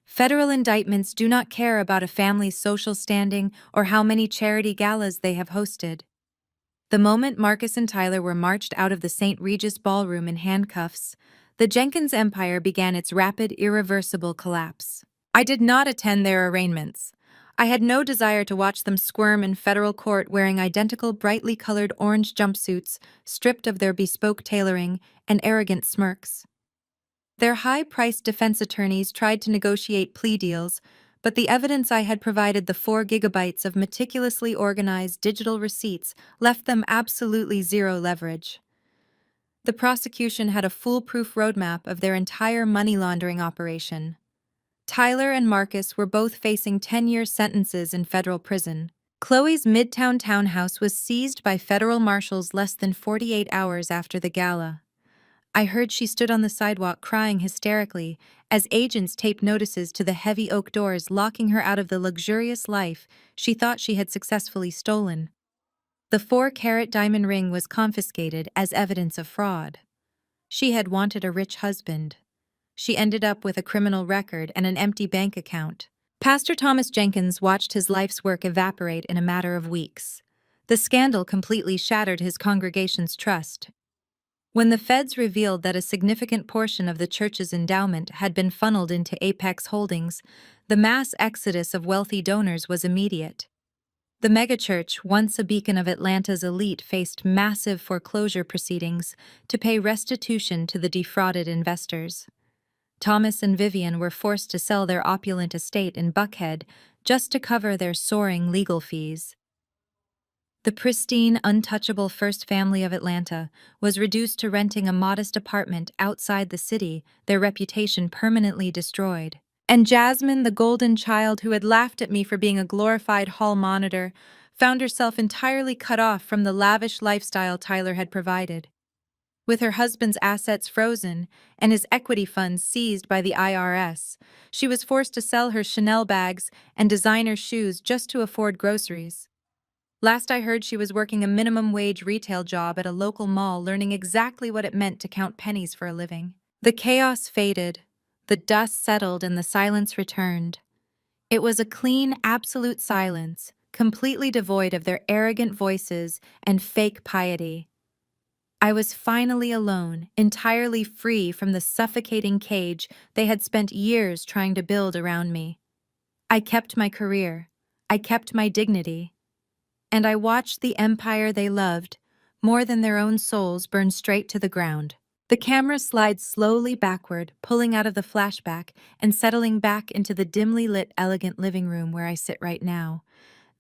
Federal indictments do not care about a family's social standing or how many charity galas they have hosted. The moment Marcus and Tyler were marched out of the St. Regis ballroom in handcuffs, the Jenkins empire began its rapid, irreversible collapse. I did not attend their arraignments. I had no desire to watch them squirm in federal court wearing identical brightly colored orange jumpsuits, stripped of their bespoke tailoring and arrogant smirks. Their high-priced defense attorneys tried to negotiate plea deals, but the evidence I had provided, the 4 gigabytes of meticulously organized digital receipts, left them absolutely zero leverage. The prosecution had a foolproof roadmap of their entire money laundering operation. Tyler and Marcus were both facing 10-year sentences in federal prison. Chloe's Midtown townhouse was seized by federal marshals less than 48 hours after the gala. I heard she stood on the sidewalk crying hysterically as agents taped notices to the heavy oak doors, locking her out of the luxurious life she thought she had successfully stolen. The 4-carat diamond ring was confiscated as evidence of fraud. She had wanted a rich husband. She ended up with a criminal record and an empty bank account. Pastor Thomas Jenkins watched his life's work evaporate in a matter of weeks. The scandal completely shattered his congregation's trust. When the feds revealed that a significant portion of the church's endowment had been funneled into Apex Holdings, the mass exodus of wealthy donors was immediate. The megachurch, once a beacon of Atlanta's elite, faced massive foreclosure proceedings to pay restitution to the defrauded investors. Thomas and Vivian were forced to sell their opulent estate in Buckhead just to cover their soaring legal fees. The pristine, untouchable First Family of Atlanta was reduced to renting a modest apartment outside the city, their reputation permanently destroyed. And Jasmine, the golden child who had laughed at me for being a glorified hall monitor, found herself entirely cut off from the lavish lifestyle Tyler had provided. With her husband's assets frozen and his equity funds seized by the IRS, she was forced to sell her Chanel bags and designer shoes just to afford groceries. Last I heard, she was working a minimum wage retail job at a local mall, learning exactly what it meant to count pennies for a living. The chaos faded, the dust settled, and the silence returned. It was a clean, absolute silence, completely devoid of their arrogant voices and fake piety. I was finally alone, entirely free from the suffocating cage they had spent years trying to build around me. I kept my career. I kept my dignity. And I watched the empire they loved, more than their own souls, burn straight to the ground. The camera slides slowly backward, pulling out of the flashback and settling back into the dimly lit, elegant living room where I sit right now.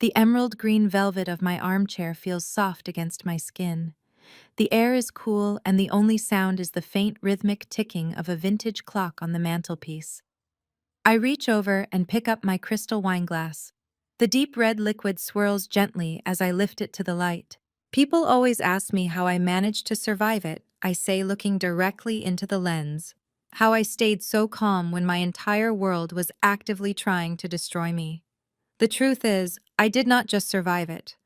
The emerald green velvet of my armchair feels soft against my skin. The air is cool, and the only sound is the faint, rhythmic ticking of a vintage clock on the mantelpiece. I reach over and pick up my crystal wineglass. The deep red liquid swirls gently as I lift it to the light. People always ask me how I managed to survive it, I say, looking directly into the lens. How I stayed so calm when my entire world was actively trying to destroy me. The truth is, I did not just survive it.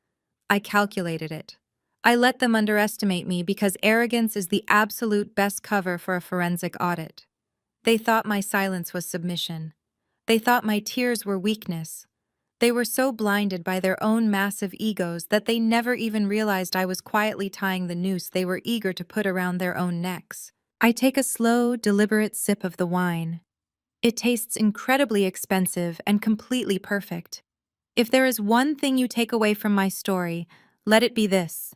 I calculated it. I let them underestimate me because arrogance is the absolute best cover for a forensic audit. They thought my silence was submission. They thought my tears were weakness. They were so blinded by their own massive egos that they never even realized I was quietly tying the noose they were eager to put around their own necks. I take a slow, deliberate sip of the wine. It tastes incredibly expensive and completely perfect. If there is one thing you take away from my story, let it be this.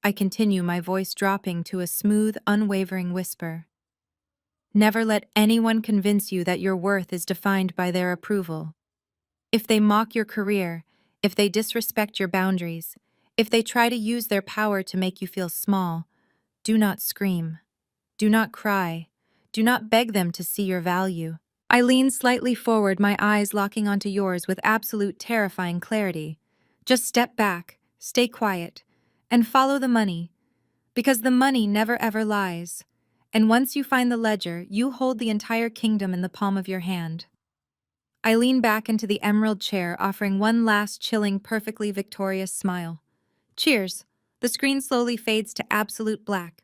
I continue, my voice dropping to a smooth, unwavering whisper. Never let anyone convince you that your worth is defined by their approval. If they mock your career, if they disrespect your boundaries, if they try to use their power to make you feel small, do not scream. Do not cry. Do not beg them to see your value. I lean slightly forward, my eyes locking onto yours with absolute terrifying clarity. Just step back, stay quiet, and follow the money, because the money never ever lies. And once you find the ledger, you hold the entire kingdom in the palm of your hand. I lean back into the emerald chair, offering one last chilling, perfectly victorious smile. Cheers! The screen slowly fades to absolute black.